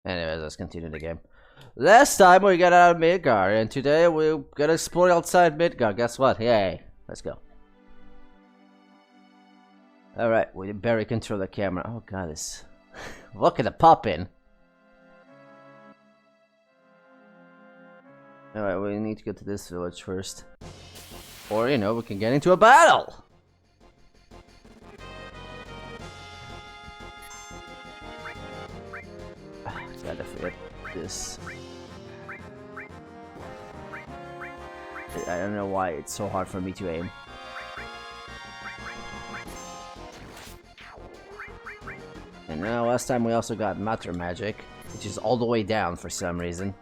Anyways, let's continue the game. Last time we got out of Midgard, and today we're gonna explore outside Midgard. Guess what? Yay! Let's go. Alright, we barely control the camera. Oh god, this... Look at the poppin'! Alright, we need to get to this village first. Or, you know, we can get into a battle! Gotta forget this. I don't know why it's so hard for me to aim. And now last time we also got matter magic, which is all the way down for some reason.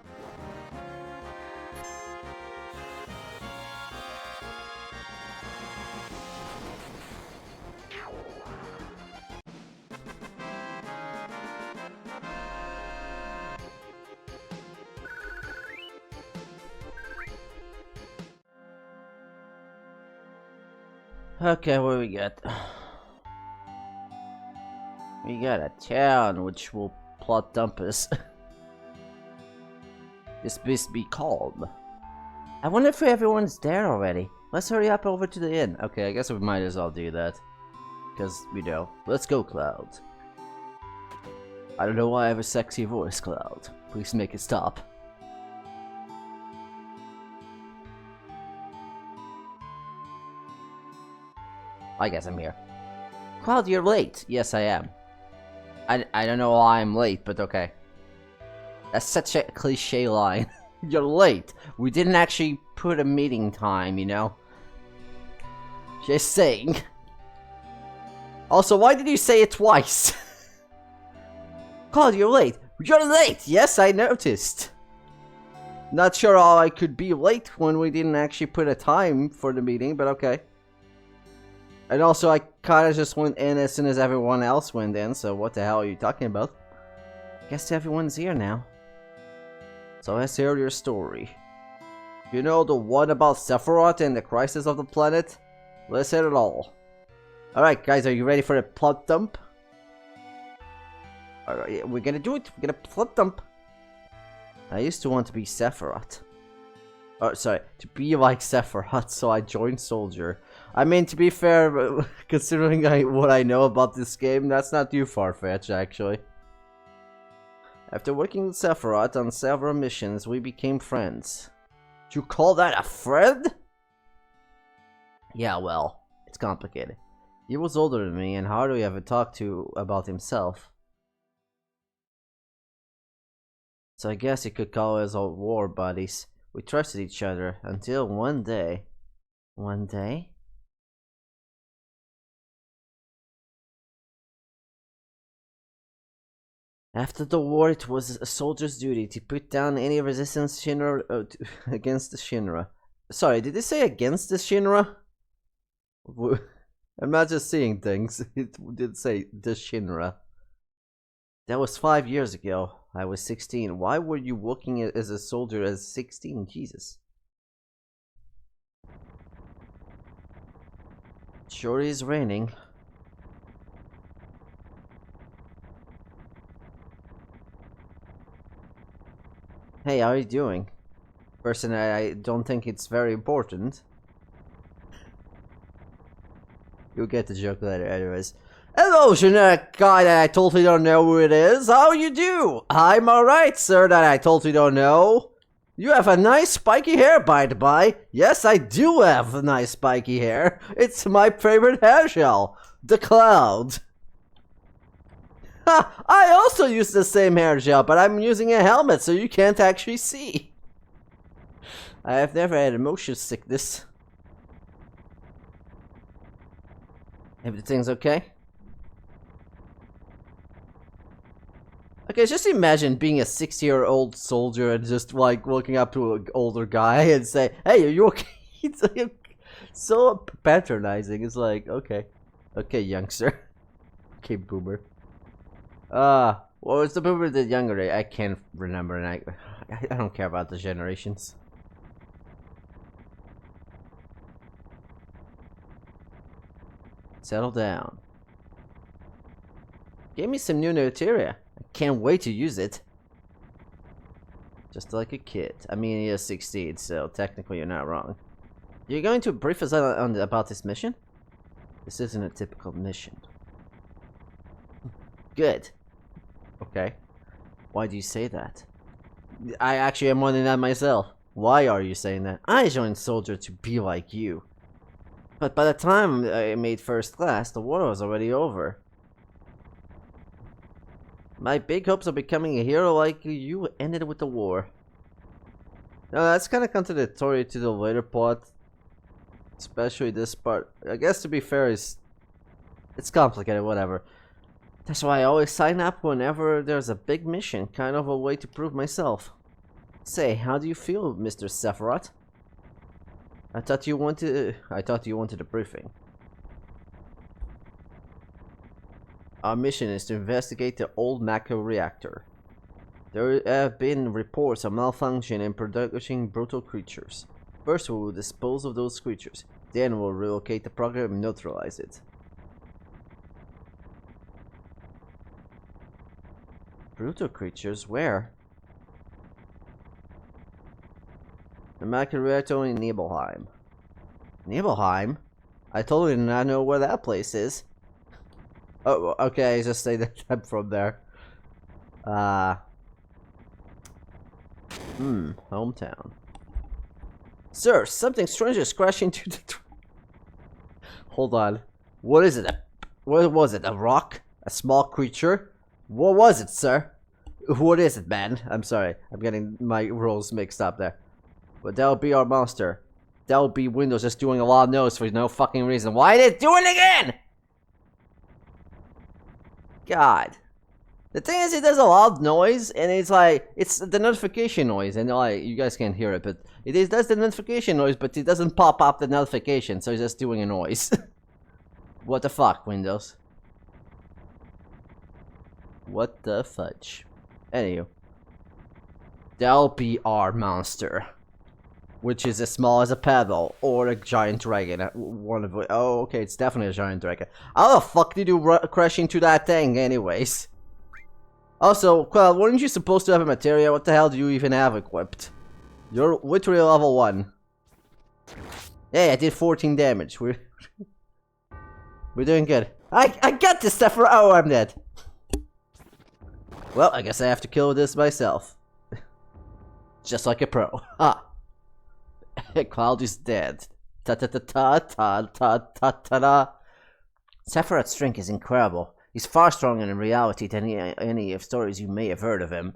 Okay, what do we got? We got a town which will plot dump us. This beast be calm. I wonder if everyone's there already. Let's hurry up over to the inn. Okay, I guess we might as well do that. Because, you know, let's go, Cloud. I don't know why I have a sexy voice, Cloud. Please make it stop. I guess I'm here. Cloud, you're late. Yes, I am. I don't know why I'm late, but okay. That's such a cliche line. You're late. We didn't actually put a meeting time, you know? Just saying. Also, why did you say it twice? Cloud, you're late. You're late! Yes, I noticed. Not sure how I could be late when we didn't actually put a time for the meeting, but okay. And also, I kinda just went in as soon as everyone else went in, so what the hell are you talking about? Guess everyone's here now. So let's hear your story. You know the one about Sephiroth and the crisis of the planet? Let's hear it all. Alright guys, are you ready for the plot dump? Alright, we're gonna do it. We're gonna plot dump. I used to want to be Sephiroth. Oh, sorry, to be like Sephiroth, so I joined Soldier. I mean, to be fair, considering what I know about this game, that's not too far-fetched, actually. After working with Sephiroth on several missions, we became friends. You call that a friend? Yeah, well, it's complicated. He was older than me and hardly ever talked to about himself. So I guess you could call us all war buddies. We trusted each other until one day... One day? After the war, it was a soldier's duty to put down any resistance Shinra against the Shinra. Sorry, did they say against the Shinra? I'm not just seeing things. It did say the Shinra. That was 5 years ago. I was 16. Why were you working as a soldier as 16? Jesus. Sure is raining. Hey, how are you doing? Personally, I don't think it's very important. You'll get the joke later, anyways. Hello, generic guy that I totally don't know who it is. How you do? I'm alright, sir, that I totally don't know. You have a nice spiky hair, by the by. Yes, I do have nice spiky hair. It's my favorite hair gel. The Cloud. Ha! I also use the same hair gel, but I'm using a helmet, so you can't actually see. I have never had motion sickness. Everything's okay? Okay, just imagine being a 60-year-old soldier and just like walking up to an older guy and say, "Hey, are you okay?" It's like, so patronizing. It's like, okay, okay, youngster. Okay, boomer. Well, it's the boomer the younger. I can't remember, and I don't care about the generations. Settle down. Give me some new materia. I can't wait to use it. Just like a kid. I mean, you're 16, so technically you're not wrong. You're going to brief us about this mission? This isn't a typical mission. Good. Okay. Why do you say that? I actually am wondering that myself. Why are you saying that? I joined Soldier to be like you. But by the time I made first class, the war was already over. My big hopes of becoming a hero like you ended with the war. Now that's kind of contradictory to the later plot. Especially this part. I guess to be fair, it's complicated, whatever. That's why I always sign up whenever there's a big mission, kind of a way to prove myself. Say, how do you feel, Mr. Sephiroth? I thought you wanted a briefing. Our mission is to investigate the old macro reactor. There have been reports of malfunction in producing brutal creatures. First we will dispose of those creatures, then we'll relocate the program and neutralize it. Brutal creatures? Where? The macro reactor in Nibelheim. Nibelheim? I totally do not know where that place is. Oh, okay, I just say that I'm from there. Hometown. Sir, something strange is crashing to the... Hold on. What is it? What was it? A rock? A small creature? What was it, sir? What is it, man? I'm sorry. I'm getting my roles mixed up there. But that'll be our monster. That'll be Windows just doing a lot of noise for no fucking reason. Why did it do it again? God. The thing is, it does a loud noise, and it's like, it's the notification noise, and like, you guys can't hear it, but it does the notification noise, but it doesn't pop up the notification, so it's just doing a noise. What the fuck, Windows? What the fudge? Anywho. That'll be our monster. Which is as small as a pebble, or a giant dragon. One of oh, okay, it's definitely a giant dragon. How the fuck did you crash into that thing, anyways? Also, Quell, weren't you supposed to have a materia? What the hell do you even have equipped? You're literally level 1. Hey, I did 14 damage. We're doing good. I got this stuff for. Oh, I'm dead. Well, I guess I have to kill this myself. Just like a pro. Ha! Cloud is dead. Ta ta ta ta ta ta ta ta ta. Sephiroth's strength is incredible. He's far stronger in reality than any of stories you may have heard of him.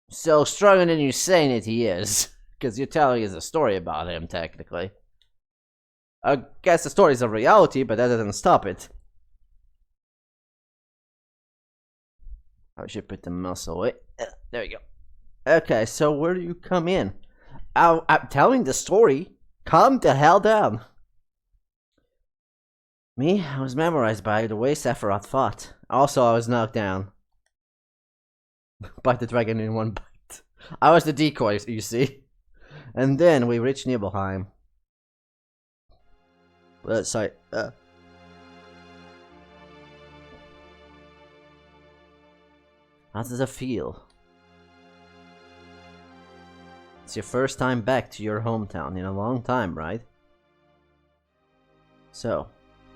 So stronger than you're saying it he is. Because you're telling us a story about him, technically. I guess the story's a reality, but that doesn't stop it. I should put the mouse away. There you go. Okay, so where do you come in? I'm telling the story. Calm the hell down. Me? I was memorized by the way Sephiroth fought. Also, I was knocked down. By the dragon in one bite. I was the decoy, you see. And then we reached Nibelheim. Sorry. How does it feel? It's your first time back to your hometown in a long time, right? So,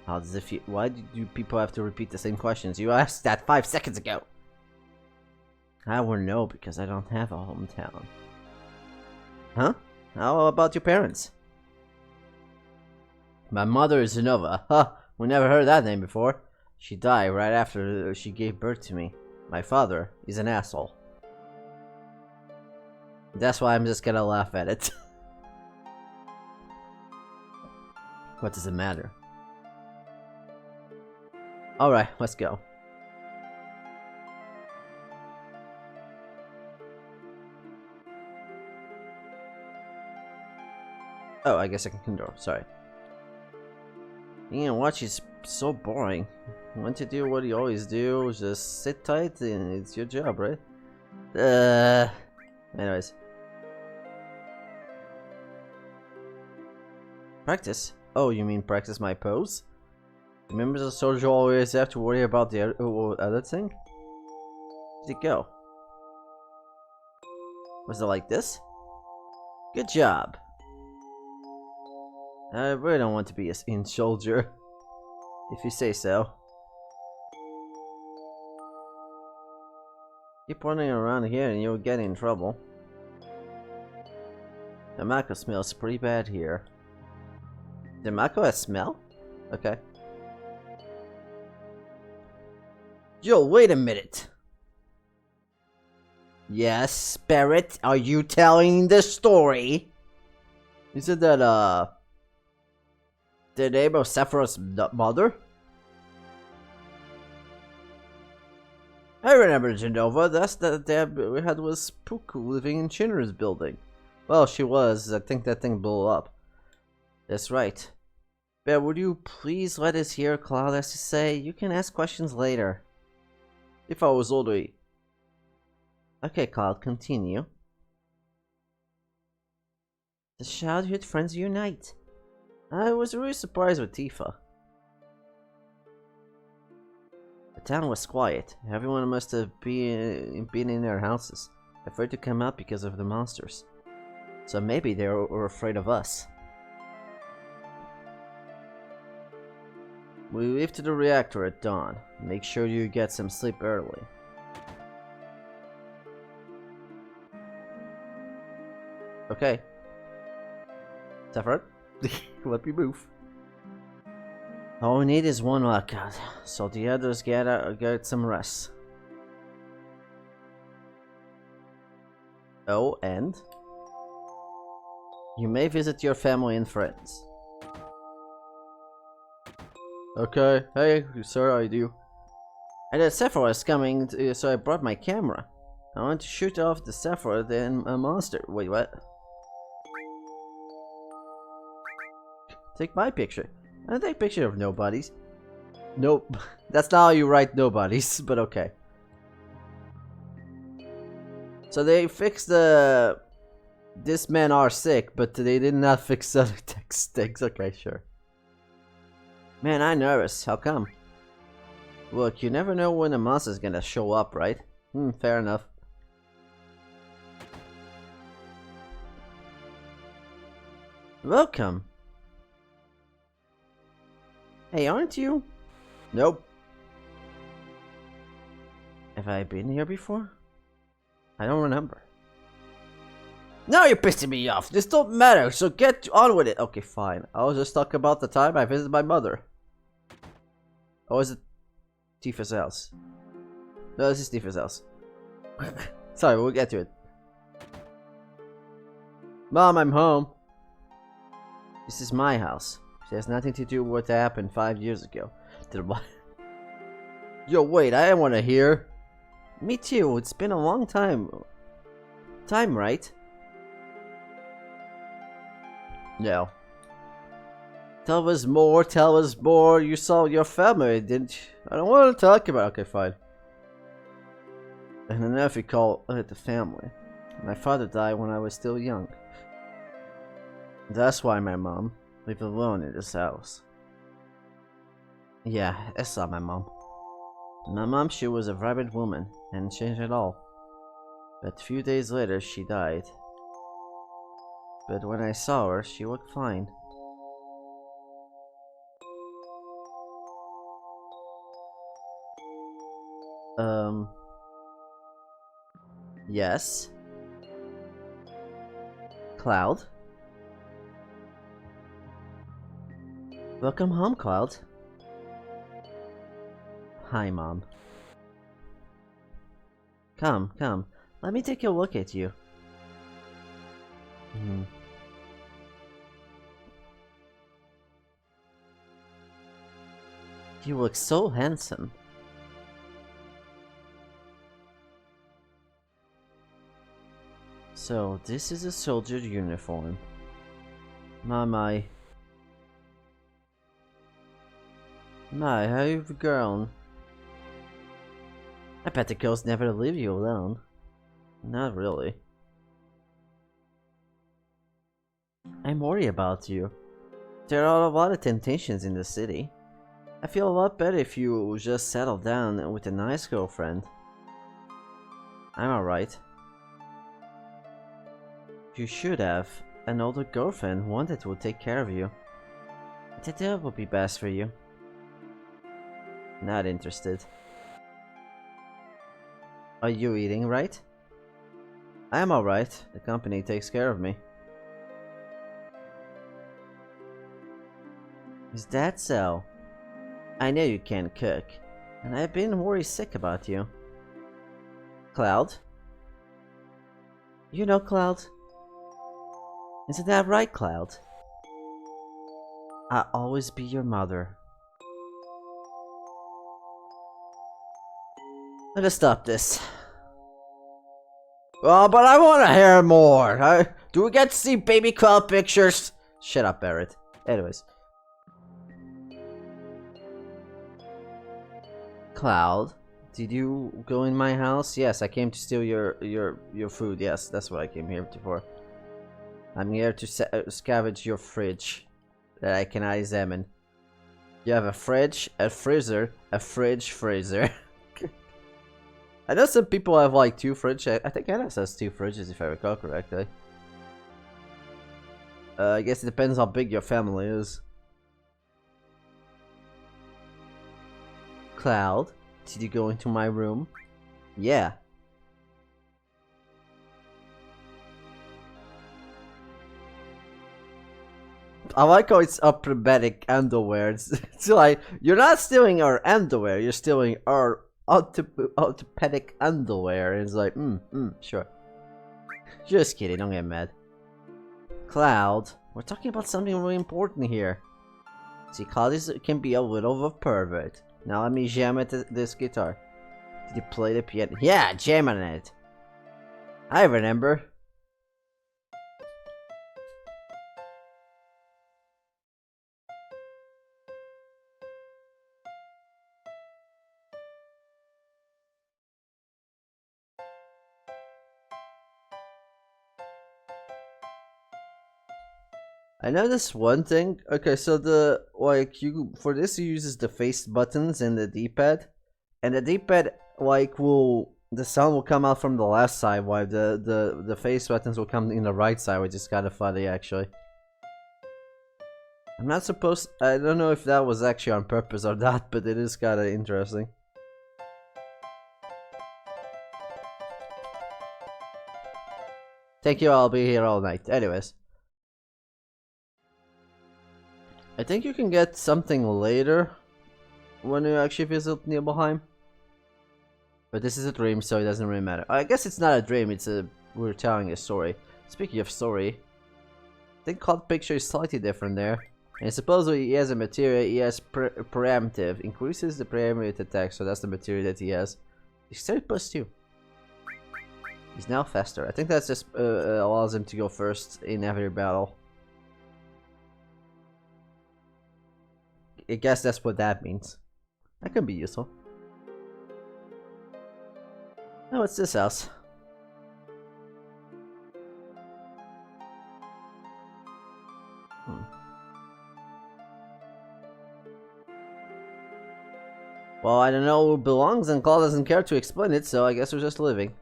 how does it feel? Why do people have to repeat the same questions? You asked that 5 seconds ago! I wouldn't know because I don't have a hometown. Huh? How about your parents? My mother is Zenova. Huh, we never heard that name before. She died right after she gave birth to me. My father is an asshole. That's why I'm just gonna laugh at it. What does it matter? Alright, let's go. Oh, I guess I can control. Sorry. You know, watch is so boring. You want to do what you always do, just sit tight and it's your job, right? Anyways. Practice? Oh, you mean practice my pose? Remember the soldier always have to worry about the other thing? Where'd it go? Was it like this? Good job. I really don't want to be a soldier. If you say so. Keep running around here and you'll get in trouble. The Mako smells pretty bad here. The Mako has smell? Okay. Yo, wait a minute. Yes, Spirit, are you telling the story? Is it that, the name of Sephiroth's mother? I remember Genova, that's the dad we had was Puku living in Shinra's building. Well, she was, I think that thing blew up. That's right. But would you please let us hear Cloud has to say? You can ask questions later. If I was older. Okay, Cloud, continue. The childhood friends unite. I was really surprised with Tifa. The town was quiet. Everyone must have been in their houses, afraid to come out because of the monsters. So maybe they were afraid of us. We leave to the reactor at dawn. Make sure you get some sleep early. Okay. Sephiroth, let me move. All we need is one lockout, so the others get some rest. Oh, and? You may visit your family and friends. Okay, hey, sir, I do. And the Sephiroth is coming, so I brought my camera. I want to shoot off the Sephiroth and a monster. Wait, what? Take my picture. I don't take picture of nobodies. Nope, that's not how you write nobodies, but okay. So they fixed the... This men are sick, but they did not fix other text things. Okay, sure. Man, I'm nervous. How come? Look, you never know when a monster's gonna show up, right? Fair enough. Welcome. Hey, aren't you? Nope. Have I been here before? I don't remember. Now you're pissing me off. This don't matter, so get on with it. Okay, fine. I was just talking about the time I visited my mother. Oh, is it Tifa's house? No, this is Tifa's house. Sorry, we'll get to it. Mom, I'm home. This is my house. It has nothing to do with what happened 5 years ago. Did what? Yo, wait, I want to hear. Me too. It's been a long time. Right? No. Tell us more, tell us more. You saw your family, didn't you? I don't want to talk about it. Okay, fine. And enough you call it the family. My father died when I was still young. That's why my mom lived alone in this house. Yeah, I saw my mom. My mom, she was a vibrant woman and changed it all. But a few days later, she died. But when I saw her, she looked fine. Yes? Cloud? Welcome home, Cloud. Hi, Mom. Come, come. Let me take a look at you. You look so handsome. So, this is a soldier uniform. My. My, how you've grown. I bet the girls never leave you alone. Not really. I'm worried about you. There are a lot of temptations in the city. I feel a lot better if you just settle down with a nice girlfriend. I'm alright. You should have. An older girlfriend, one that will take care of you. I think that would be best for you. Not interested. Are you eating right? I am alright. The company takes care of me. Is that so? I know you can't cook, and I've been worried sick about you. Cloud? You know Cloud? Isn't that right, Cloud? I'll always be your mother. Let us stop this. Oh, but I want to hear more. Do we get to see baby Cloud pictures? Shut up, Barrett. Anyways. Cloud, did you go in my house? Yes, I came to steal your food. Yes, that's what I came here for. I'm here to scavenge your fridge that I can examine. You have a fridge, a freezer, a fridge freezer. I know some people have like 2 fridges. I think Ennis has 2 fridges if I recall correctly. I guess it depends how big your family is. Cloud, did you go into my room? Yeah. I like how it's acrobatic underwear. It's like, you're not stealing our underwear, you're stealing our orthopedic underwear. And it's like, sure. Just kidding, don't get mad. Cloud, we're talking about something really important here. See, Cloud can be a little of a pervert. Now let me jam at this guitar. Did you play the piano? Yeah, jam on it. I remember. I noticed one thing. Okay, so the for this you uses the face buttons and the D-pad, and the D-pad the sound will come out from the left side, while the face buttons will come in the right side, which is kind of funny actually. I'm not supposed. I don't know if that was actually on purpose or not, but it is kind of interesting. Thank you. I'll be here all night. Anyways. I think you can get something later when you actually visit Nibelheim. But this is a dream, so it doesn't really matter. I guess it's not a dream, we're telling a story. Speaking of story, I think Cloud picture is slightly different there. And supposedly he has a material, he has preemptive, increases the preemptive attack, so that's the material that he has. He's 30+2. He's now faster. I think that just allows him to go first in every battle. I guess that's what that means. That can be useful. Oh, it's this house. Well, I don't know who belongs, and Claw doesn't care to explain it, so I guess we're just living.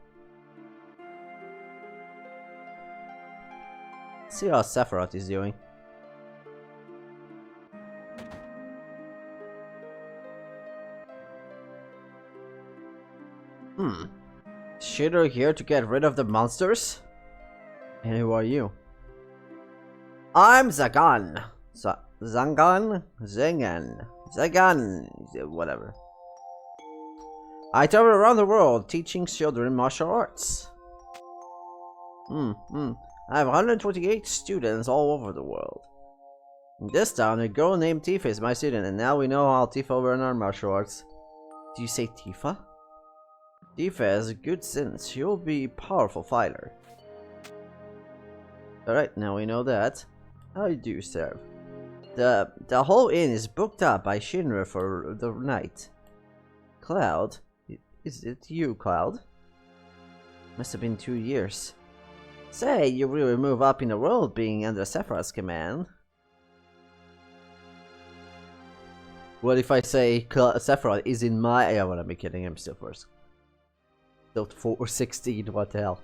Let's see how Sephiroth is doing. Shitter here to get rid of the monsters? And who are you? I'm Zagan. Zangan? Zengan. Zagan. Whatever. I travel around the world teaching children martial arts. I have 128 students all over the world. In this town, a girl named Tifa is my student, and now we know how Tifa will learn our martial arts. Do you say Tifa? Tifa has a good sense. She will be a powerful fighter. Alright, now we know that. How do you serve? The whole inn is booked up by Shinra for the night. Cloud? Is it you, Cloud? Must have been 2 years. Say, you really move up in the world being under Sephiroth's command. What if I say Sephiroth is in my... I wanna be kidding, I'm still first. Still 4 or 16, what the hell?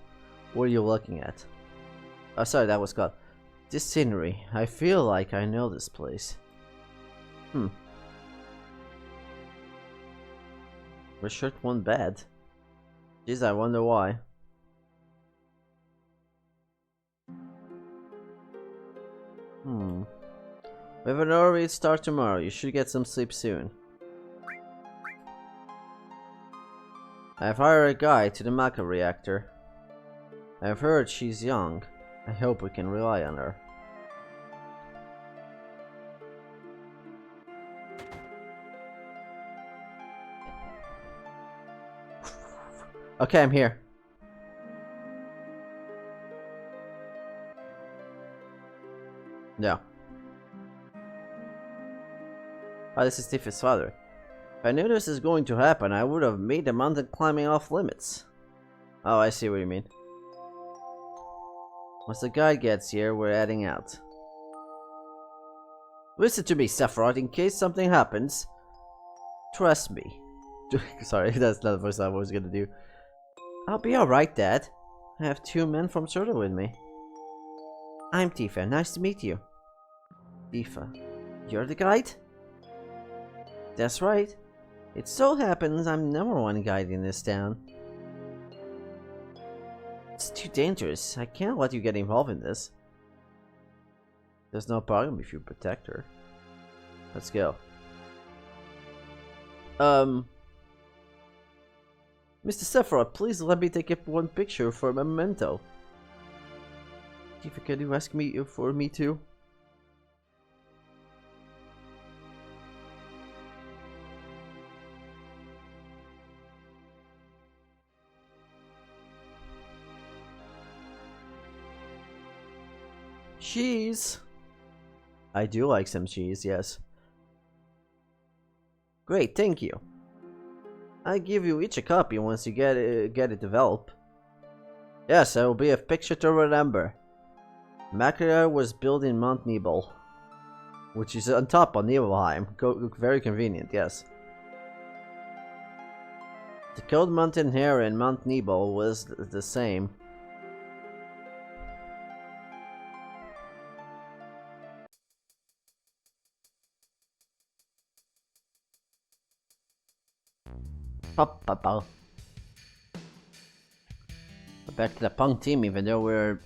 What are you looking at? Oh, sorry, that was called. This scenery. I feel like I know this place. We're short one bed. Jeez, I wonder why. We have an early start tomorrow. You should get some sleep soon. I've hired a guide to the Maka reactor. I've heard she's young. I hope we can rely on her. Okay, I'm here. Yeah. Oh, this is Tifa's father. If I knew this is going to happen, I would have made the mountain climbing off limits. Oh, I see what you mean. Once the guide gets here, we're heading out. Listen to me, Sephiroth, in case something happens. Trust me. Sorry, that's not the first time I was gonna do. I'll be alright, Dad. I have 2 men from Surda with me. I'm Tifa, nice to meet you. Tifa, you're the guide? That's right. It so happens I'm #1 guide in this town. It's too dangerous. I can't let you get involved in this. There's no problem if you protect her. Let's go. Mr. Sephiroth, please let me take one picture for a memento. Tifa, can you ask me for me too? Cheese! I do like some cheese, yes. Great, thank you. I give you each a copy once you get it developed. Yes, it will be a picture to remember. Makara was built in Mount Nibel, which is on top of Nibelheim. Very convenient, yes. The Cold Mountain here in Mount Nibel was the same. Back to the punk team, even though we're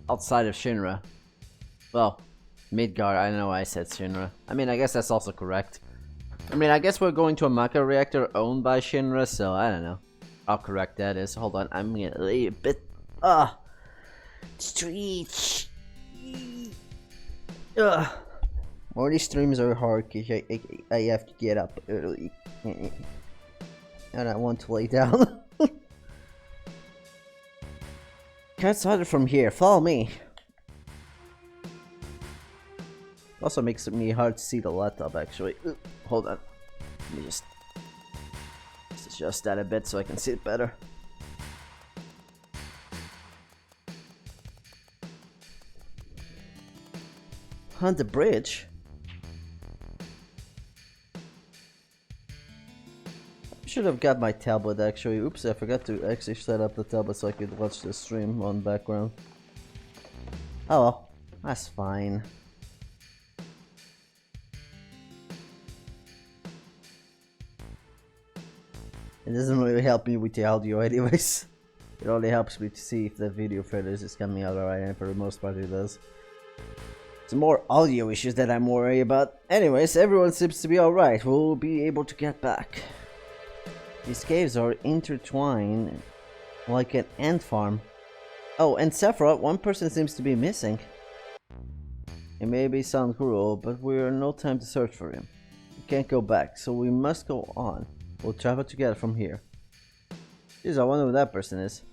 outside of Shinra. Well, Midgard, I know I said Shinra. I mean, I guess that's also correct. I mean, I guess we're going to a Maka reactor owned by Shinra, so I don't know how correct that is. Hold on, I'm gonna lay a bit. Streets. More these streams are hard because I have to get up early. And I want to lay down. Can't start it from here. Follow me. Also makes it me hard to see the laptop, actually. Hold on. Let me just adjust that a bit so I can see it better. On the bridge? Should have got my tablet actually. Oops, I forgot to actually set up the tablet so I could watch the stream on background. Oh well, that's fine. It doesn't really help me with the audio anyways. It only helps me to see if the video footage is coming out alright, and for the most part it does. It's more audio issues that I'm worried about. Anyways, everyone seems to be alright. We'll be able to get back. These caves are intertwined like an ant farm. Oh, and Sephiroth, one person seems to be missing. It may sound cruel, but we're no time to search for him. We can't go back, so we must go on. We'll travel together from here. Jeez, I wonder who that person is.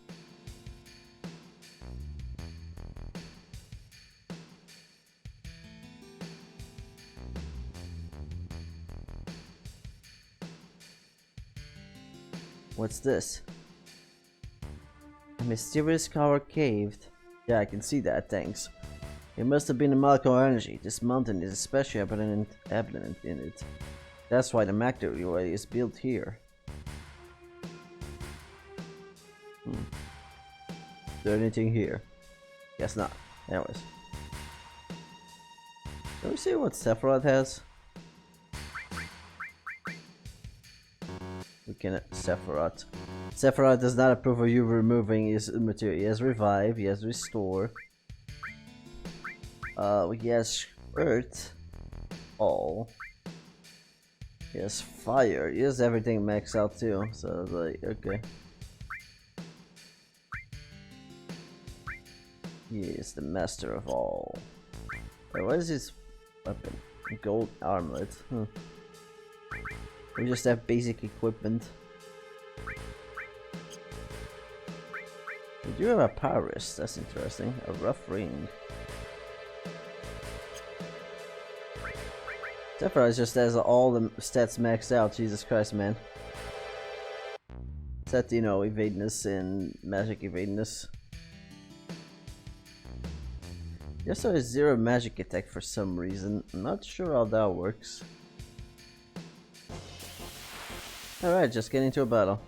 What's this? A mysterious cover caved. Yeah, I can see that, thanks. It must have been a molecular energy. This mountain is especially abundant in it. That's why the Macro relay is built here. Is there anything here? Guess not. Anyways. Can we see what Sephiroth has? We can Sephiroth. Sephiroth does not approve of you removing his material. He has revive, he has restore. He has earth. All. He has fire. He has everything maxed out too. So like, okay. He is the master of all. Wait, what is his weapon? Gold armlet. We just have basic equipment. We do have a power wrist. That's interesting. A rough ring. Sephiroth just has all the stats maxed out. Jesus Christ, man. Except, you know, evadiness and magic evadiness. He also has 0 magic attack for some reason. I'm not sure how that works. Alright, just get into a battle.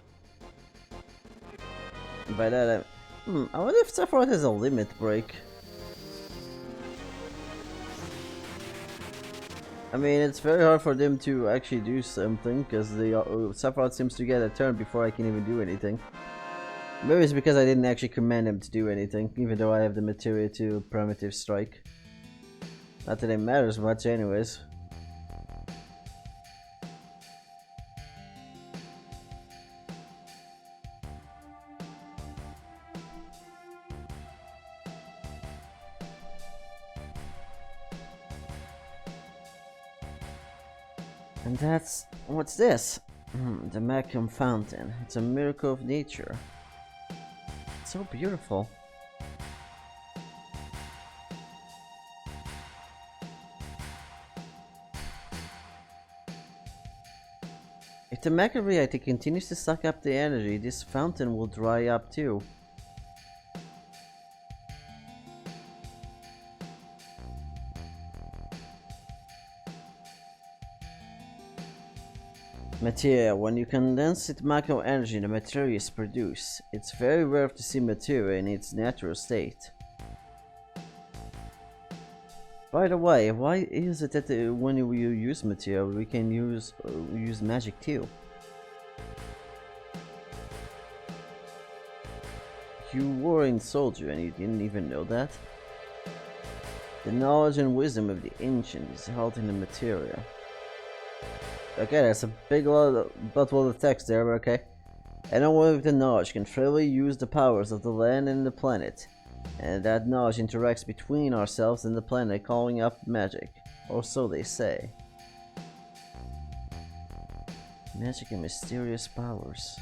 And by that I wonder if Sephiroth has a limit break. I mean, it's very hard for them to actually do something, because Sephiroth seems to get a turn before I can even do anything. Maybe it's because I didn't actually command him to do anything, even though I have the material to primitive strike. Not that it matters much anyways. And that's... what's this? The Macum Fountain. It's a miracle of nature. It's so beautiful. If the Macavite continues to suck up the energy, this fountain will dry up too. Materia. When you condense its macro energy, the material is produced. It's very rare to see materia in its natural state. By the way, why is it that when you use material, we can use magic too? You were in soldier and you didn't even know that? The knowledge and wisdom of the ancient is held in the material. Okay, that's a big buttload of text there, but okay. Anyone with the knowledge can freely use the powers of the land and the planet. And that knowledge interacts between ourselves and the planet, calling up magic. Or so they say. Magic and mysterious powers.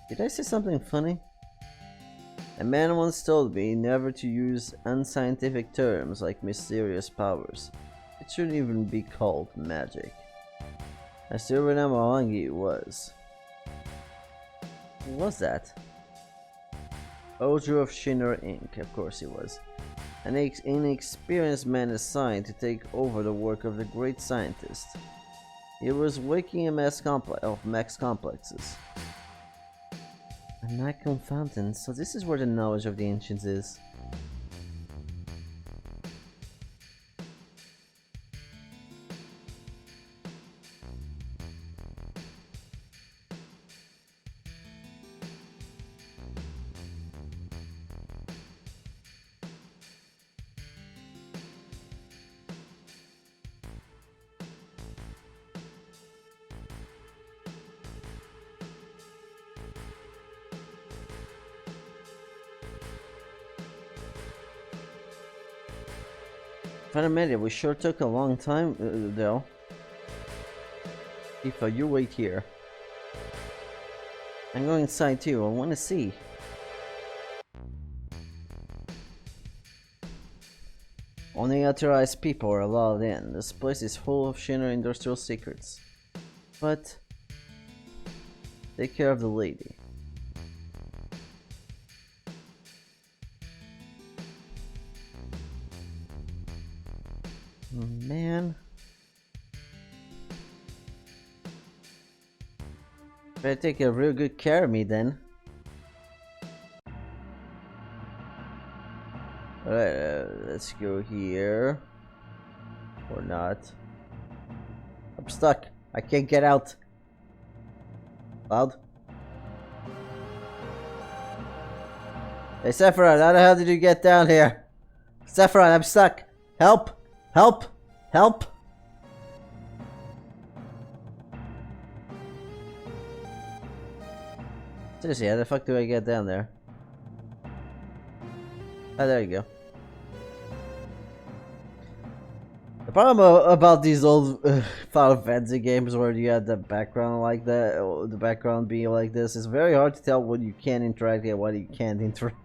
Did I say something funny? A man once told me never to use unscientific terms like mysterious powers. It shouldn't even be called magic. I still remember how hungry it was. What was that? Ojo of Shinner Inc. Of course he was. An inexperienced man assigned to take over the work of the great scientist. He was waking a mass of max complexes. A Macum Fountain, so this is where the knowledge of the ancients is. Fundamentally, we sure took a long time, though. Tifa, you wait here. I'm going inside too, I want to see. Only authorized people are allowed in. This place is full of Shinra industrial secrets. But... take care of the lady. Man. Better take a real good care of me then. Alright, let's go here. Or not. I'm stuck. I can't get out. Cloud? Hey, Sephiroth, how the hell did you get down here? Sephiroth, I'm stuck. Help! Help! Help! Seriously, how the fuck do I get down there? Oh, there you go. The problem about these old Final Fantasy games where you have the background like that, or the background being like this, is very hard to tell what you can interact and what you can't interact.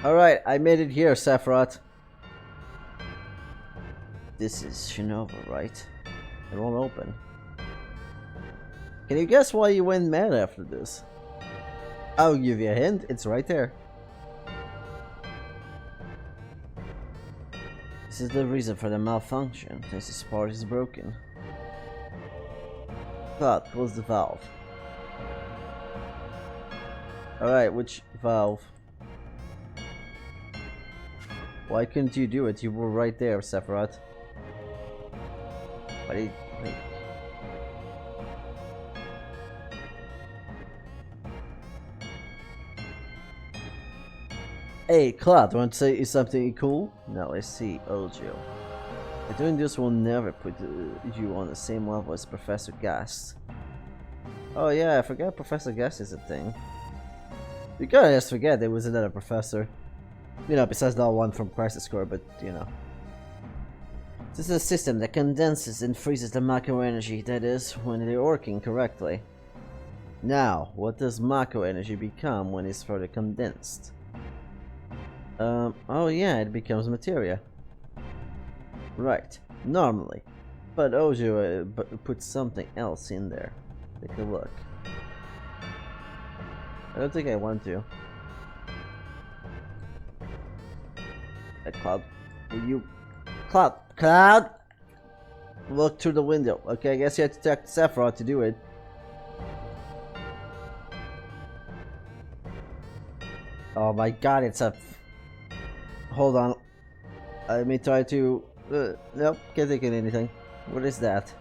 Alright, I made it here, Sephiroth. This is Shinobu, right? It won't open. Can you guess why you went mad after this? I'll give you a hint, it's right there. This is the reason for the malfunction, since this part is broken. Cloud, close the valve. Alright, which valve? Why couldn't you do it? You were right there, Sephiroth. Why did wait. Hey, Cloud, want to say something cool? No, I see, Ojo. But doing this will never put you on the same level as Professor Gas. Oh yeah, I forgot Professor Gas is a thing. You gotta just forget there was another professor. You know, besides that one from Crisis Core, but you know. This is a system that condenses and freezes the Mako energy, that is, when they're working correctly. Now, what does Mako energy become when it's further condensed? Oh yeah, it becomes materia. Right, normally. But Ojo put something else in there. Take a look. I don't think I want to. Hey, Cloud, will you... Cloud! Look through the window. Okay, I guess you have to talk to Sephiroth to do it. Oh my god, it's a... Hold on. Let me try to... nope, can't think of anything. What is that?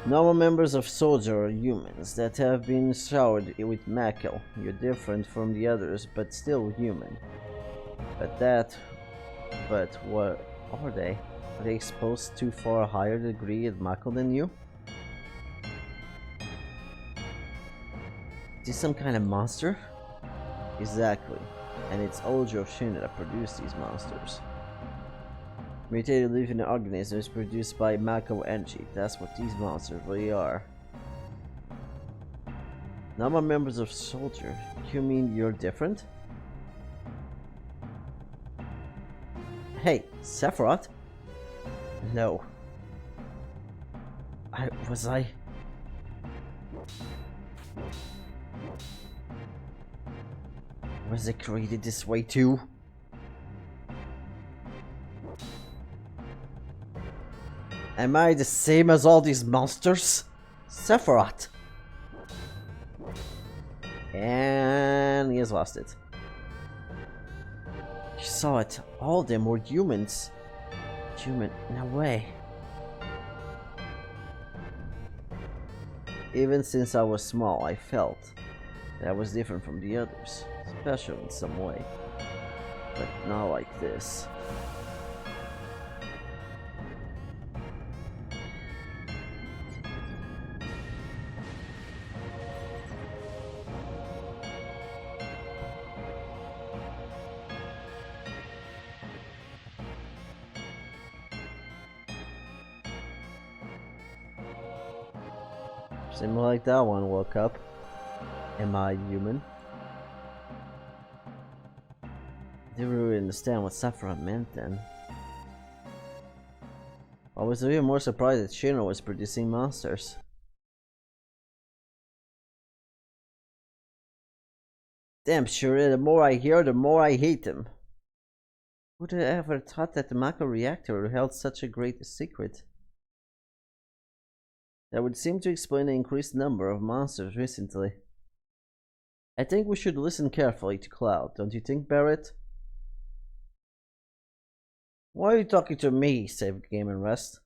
Normal members of Soldier are humans that have been showered with Mako. You're different from the others, but still human. But what are they? Are they exposed to far higher degree of Mako than you? Is this some kind of monster? Exactly. And it's Ojo of Shin that produced these monsters. Mutated living organisms produced by Mako energy. That's what these monsters really are. Normal members of Soldier. You mean you're different? Hey, Sephiroth? No. Was I? Was it created this way too? Am I the same as all these monsters? Sephiroth! And he has lost it. You saw it. All of them were humans. Human? No way. Even since I was small, I felt that I was different from the others. Special in some way. But not like this. Seemed like that one woke up. Am I human? Didn't really understand what Sephiroth meant then. I was even more surprised that Shino was producing monsters. Damn sure, the more I hear, the more I hate him. Who'd have ever thought that the Mako reactor held such a great secret? That would seem to explain the increased number of monsters recently. I think we should listen carefully to Cloud, don't you think, Barrett? Why are you talking to me? Save the game and rest.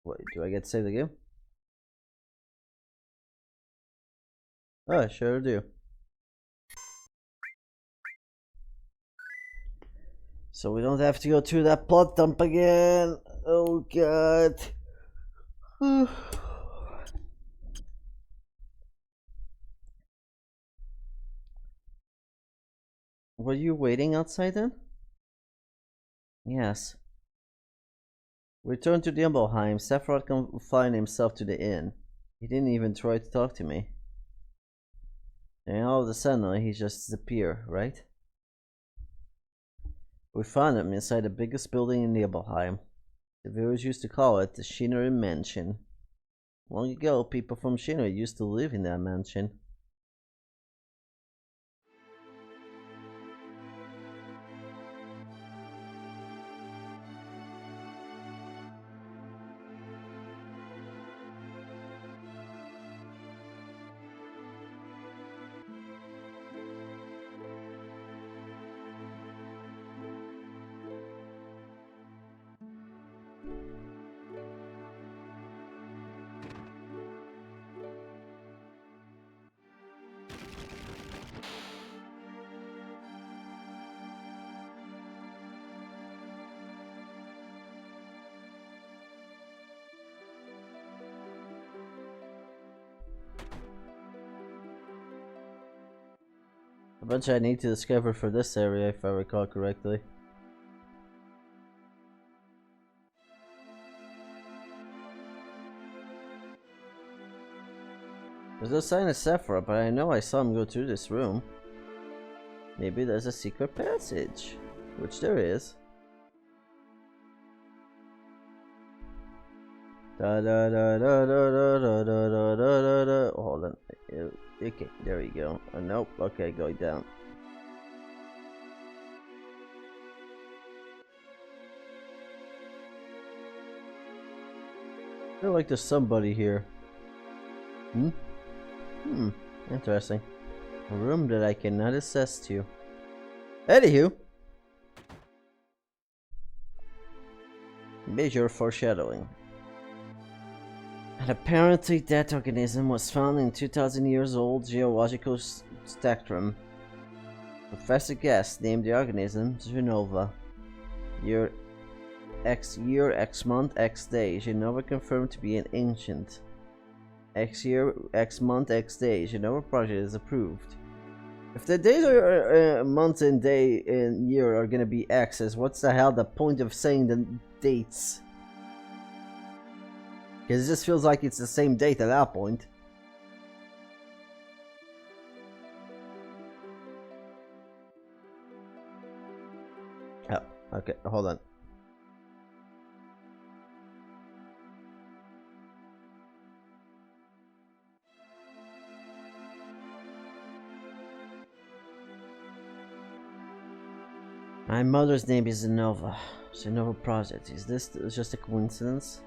What, do I get to save the game? Oh, I sure do. So we don't have to go through that plot dump again. Oh god. Were you waiting outside then? Yes. Return to Dimbleheim. Sephiroth confined himself to the inn. He didn't even try to talk to me. And all of a sudden, he just disappeared, right? We found him inside the biggest building in Nibelheim. The villagers used to call it the Shinnery Mansion. Long ago, people from Shinnery used to live in that mansion. A bunch I need to discover for this area, if I recall correctly. There's no sign of Sephiroth, but I know I saw him go through this room. Maybe there's a secret passage, which there is. Da da da da da da da da da da da. Hold on. Okay, there we go. Oh, nope. Okay, going down. I feel like there's somebody here. Interesting. A room that I cannot access to. Anywho. Major foreshadowing. And apparently that organism was found in 2000 years old geological spectrum. Professor Guest named the organism Genova. Year X month, X day. Genova confirmed to be an ancient. X year, X month, X day. Genova project is approved. If the days are month and day and year are gonna be X's, what's the hell the point of saying the dates? Because it just feels like it's the same date at that point. Oh, okay, hold on. My mother's name is Zenova. Zenova Project. Is this just a coincidence?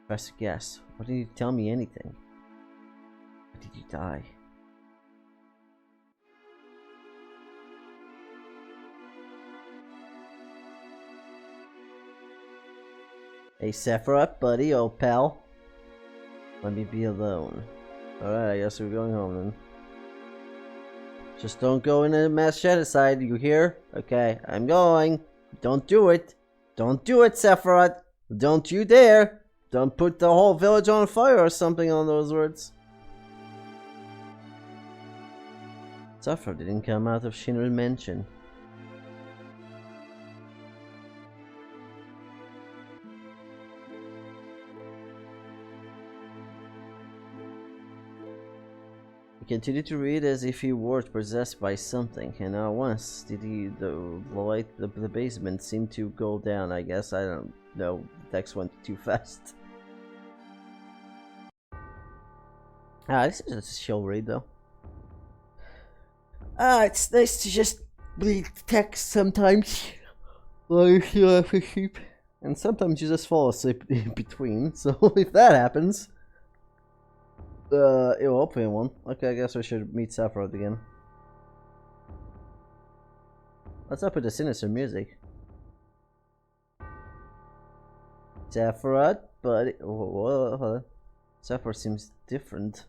Press guess. Why didn't you tell me anything? Why did you die? Hey Sephiroth, buddy, old pal. Let me be alone. Alright, I guess we're going home then. Just don't go in a mass genocide, you hear? Okay, I'm going. Don't do it. Don't do it, Sephiroth. Don't you dare. Don't put the whole village on fire or something on those words. Sephiroth didn't come out of Shinra Mansion. He continued to read as if he were possessed by something, and not once did the light the basement seem to go down. I guess, I don't know, the text went too fast. This is just a chill read though. It's nice to just read text sometimes. While you still have to sleep. And sometimes you just fall asleep in between, so if that happens... it'll hopefully one. Okay, I guess I should meet Sephiroth again. What's up with the sinister music? Sephiroth, buddy. Whoa. Sephiroth seems different.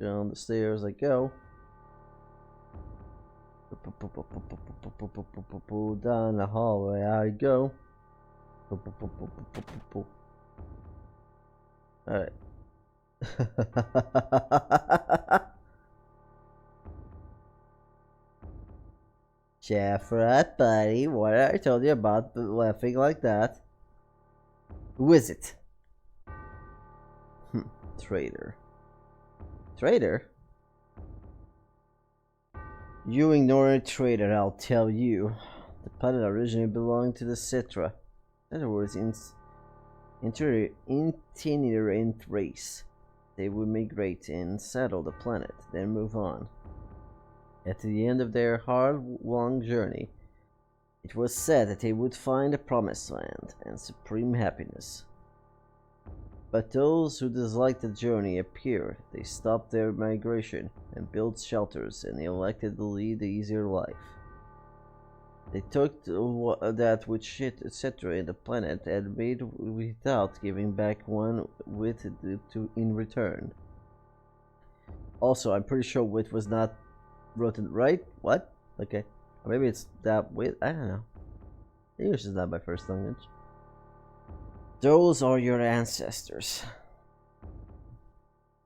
Down the stairs I go. Down the hallway I go. Alright. Sephiroth, buddy, what I told you about laughing like that? Who is it? Traitor. Traitor? You ignore a traitor, I'll tell you. The planet originally belonged to the Citra. In other words, itinerant race. They would migrate and settle the planet, then move on. At the end of their hard, long journey, it was said that they would find the promised land and supreme happiness. But those who disliked the journey appeared. They stopped their migration and built shelters and elected to lead the easier life. They took that which etc. in the planet and made without giving back one with it in return. Also, I'm pretty sure wit was not written right. What? Okay. Or maybe it's that wit. I don't know. English is not my first language. Those are your ancestors.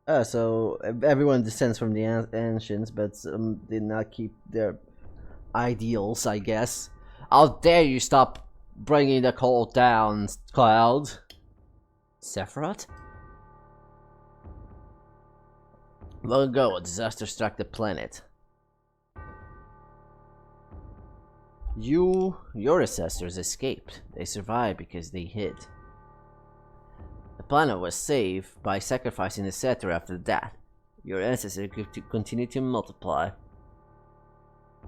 So everyone descends from the ancients, but did not keep their ideals, I guess. How dare you stop bringing the cold down, Cloud? Sephiroth? Long ago, a disaster struck the planet. Your ancestors escaped. They survived because they hid. The planet was saved by sacrificing the Citra after death. Your ancestors could continue to multiply.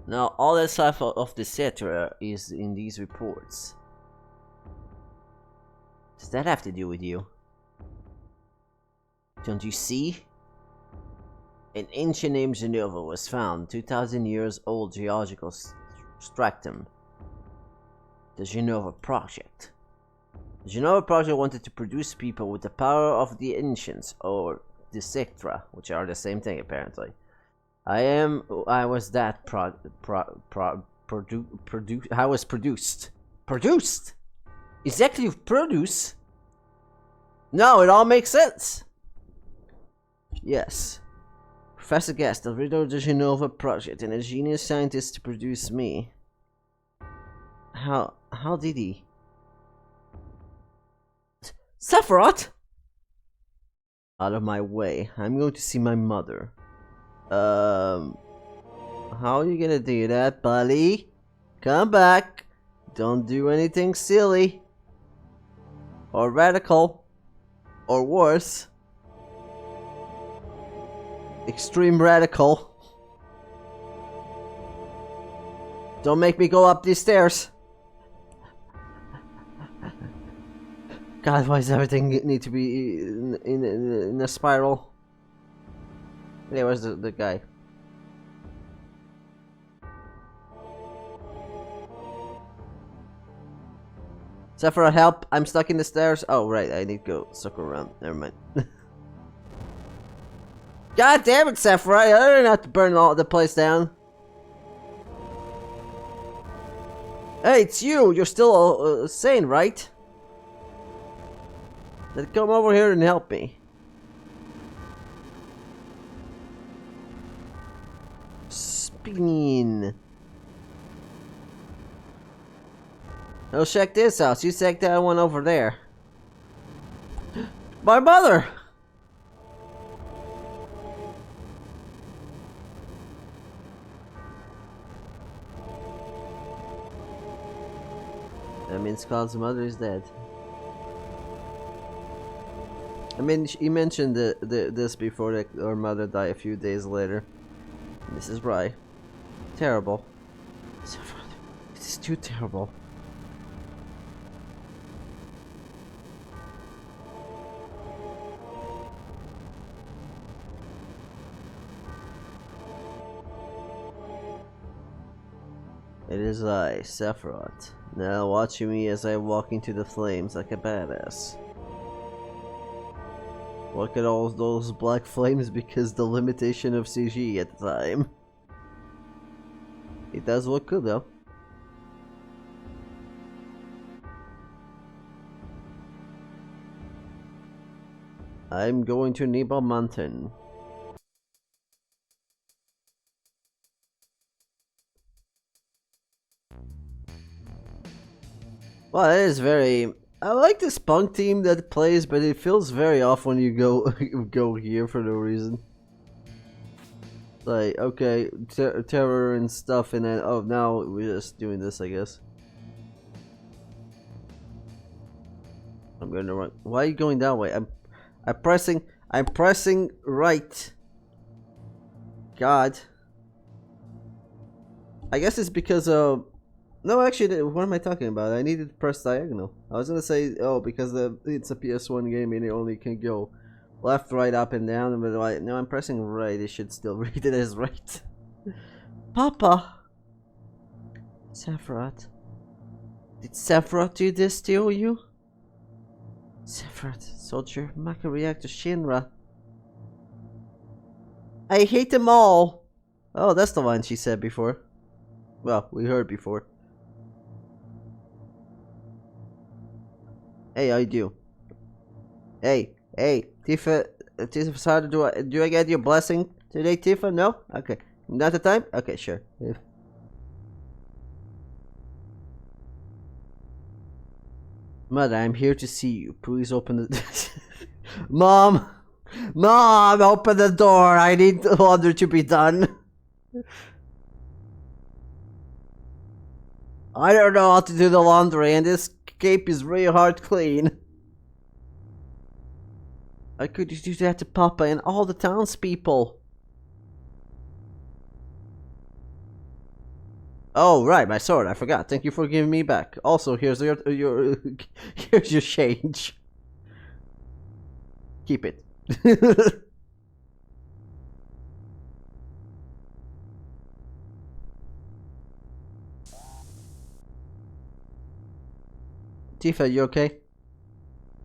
Now, all that stuff of the Citra is in these reports. Does that have to do with you? Don't you see? An ancient named Genova was found, 2,000 years old geological stratum. The Genova Project. The Genova Project wanted to produce people with the power of the ancients, or the Citra, which are the same thing apparently. I was produced. Produced? Executive produce? No, it all makes sense. Yes. Professor Guest, the leader of the Genova Project, and a genius scientist to produce me. How did he? Sephiroth! Out of my way. I'm going to see my mother. How are you gonna do that, buddy? Come back. Don't do anything silly. Or radical. Or worse. Extreme radical. Don't make me go up these stairs. God, why does everything need to be in a spiral? Yeah, where's the guy? Sephiroth, help! I'm stuck in the stairs. Oh, right, I need to go circle around. Never mind. God damn it, Sephiroth! I don't have to burn all the place down. Hey, it's you! You're still sane, right? Then come over here and help me. Spin. Oh, check this out. You check that one over there. My mother! That means Cloud's mother is dead. I mean, he mentioned this before that her mother died a few days later. This is right. Terrible. This is too terrible. It is I, Sephiroth, now watching me as I walk into the flames like a badass. Look at all those black flames because the limitation of CG at the time. It does look good though. I'm going to Nebo Mountain. Well, it is very... I like this punk team that plays, but it feels very off when you go go here for no reason. Like, okay, terror and stuff, and then, oh, now we're just doing this, I guess. I'm gonna run. Why are you going that way? I'm pressing right. God. I guess it's because of... No, actually, what am I talking about? I needed to press diagonal. I was gonna say, oh, because it's a PS1 game and it only can go left, right, up, and down. But right, no, I'm pressing right. It should still read it as right. Papa! Sephiroth. Did Sephiroth do this to you? Sephiroth, soldier, Maka reactor, Shinra. I hate them all! Oh, that's the line she said before. Well, we heard before. Hey, I do. Hey, Tifa, Sada, do I get your blessing today, Tifa? No? Okay. Not the time? Okay, sure. Mother, I'm here to see you. Please open the... Mom! Mom, open the door! I need the laundry to be done. I don't know how to do the laundry, and this cape is really hard to clean. I could just do that to Papa and all the townspeople. Oh, right, my sword. I forgot. Thank you for giving me back. Also, here's your here's your change. Keep it. Tifa, you okay?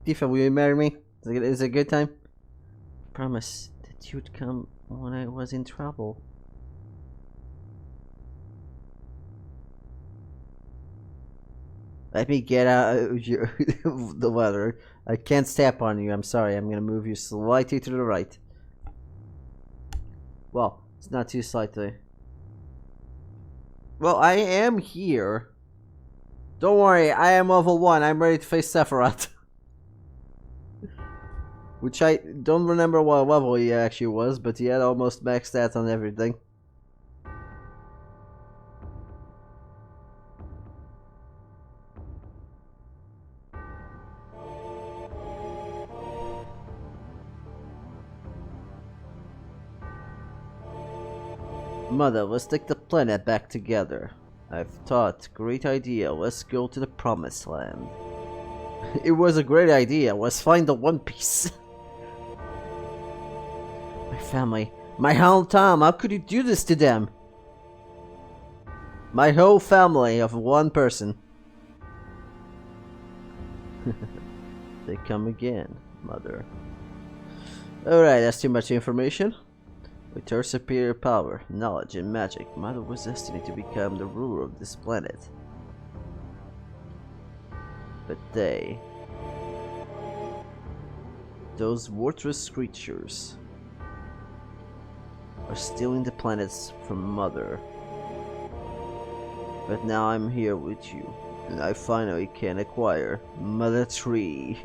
Tifa, will you marry me? Is it a good time? Promise that you'd come when I was in trouble. Let me get out of the weather. I can't step on you. I'm sorry. I'm gonna move you slightly to the right. Well, it's not too slightly. Well, I am here. Don't worry, I am level 1. I'm ready to face Sephiroth. Which I don't remember what level he actually was, but he had almost max stats on everything. Mother, let's take the planet back together. I've thought, great idea, let's go to the promised land. It was a great idea, let's find the One Piece. My family, my hometown, how could you do this to them? My whole family of one person. They come again, Mother. Alright, that's too much information. With her superior power, knowledge, and magic, Mother was destined to become the ruler of this planet. But those worthless creatures, are stealing the planets from Mother. But now I'm here with you, and I finally can acquire Mother Tree.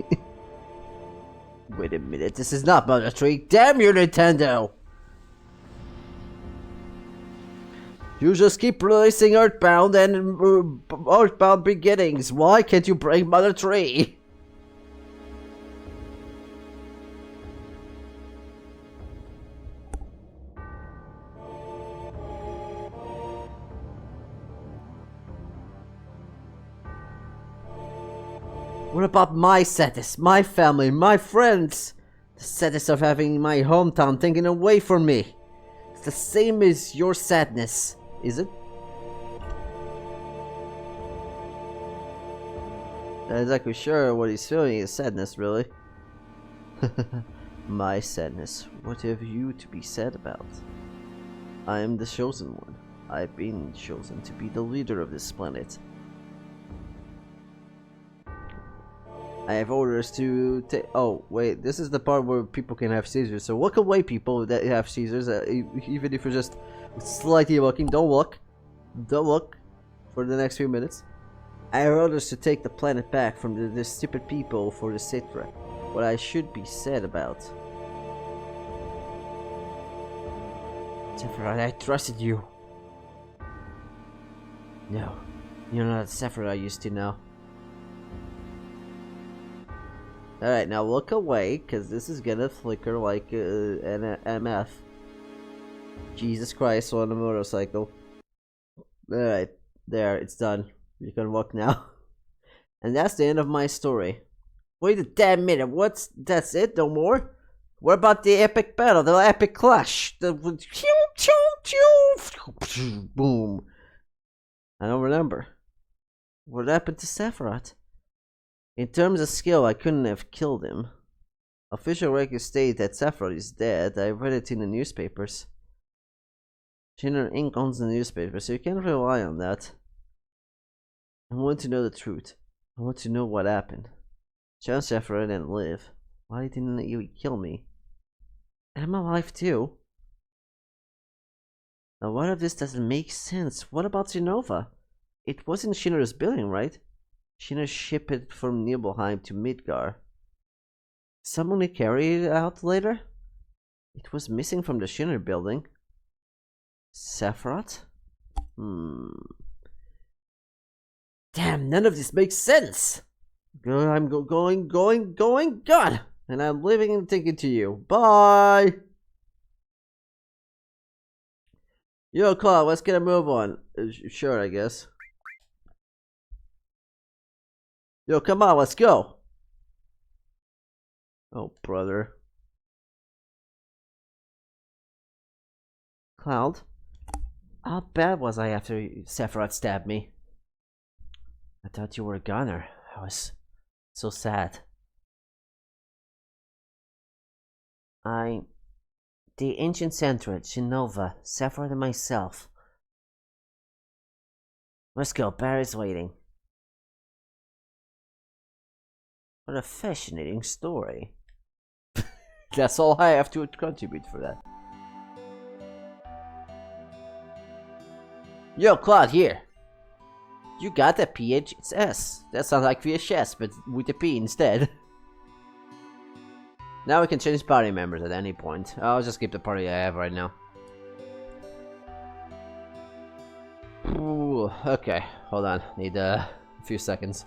Wait a minute, this is not Mother Tree! Damn you, Nintendo! You just keep releasing Earthbound and Earthbound Beginnings. Why can't you bring Mother Tree? about my sadness, my family, my friends? The sadness of having my hometown taken away from me. It's the same as your sadness, is it? Not exactly sure what he's feeling is sadness, really. My sadness. What have you to be sad about? I am the chosen one. I've been chosen to be the leader of this planet. I have orders to take. Oh, wait, this is the part where people can have seizures. So look away, people that have seizures. Even if you're just slightly looking, don't look. Don't look for the next few minutes. I have orders to take the planet back from the stupid people for the Citra. What I should be sad about. Sephiroth, I trusted you. No, you're not the Sephiroth I used to know. Alright, now look away, because this is gonna flicker like an MF. Jesus Christ, on a motorcycle. Alright, there, it's done. You can walk now. And that's the end of my story. Wait a damn minute, that's it? No more? What about the epic battle, the epic clash? The boom. I don't remember. What happened to Sephiroth? In terms of skill, I couldn't have killed him. Official records state that Sephiroth is dead. I read it in the newspapers. Shinra Inc. owns the newspaper, so you can't rely on that. I want to know the truth. I want to know what happened. John Sephiroth didn't live. Why didn't you kill me? And I'm alive too. Now what if this doesn't make sense? What about Zenova? It wasn't Shinra's building, right? Shinra shipped it from Nibelheim to Midgar. Someone carried it out later? It was missing from the Shinra building. Sephiroth? Damn, none of this makes sense! I'm going, God! And I'm living and thinking to you. Bye! Yo, Claude, let's get a move on. Sure, I guess. Yo, come on, let's go! Oh, brother. Cloud? How bad was I after Sephiroth stabbed me? I thought you were a gunner. I was so sad. The ancient Central, Shinova, Sephiroth and myself. Let's go, Barry's waiting. What a fascinating story. That's all I have to contribute for that. Yo, Claude, here. You got a PHS. That sounds like VHS, but with a P instead. Now we can change party members at any point. I'll just keep the party I have right now. Ooh, okay, hold on. Need a few seconds.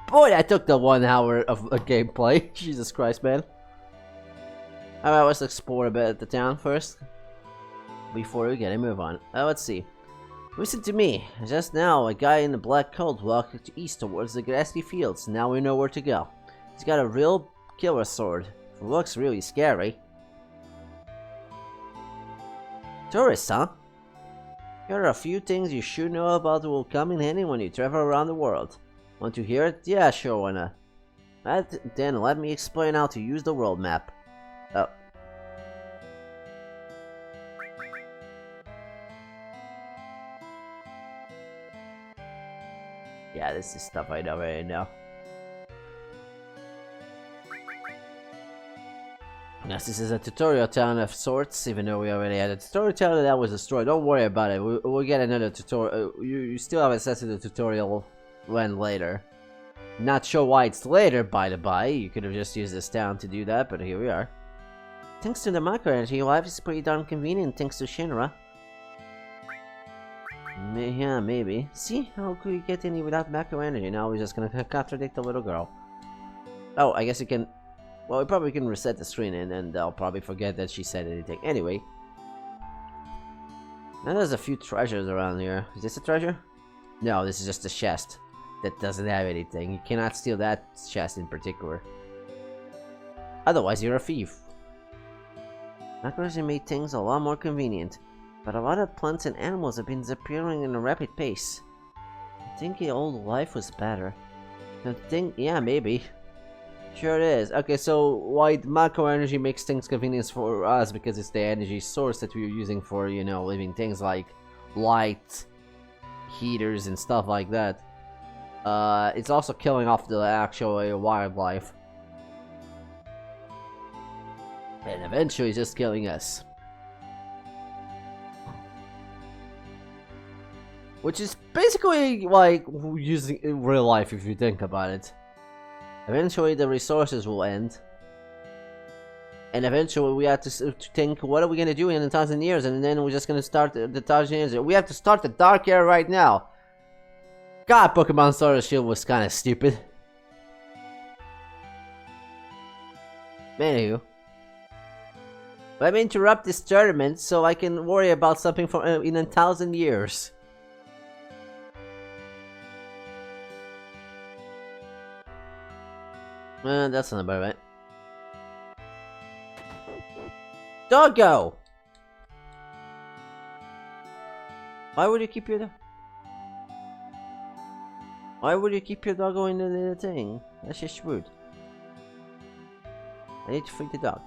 Boy, I took the 1 hour of gameplay. Jesus Christ, man. Alright, let's explore a bit of the town first. Before we get a move on. Let's see. Listen to me. Just now, a guy in a black coat walked east towards the grassy fields. Now we know where to go. He's got a real killer sword. It looks really scary. Tourists, huh? Here are a few things you should know about that will come in handy when you travel around the world. Want to hear it? Yeah, sure, why not? Then let me explain how to use the world map. Oh. Yeah, this is stuff I already know. Yes, this is a tutorial town of sorts, even though we already had a tutorial town that was destroyed. Don't worry about it, we'll get another tutorial. You still have access to the tutorial when later. Not sure why it's later, by the by. You could have just used this town to do that, but here we are. Thanks to the micro energy, life is pretty darn convenient thanks to Shinra. Yeah, maybe. See? How could we get any without macro energy? Now we're just gonna contradict the little girl. Oh, I guess you can... Well, we probably can reset the screen and I'll probably forget that she said anything. Anyway. Now there's a few treasures around here. Is this a treasure? No, this is just a chest. that doesn't have anything. You cannot steal that chest in particular. Otherwise, you're a thief. Technology made things a lot more convenient, but a lot of plants and animals have been disappearing in a rapid pace. I think the old life was better. Don't think? Yeah, maybe. Sure it is. Okay, so why macro energy makes things convenient for us? Because it's the energy source that we're using for, you know, living things like light, heaters, and stuff like that. It's also killing off the actual wildlife. And eventually just killing us. Which is basically like using in real life if you think about it. Eventually the resources will end. And eventually we have to think, what are we gonna do in 1,000 years? And then we're just gonna start the 1,000 years. We have to start the Dark Era right now. God, Pokemon Sword and Shield was kinda stupid. Anywho. Let me interrupt this tournament so I can worry about something for in 1,000 years. That's not about right. Doggo! Why would you keep your dog? Why would you keep your doggo in the thing? That's just rude. I need to free the dog.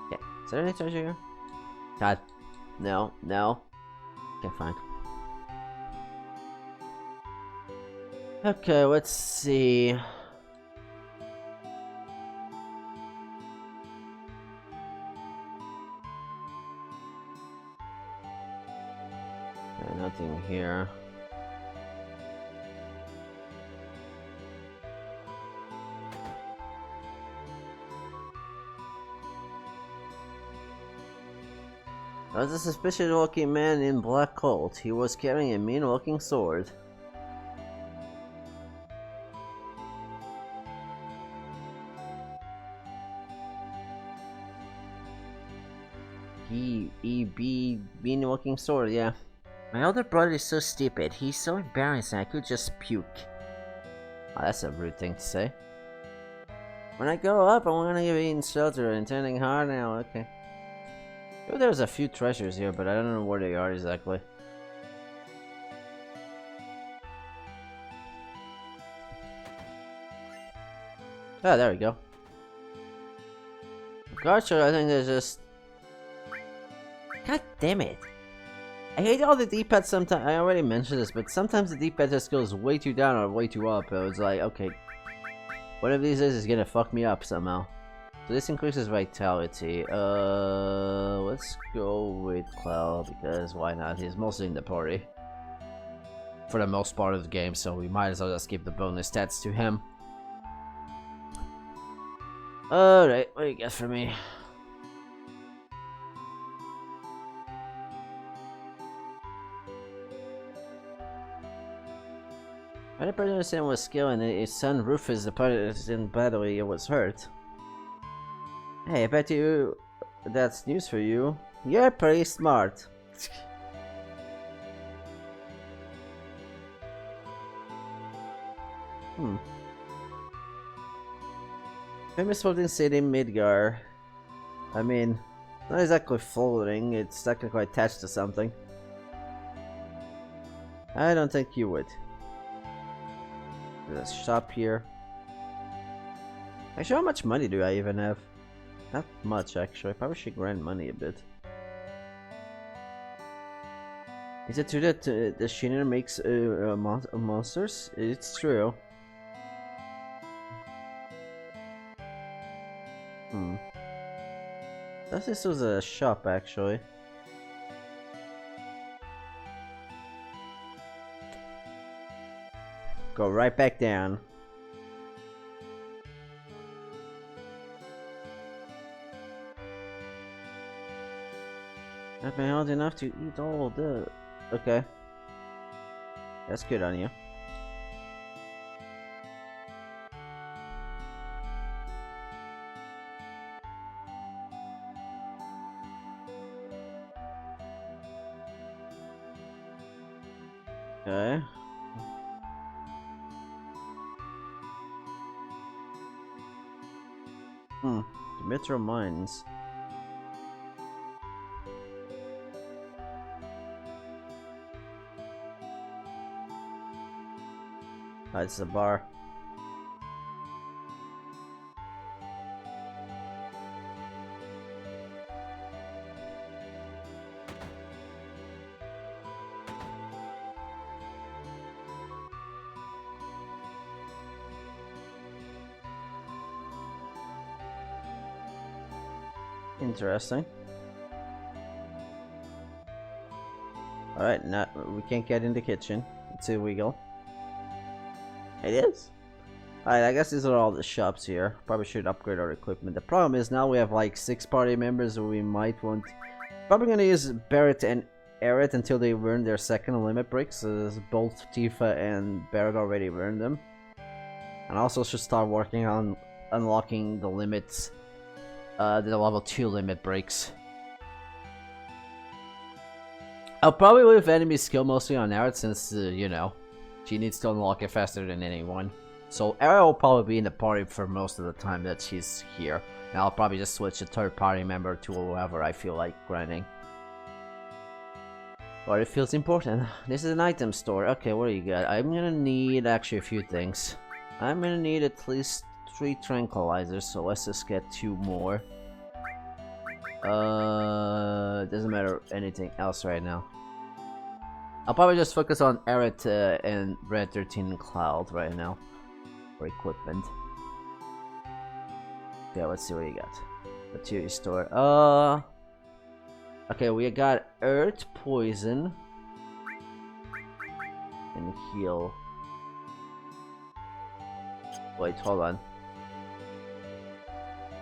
Okay, is there any treasure here? God. No, no. Okay, fine. Okay, let's see. Nothing here. There was a suspicious-looking man in black coat. He was carrying a mean-looking sword. Mean-looking sword, yeah. My older brother is so stupid. He's so embarrassing. I could just puke. Oh, that's a rude thing to say. When I grow up, I want to be in shelter and turning hard now. Okay. Oh, there's a few treasures here, but I don't know where they are exactly. Ah, there we go. Gotcha, I think there's just... God damn it. I hate all the D-pad sometimes. I already mentioned this, but sometimes the D-pad just goes way too down or way too up. It was like, okay, whatever this is gonna fuck me up somehow. So this increases vitality. Let's go with Cloud because why not? He's mostly in the party for the most part of the game, so we might as well just give the bonus stats to him. Alright, what do you got for me? I didn't understand what skill and his son Rufus, the part in battle, he was hurt. Hey, I bet you that's news for you. You're pretty smart. Famous floating city Midgar. I mean, not exactly floating, it's technically attached to something. I don't think you would. There's a shop here. Actually, how much money do I even have? Not much, actually. I probably should grind money a bit. Is it true that the Shiner makes monsters? It's true. I thought this was a shop, actually. Go right back down. I've been held enough to eat all the... Okay. That's good on you. Okay. The Metro Mines. Oh, it's a bar. Interesting. Alright, now we can't get in the kitchen. It's illegal. It is? Alright, I guess these are all the shops here. Probably should upgrade our equipment. The problem is now we have like 6 party members, so we might want... Probably gonna use Barrett and Eret until they earn their second limit breaks. Both Tifa and Barrett already earned them. And also should start working on unlocking the limits. The level 2 limit breaks. I'll probably leave enemy skill mostly on Eret since, you know, she needs to unlock it faster than anyone. So Eret will probably be in the party for most of the time that she's here. And I'll probably just switch a third party member to whoever I feel like grinding. Or it feels important. This is an item store. Okay, what do you got? I'm gonna need actually a few things. I'm gonna need at least 3 tranquilizers, so let's just get 2 more. Doesn't matter anything else right now. I'll probably just focus on Eret and Red 13 Cloud right now for equipment. Yeah, let's see what you got. Material store. Okay, we got Earth, Poison, and Heal. Wait, hold on.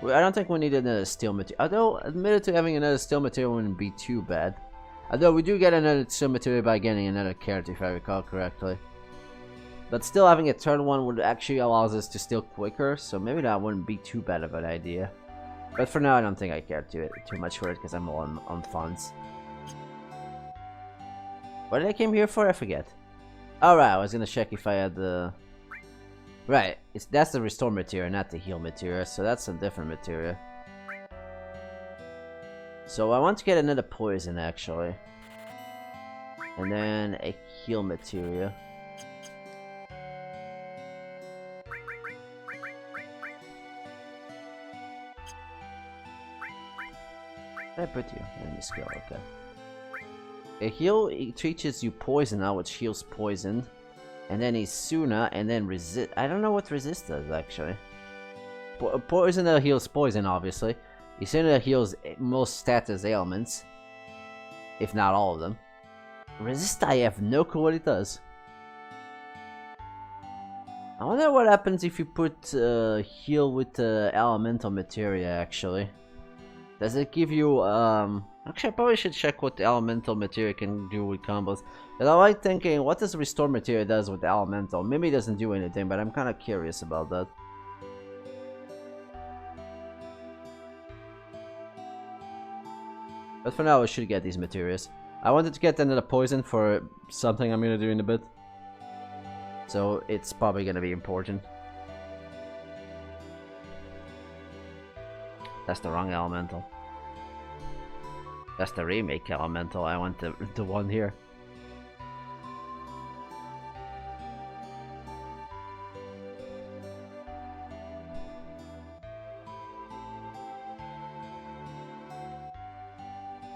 I don't think we need another steel material. Although, admitted to having another steel material wouldn't be too bad. Although, we do get another steel material by getting another carrot, if I recall correctly. But still, having a third one would actually allow us to steal quicker, so maybe that wouldn't be too bad of an idea. But for now, I don't think I care too much for it, because I'm all on funds. What did I came here for? I forget. Alright, I was gonna check if I had the... Right, that's the restore material, not the heal material, so that's a different material. So I want to get another poison, actually. And then a heal material. I put you enemy skill, okay. A heal, it teaches you poison now, which heals poison. And then Isuna, and then resist. I don't know what resist does actually. Poison heals poison, obviously. Isuna heals most status ailments, if not all of them. Resist, I have no clue what it does. I wonder what happens if you put heal with elemental materia. Actually, does it give you Actually, I probably should check what the elemental material can do with combos. And I like thinking, what does restore material does with the elemental? Maybe it doesn't do anything, but I'm kind of curious about that. But for now, I should get these materials. I wanted to get another poison for something I'm gonna do in a bit. So it's probably gonna be important. That's the wrong elemental. That's the remake elemental. I want the one here.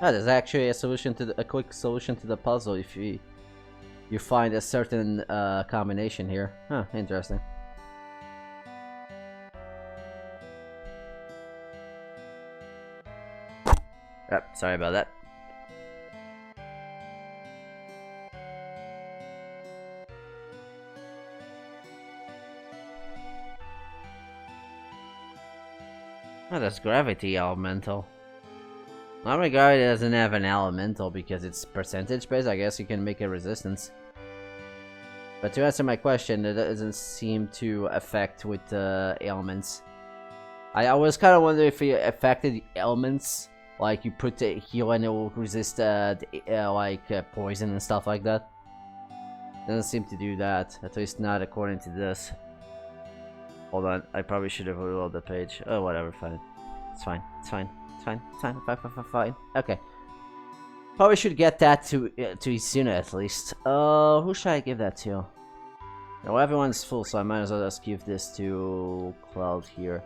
Ah, there's actually a solution to a quick solution to the puzzle if you find a certain combination here. Huh, interesting. Sorry about that. Oh, that's gravity elemental. Not regard it doesn't have an elemental because it's percentage based. I guess you can make a resistance. But to answer my question, it doesn't seem to affect with ailments. I was kind of wondering if it affected ailments. Like you put the heal and it will resist poison and stuff like that. Doesn't seem to do that, at least not according to this. Hold on, I probably should have reloaded the page. Oh, whatever, fine. It's fine, it's fine, it's fine, it's fine, fine. Okay. Probably should get that to Isuna at least. Who should I give that to? Well, everyone's full, so I might as well just give this to Cloud here.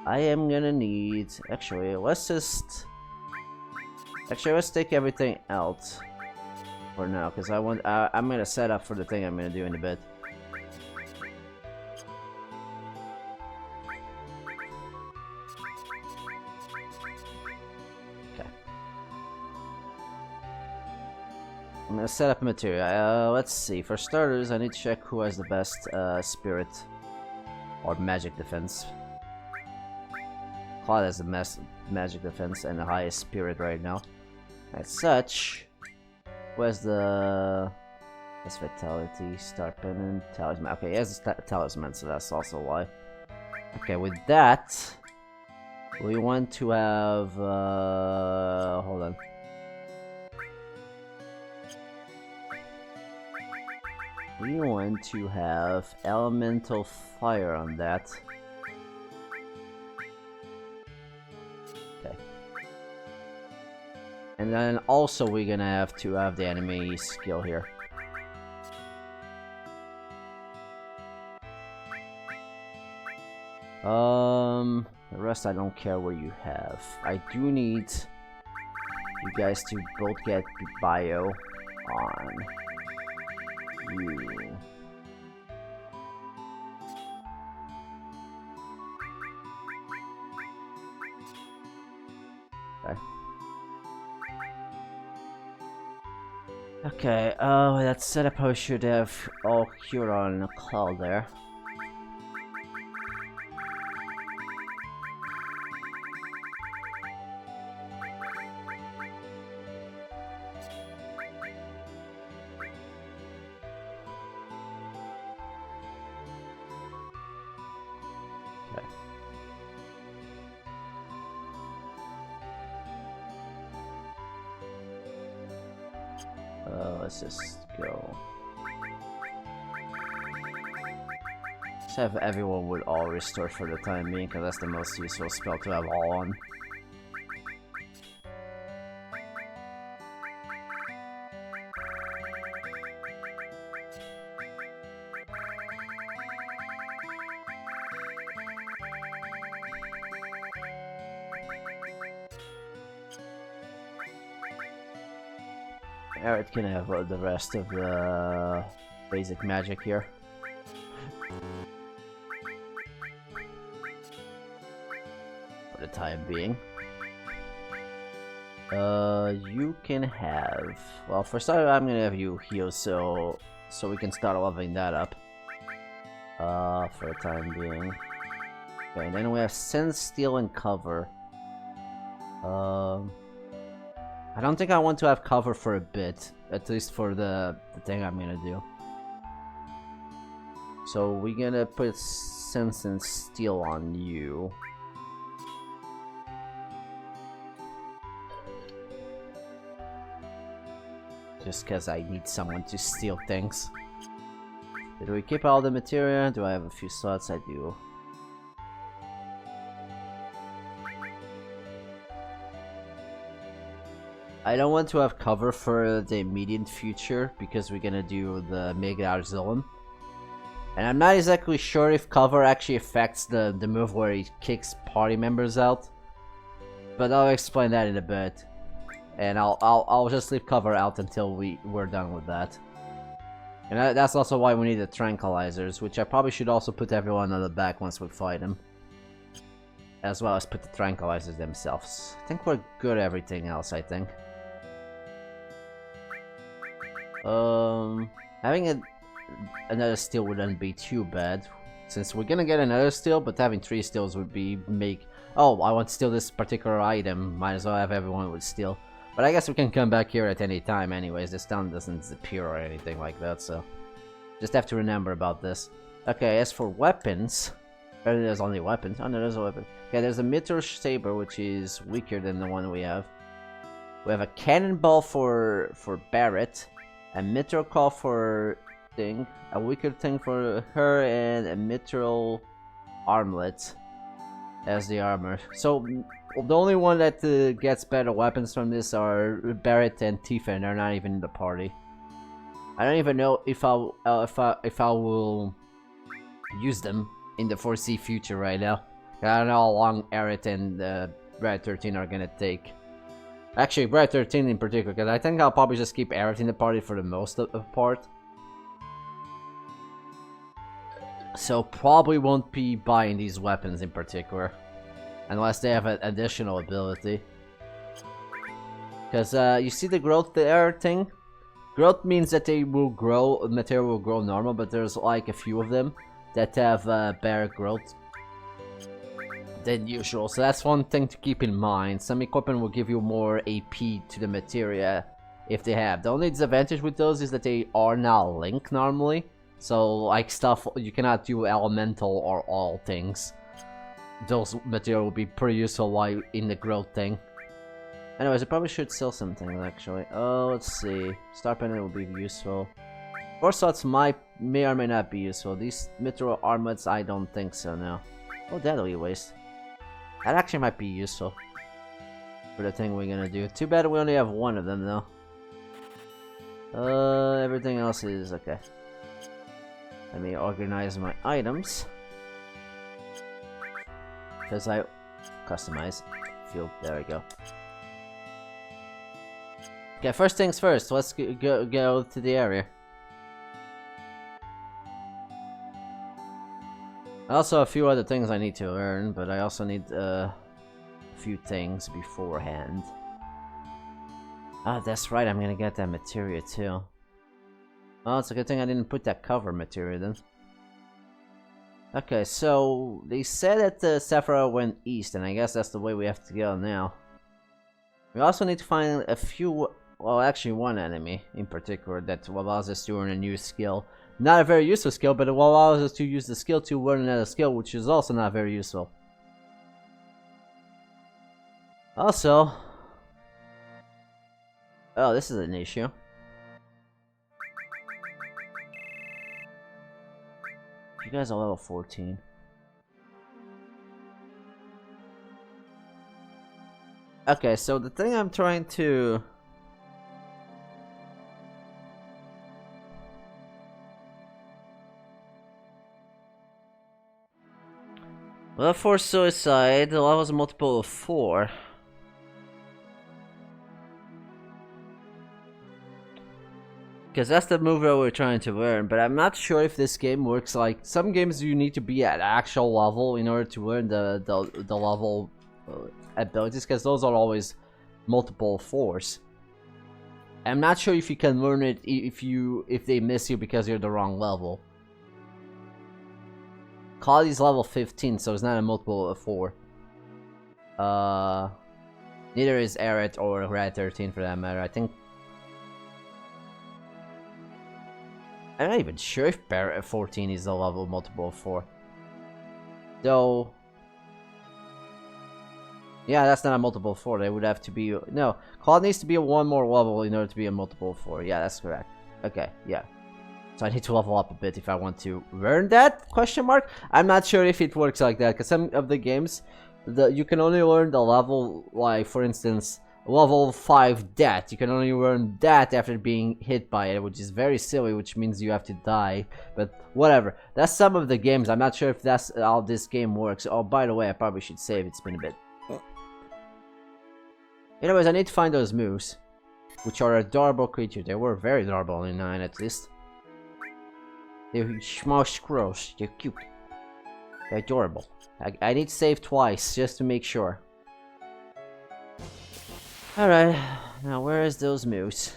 I am gonna need... Actually, let's just... Actually, let's take everything out for now, because I'm gonna set up for the thing I'm gonna do in a bit. I'm gonna set up material. Let's see. For starters, I need to check who has the best spirit or magic defense. Claude has the best magic defense and the highest spirit right now. As such, who has the best vitality, star pendant, talisman? Okay, he has the talisman, so that's also why. Okay, with that, we want to have. Hold on. We want to have elemental fire on that. Okay. And then also we're gonna have to have the enemy skill here. The rest I don't care what you have. I do need you guys to both get bio on you. Okay. Okay, that setup I should have all cured on a Cloud there. Let's just go. Just have everyone with all restore for the time being, because that's the most useful spell to have all on. Eric can have the rest of the basic magic here. For the time being. You can have... Well, for starter, I'm gonna have you heal, so we can start leveling that up. For the time being. Okay, and then we have Sense, Steal, and Cover. I don't think I want to have cover for a bit, at least for the thing I'm gonna do. So we're gonna put Sense and Steal on you. Just cause I need someone to steal things. Did we keep all the material? Do I have a few slots? I do. I don't want to have cover for the immediate future because we're gonna do the Mega Zone. And I'm not exactly sure if cover actually affects the move where he kicks party members out. But I'll explain that in a bit. And I'll just leave cover out until we're done with that. And that's also why we need the tranquilizers, which I probably should also put everyone on the back once we fight them. As well as put the tranquilizers themselves. I think we're good at everything else, I think. Having another steal wouldn't be too bad, since we're gonna get another steal, but having 3 steals would be oh, I want to steal this particular item, might as well have everyone with steal. But I guess we can come back here at any time anyways, this town doesn't disappear or anything like that, so just have to remember about this. Okay, as for weapons, there's only weapons. Oh no, there's a weapon. Okay, there's a Meteor Saber, which is weaker than the one we have. We have a Cannonball for Barret. A Meteor Call for thing, a weaker thing for her, and a mithril armlet as the armor. So the only one that gets better weapons from this are Barrett and Tifa, and they're not even in the party. I don't even know if I will use them in the foresee future right now. I don't know how long Barrett and Brad 13 are gonna take. Actually, Brad 13 in particular, because I think I'll probably just keep Barrett in the party for the most part. So probably won't be buying these weapons in particular, unless they have an additional ability. Because you see the growth there thing? Growth means that they will grow, material will grow normal, but there's like a few of them that have better growth than usual. So that's one thing to keep in mind. Some equipment will give you more AP to the materia if they have. The only disadvantage with those is that they are not linked normally. So like stuff, you cannot do elemental or all things. Those material will be pretty useful while in the growth thing. Anyways, I probably should sell something actually. Oh, let's see. Star Pendant will be useful. Force Swords may or may not be useful. These mithril armlets, I don't think so now. Oh, that'll be waste. That actually might be useful for the thing we're gonna do. Too bad we only have one of them though. Everything else is okay. Let me organize my items. Because I customize field. There we go. Okay, first things first. Let's go to the area. Also, a few other things I need to learn, but I also need a few things beforehand. Ah, that's right. I'm gonna get that materia too. Oh, it's a good thing I didn't put that cover materia then. Okay, so they said that Sephiroth went east, and I guess that's the way we have to go now. We also need to find a few, well, actually one enemy in particular that allows us to earn a new skill. Not a very useful skill, but it will allow us to use the skill to learn another skill, which is also not very useful. Also, oh, this is an issue. You guys are level 14. Okay, so the thing I'm trying to... Level 4 suicide, the level is a multiple of 4. Because that's the move that we're trying to learn, but I'm not sure if this game works like... Some games you need to be at actual level in order to learn the level abilities, because those are always multiple 4s. I'm not sure if you can learn it if they miss you because you're the wrong level. Claudi's level 15, so it's not a multiple of 4. Neither is Eret or Red 13 for that matter. I think... I'm not even sure if Barrett 14 is a level multiple of 4. Though... Yeah, that's not a multiple of 4. They would have to be... No, Claude needs to be a one more level in order to be a multiple of 4. Yeah, that's correct. Okay, yeah. So I need to level up a bit if I want to learn that? Question mark? I'm not sure if it works like that, because some of the games, you can only learn the level, like, for instance... Level 5 that. You can only learn that after being hit by it, which is very silly, which means you have to die. But whatever. That's some of the games. I'm not sure if that's how this game works. Oh, by the way, I probably should save. It's been a bit. Anyways, I need to find those moose, which are adorable creatures. They were very adorable in 9 at least. They're small squirrels. They're cute. They're adorable. I need to save twice just to make sure. Alright, now where is those moose?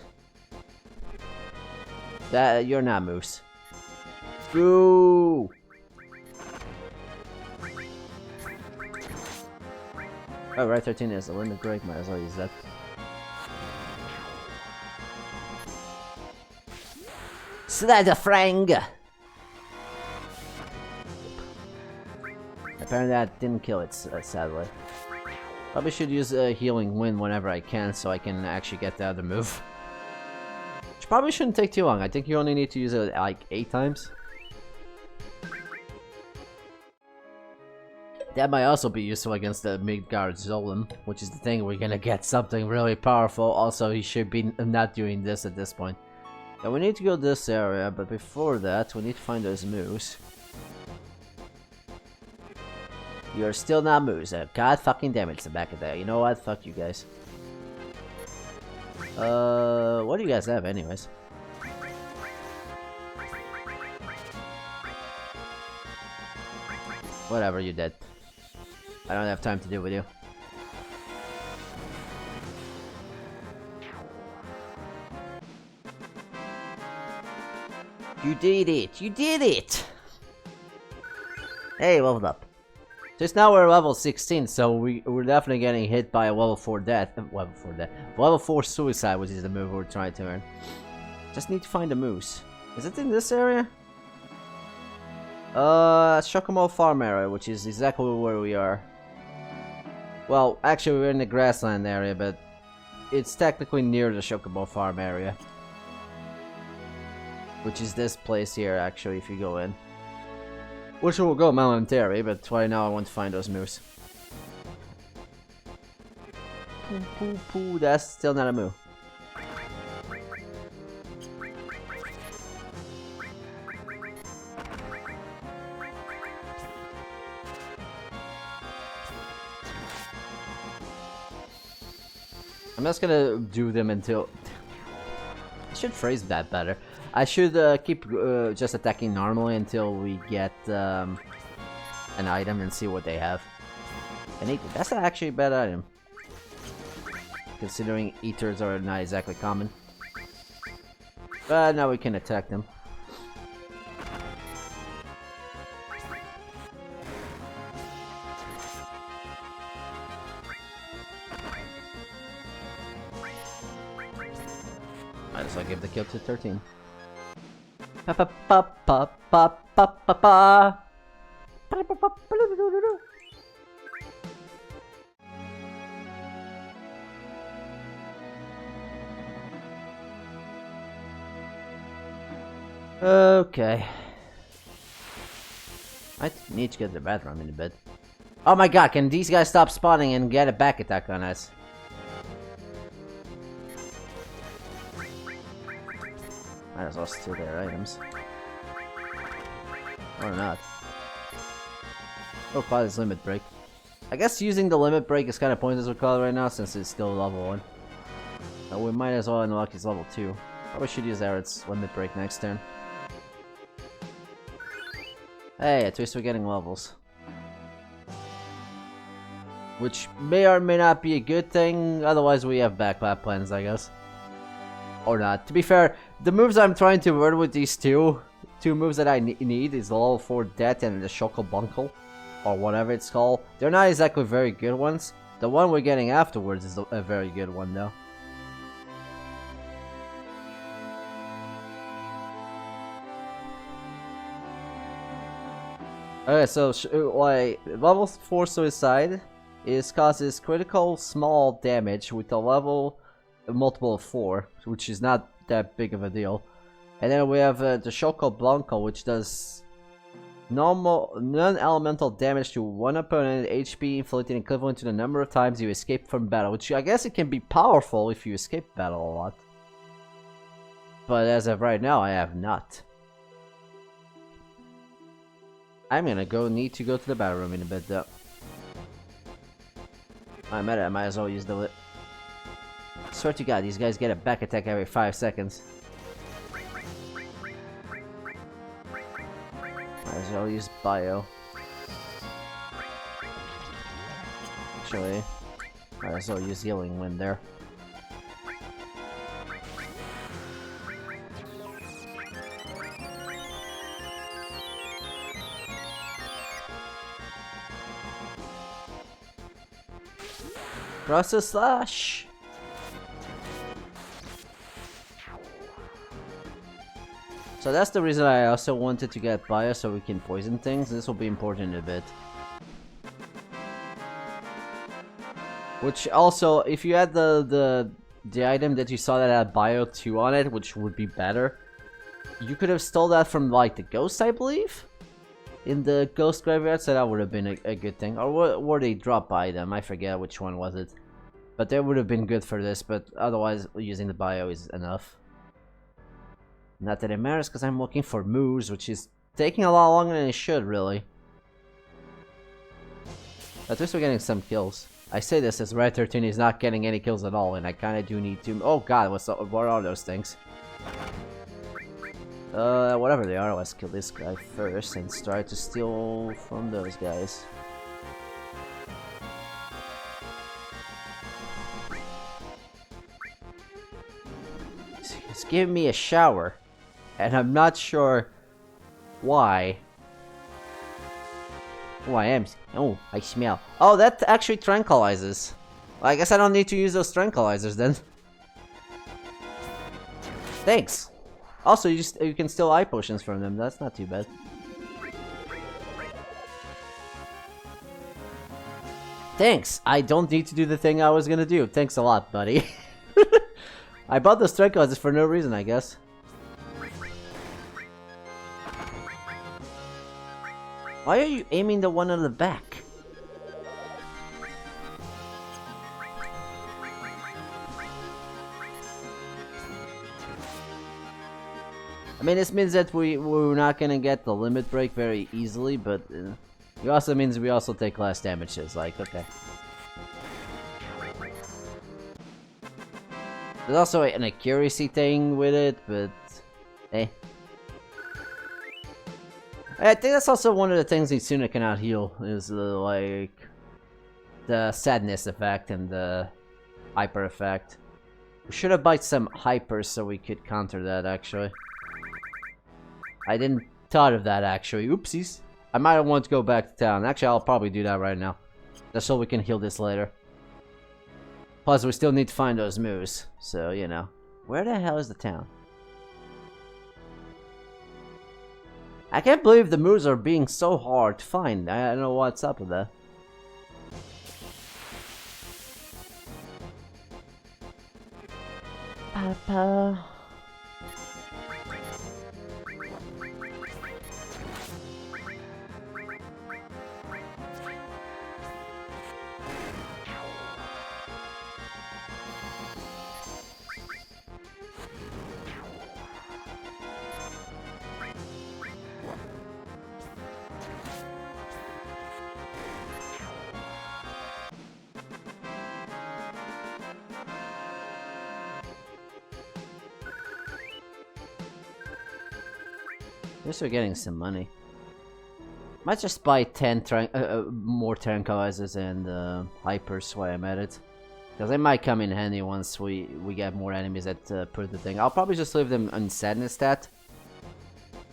You're not moose. Boo! Oh, right, 13 is a limit break, might as well use that. Slider Frang! Apparently that didn't kill it, sadly. Probably should use a healing wind whenever I can, so I can actually get the other move. Which probably shouldn't take too long. I think you only need to use it like 8 times. That might also be useful against the Midgard Zolan, which is the thing, we're gonna get something really powerful. Also, he should be not doing this at this point. Now we need to go this area, but before that, we need to find those moose. You're still not moose. God fucking damn it, it's the back of there. You know what? Fuck you guys. What do you guys have anyways? Whatever, you did. I don't have time to deal with you. You did it! You did it! Hey, leveled up. Just now we're level 16, so we're definitely getting hit by a level 4 death. Level 4 suicide, which is the move we're trying to earn. Just need to find a moose. Is it in this area? Shokomo Farm area, which is exactly where we are. Well, actually we're in the grassland area, but it's technically near the Shokomo Farm area. Which is this place here, actually, if you go in. Which will go momentarily, but right now I want to find those moose. Poo, that's still not a moo. I'm just gonna do them until... I should phrase that better. I should keep just attacking normally until we get an item and see what they have. And that's not actually a bad item, considering eaters are not exactly common. But now we can attack them. Might as well give the kill to 13. Pa pa pa pa pa pa pa pa. Okay. I need to get to the bathroom in a bit. Oh my god, can these guys stop spawning and get a back attack on us? Might as well steal their items. Or not. Oh, Cloud is limit break. I guess using the limit break is kind of pointless with Cloud right now since it's still level 1. So we might as well unlock his level 2. Probably should use Aerith's limit break next turn. Hey, at least we're getting levels. Which may or may not be a good thing, otherwise we have backlap plans, I guess. Or not. To be fair, the moves I'm trying to learn with these two moves that I need is the level 4 Death and the Shokobunkle, or whatever it's called. They're not exactly very good ones. The one we're getting afterwards is a very good one though. Okay, so like level 4 Suicide causes critical small damage with a level multiple of 4, which is not that big of a deal. And then we have the Shokobunkle, which does non-elemental damage to one opponent, HP inflicted equivalent to the number of times you escape from battle, which I guess it can be powerful if you escape battle a lot. But as of right now, I have not. I'm gonna need to go to the battle room in a bit though. I might as well use the swear to god, these guys get a back attack every 5 seconds. Might as well use bio. Actually, might as well use healing wind there. Process slash. So that's the reason I also wanted to get bio so we can poison things. This will be important in a bit. Which also, if you add the the item that you saw that had Bio 2 on it, which would be better, you could have stole that from, like, the ghost, I believe? In the ghost graveyard, so that would have been a good thing. Or were they dropped by them? I forget which one was it. But they would have been good for this, but otherwise using the bio is enough. Not that it matters, because I'm looking for moves, which is taking a lot longer than it should, really. At least we're getting some kills. I say this as Red 13 is not getting any kills at all, and I kind of do need to... Oh god, what are those things? Whatever they are, let's kill this guy first and try to steal from those guys. It's giving me a shower, and I'm not sure why. Oh, I am. Oh, I smell. Oh, that actually tranquilizes. Well, I guess I don't need to use those tranquilizers then. Thanks. Also, you can steal eye potions from them. That's not too bad. Thanks. I don't need to do the thing I was gonna do. Thanks a lot, buddy. I bought those tranquilizers for no reason, I guess. Why are you aiming the one on the back? I mean, this means that we're not gonna get the limit break very easily, but it also means we also take less damages, like, okay. There's also an accuracy thing with it, but eh. I think that's also one of the things Isuna cannot heal, is like the sadness effect and the hyper effect. We should have bought some hypers so we could counter that, actually. I didn't thought of that, actually. Oopsies. I might want to go back to town. Actually, I'll probably do that right now. Just so we can heal this later. Plus, we still need to find those moves. So, you know. Where the hell is the town? I can't believe the moves are being so hard to find. I don't know what's up with that. Papa. At least we're getting some money. Might just buy 10 more tranquilizers and hypers while I'm at it. Because they might come in handy once we get more enemies that put the thing. I'll probably just leave them on sadness stat.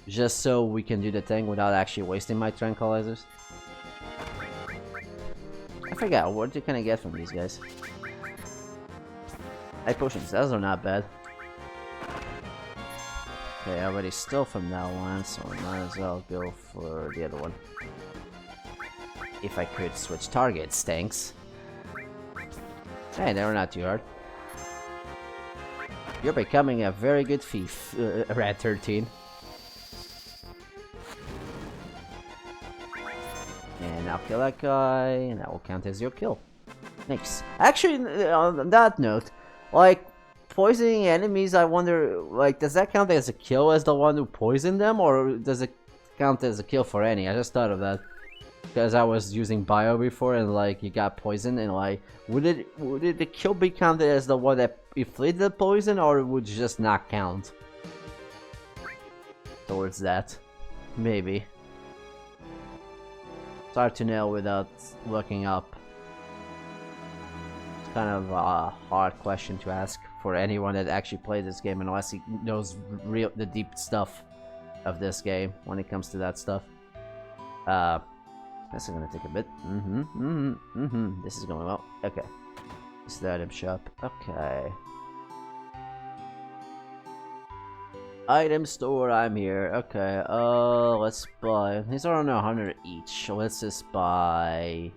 Just so we can do the thing without actually wasting my tranquilizers. I forgot, what can I get from these guys? Eye potions, those are not bad. Okay, I already stole from that one, so I might as well go for the other one. If I could switch targets, thanks. Hey, they were not too hard. You're becoming a very good thief, Red 13. And I'll kill that guy, and that will count as your kill. Nice. Actually, on that note, like, poisoning enemies, I wonder, like, does that count as a kill as the one who poisoned them, or does it count as a kill for any? I just thought of that. Because I was using bio before, and, like, you got poisoned, and, like, would the kill be counted as the one that inflicted the poison, or would it just not count towards that? Maybe. It's hard to know without looking up. It's kind of a hard question to ask for anyone that actually played this game, unless he knows the deep stuff of this game when it comes to that stuff. This is gonna take a bit. This is going well. Okay. This is the item shop. Okay. Item store, I'm here. Okay, let's buy. These are only 100 each. So let's just buy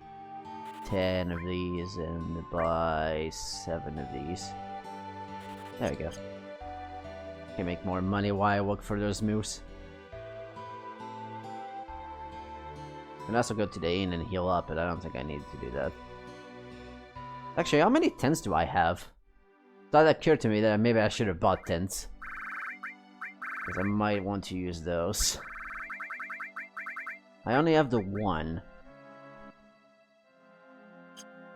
10 of these and buy 7 of these. There we go. Can make more money while I work for those moves. Can also go to the inn and heal up, but I don't think I need to do that. Actually, how many tents do I have? That occurred to me that maybe I should have bought tents. Because I might want to use those. I only have the one.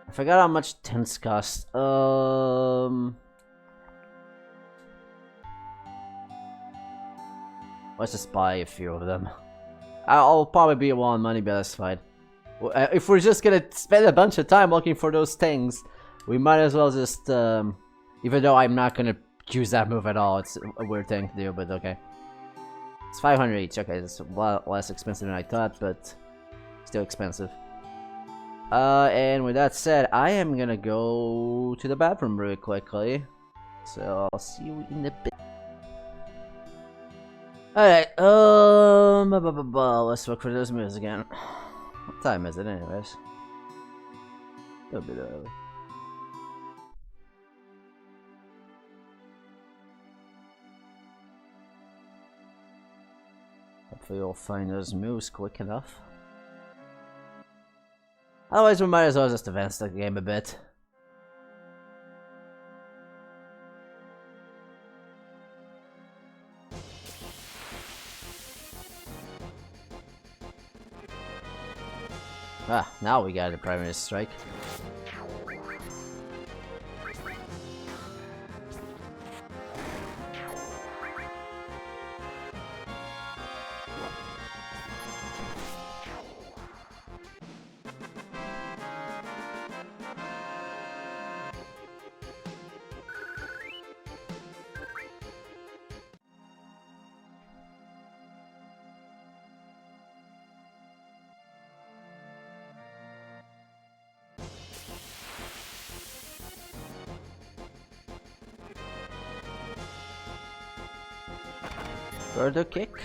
I forgot how much tents cost. Let's just buy a few of them. I'll probably be low on money, but that's fine. If we're just gonna spend a bunch of time looking for those things, we might as well just, even though I'm not gonna use that move at all, it's a weird thing to do, but okay. It's 500 each, okay, it's a lot less expensive than I thought, but still expensive. And with that said, I am gonna go to the bathroom really quickly. So I'll see you in a bit. Alright, let's look for those moves again. What time is it anyways? A little bit early. Hopefully we'll find those moves quick enough. Otherwise we might as well just advance the game a bit. Ah, now we got a primary strike. Further kick.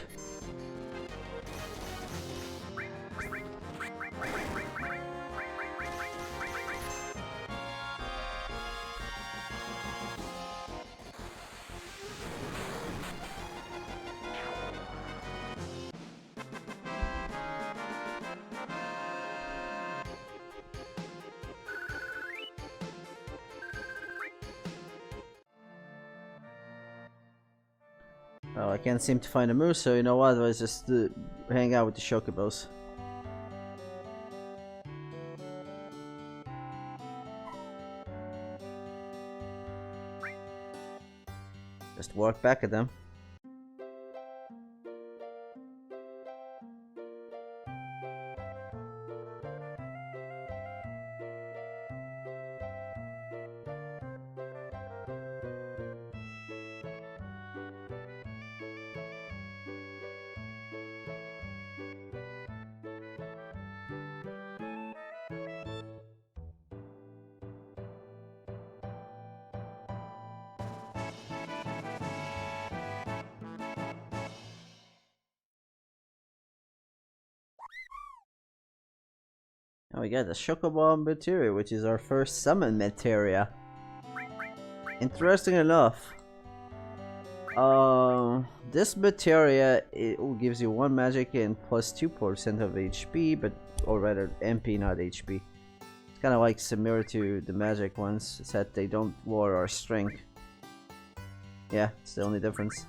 Oh, I can't seem to find a moose, so you know what, let's just hang out with the chocobos. Just walk back at them. Now we got the Chocobo materia, which is our first summon materia. Interesting enough, this materia, it gives you 1 magic and plus 2% of HP, but or rather MP, not HP. It's kind of like similar to the magic ones, except they don't lower our strength. Yeah, it's the only difference.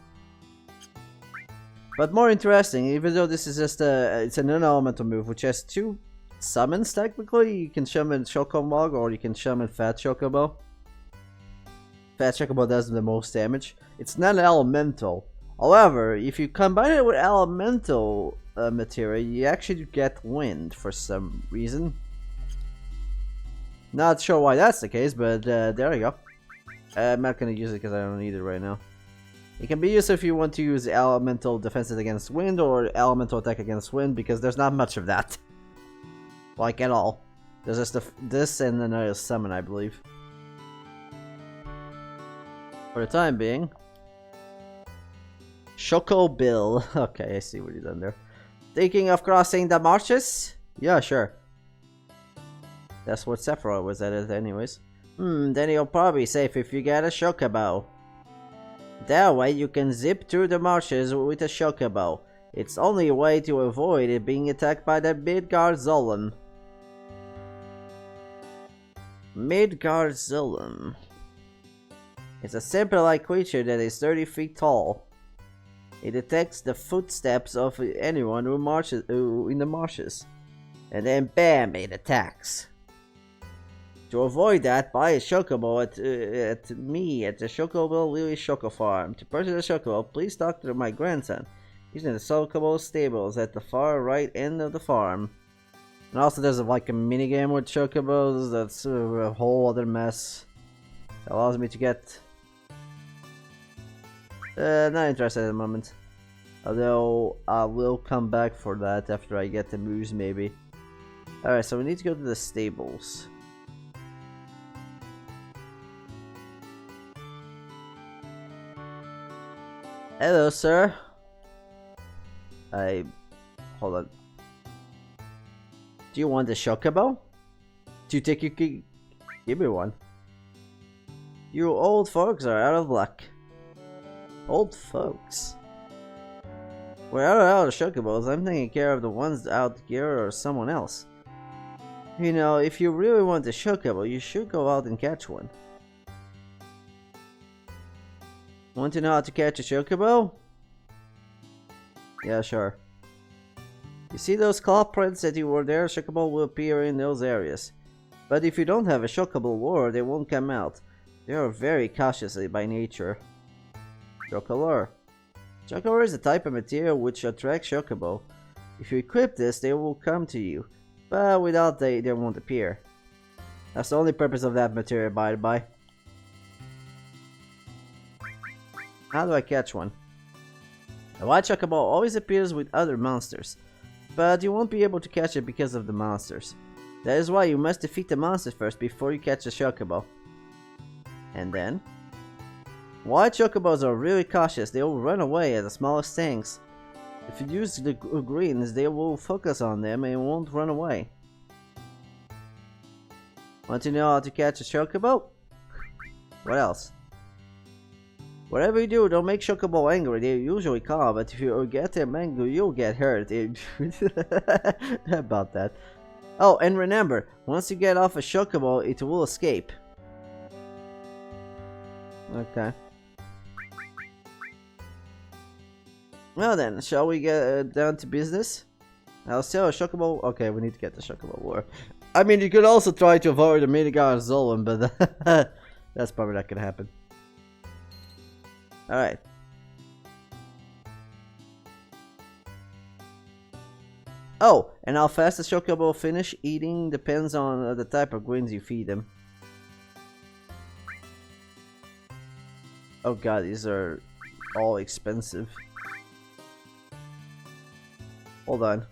But more interesting, even though this is just it's an elemental move which has 2 summons technically. You can summon Chocomog or you can summon Fat Chocobo. Fat Chocobo does the most damage. It's not elemental. However, if you combine it with elemental materia, you actually get wind for some reason. Not sure why that's the case, but there you go. I'm not gonna use it because I don't need it right now. It can be used if you want to use elemental defenses against wind or elemental attack against wind, because there's not much of that. Like at all. There's just this and another summon, I believe. For the time being. Choco Bill. Okay, I see what he's done there. Thinking of crossing the marshes? Yeah, sure. That's what Sephiroth was at it anyways. Then you'll probably be safe if you get a Chocobo. That way you can zip through the marshes with a chocobo. It's only a way to avoid it being attacked by the Midgard Zolom. Midgard Zolom. It's a serpent-like creature that is 30 feet tall. It detects the footsteps of anyone who marches in the marshes. And then bam, it attacks. To avoid that, buy a chocobo at the Chocobo Lily Choco Farm. To purchase a chocobo, please talk to my grandson. He's in the chocobo stables at the far right end of the farm. And also there's like a minigame with chocobos that's a whole other mess. That allows me to get... not interested at the moment. Although I will come back for that after I get the moose maybe. Alright, so we need to go to the stables. Hello, sir. Hold on. Do you want a chocobo? Do you think you could give me one? You old folks are out of luck. Old folks? We're out of chocobos. I'm taking care of the ones out here or someone else. You know, if you really want a chocobo, you should go out and catch one. Want to know how to catch a chocobo? Yeah, sure. You see those claw prints that you were there? Chocobo will appear in those areas. But if you don't have a chocobo lure, they won't come out. They are very cautiously by nature. Chocolure. Chocolure is a type of material which attracts chocobo. If you equip this, they will come to you. But without they won't appear. That's the only purpose of that material, by the by. How do I catch one? A white chocobo always appears with other monsters, but you won't be able to catch it because of the monsters. That is why you must defeat the monsters first before you catch the chocobo. And then? White chocobos are really cautious. They will run away at the smallest things. If you use the greens, they will focus on them and won't run away. Want to know how to catch a chocobo? What else? Whatever you do, don't make chocobo angry. They're usually calm, but if you get them angry, you'll get hurt. About that. Oh, and remember, once you get off a chocobo, it will escape. Okay. Well then, shall we get down to business? I'll sell a chocobo. Okay, we need to get the chocobo war. I mean, you could also try to avoid the Midgard Zolom, but that's probably not gonna happen. Alright. Oh, and how fast the chocobo finish eating depends on the type of greens you feed them. Oh god, these are all expensive. Hold on.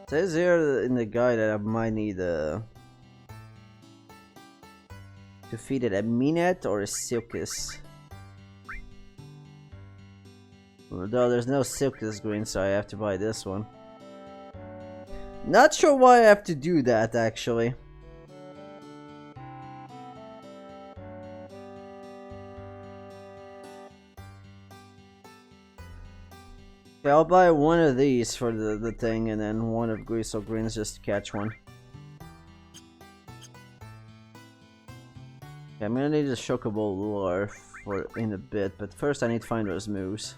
It says here in the guide that I might need to feed it a Minet or a Silkus. Though there's no Silkus green, so I have to buy this one. Not sure why I have to do that, actually. Okay, I'll buy one of these for the thing, and then one of Greasel Greens just to catch one. Okay, I'm gonna need a chocobo lure for in a bit, but first I need to find those moves.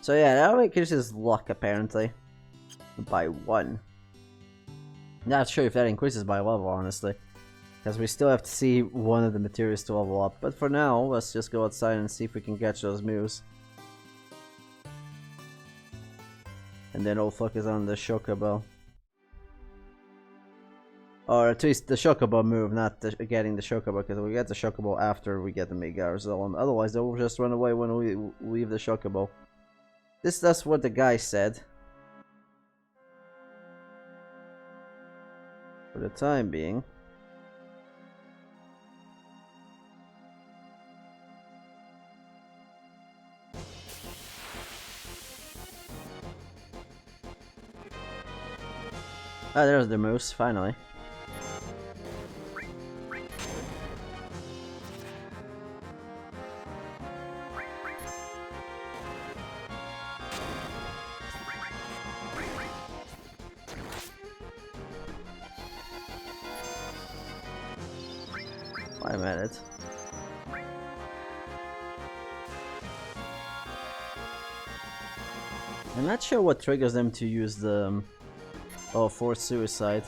So yeah, that'll increase his luck apparently. By 1. Not sure if that increases by level, honestly. Because we still have to see one of the materials to level up. But for now, let's just go outside and see if we can catch those moves. And then we'll focus on the chocobo. Or at least the chocobo move, not getting the chocobo, because we get the chocobo after we get the Midgard Zolom. Otherwise, they will just run away when we leave the chocobo. That's what the guy said. For the time being. Ah, there's the moose, finally. I'm at it. I'm not sure what triggers them to use the forced suicide.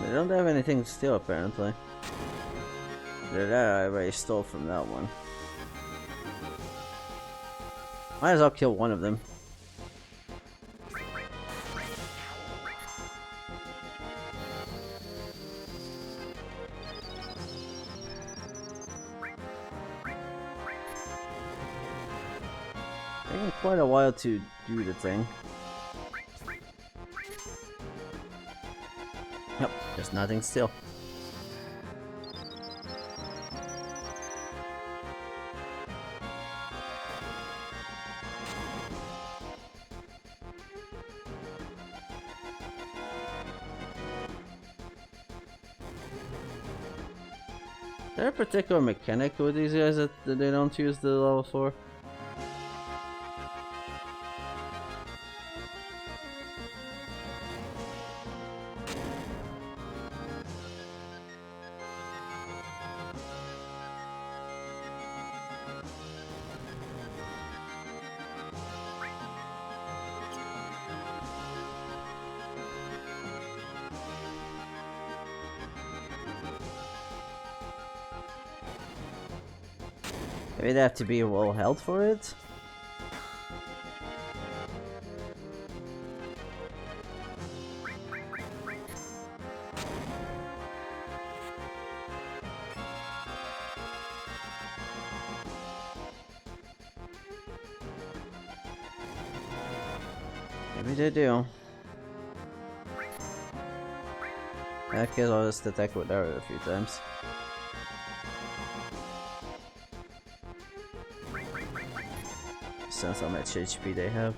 They don't have anything to steal, apparently. That I already stole from that one. Might as well kill one of them. Taking quite a while to do the thing. Yep, just nothing still. Is there a particular mechanic with these guys that they don't use the level 4? Maybe they have to be well held for it? Maybe they do. In that case, I'll just attack with arrow a few times. Sense how much HP they have.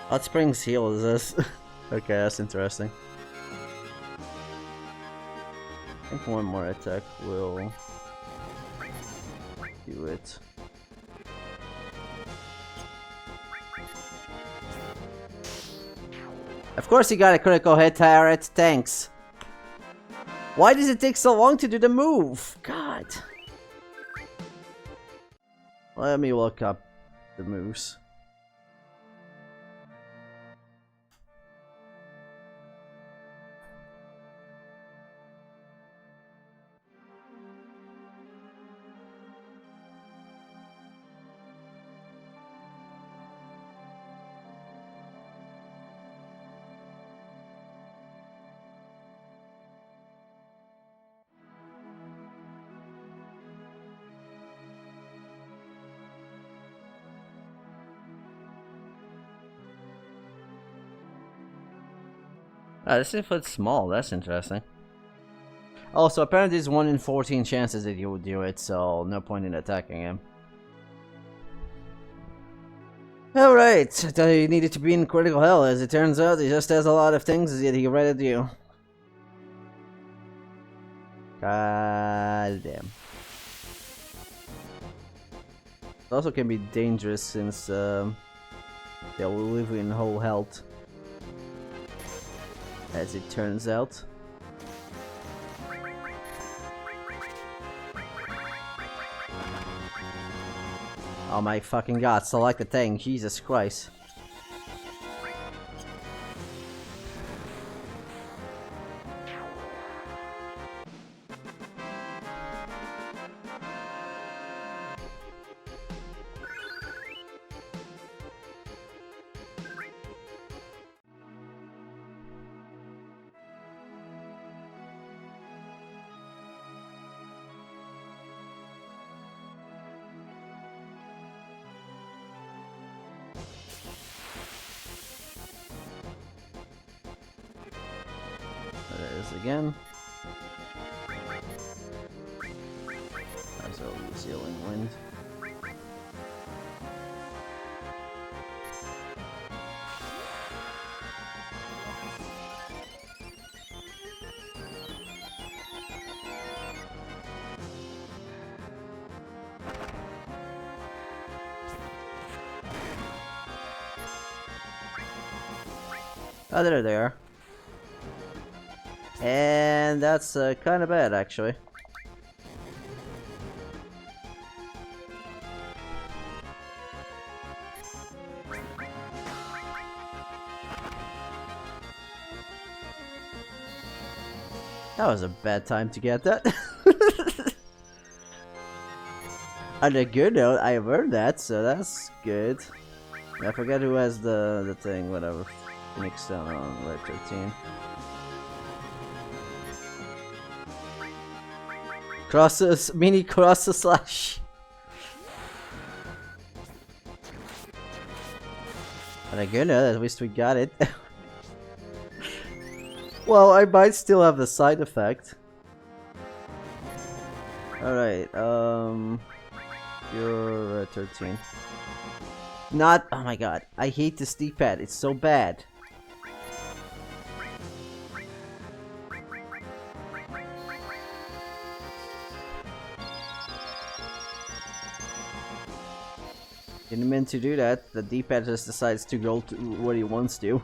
Hot Springs heals us. Okay, that's interesting. I think one more attack will do it. Of course you got a critical hit, turret. Thanks. Why does it take so long to do the move? God. Let me look up the moves. Ah, this inflicts small, that's interesting. Also, apparently there's 1 in 14 chances that you would do it, so no point in attacking him. Alright, I thought he needed to be in critical hell. As it turns out, he just has a lot of things that he ready to do. God damn. It also can be dangerous since they'll live in whole health. As it turns out. Oh my fucking god, select the thing, Jesus Christ. There it is again. That's a ceiling wind. Oh, there they are. And that's kind of bad, actually. That was a bad time to get that. On a good note, I learned that, so that's good. I forget who has the thing, whatever. Next down on Red 13. Crosses, mini crosses slash. On a good note, at least we got it. Well, I might still have the side effect. Alright, you're 13. Not, oh my god, I hate this D-pad, it's so bad. Didn't mean to do that, the D-pad just decides to go to what he wants to.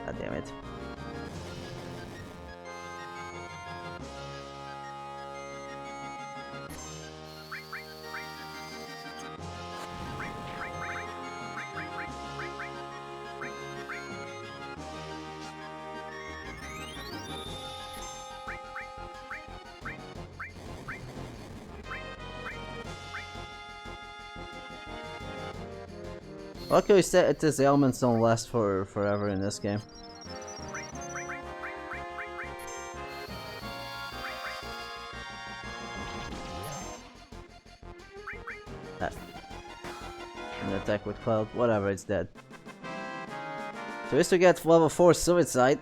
God damn it. Luckily, these elements don't last forever in this game. An attack with Cloud, whatever, it's dead. So is to get level 4 suicide.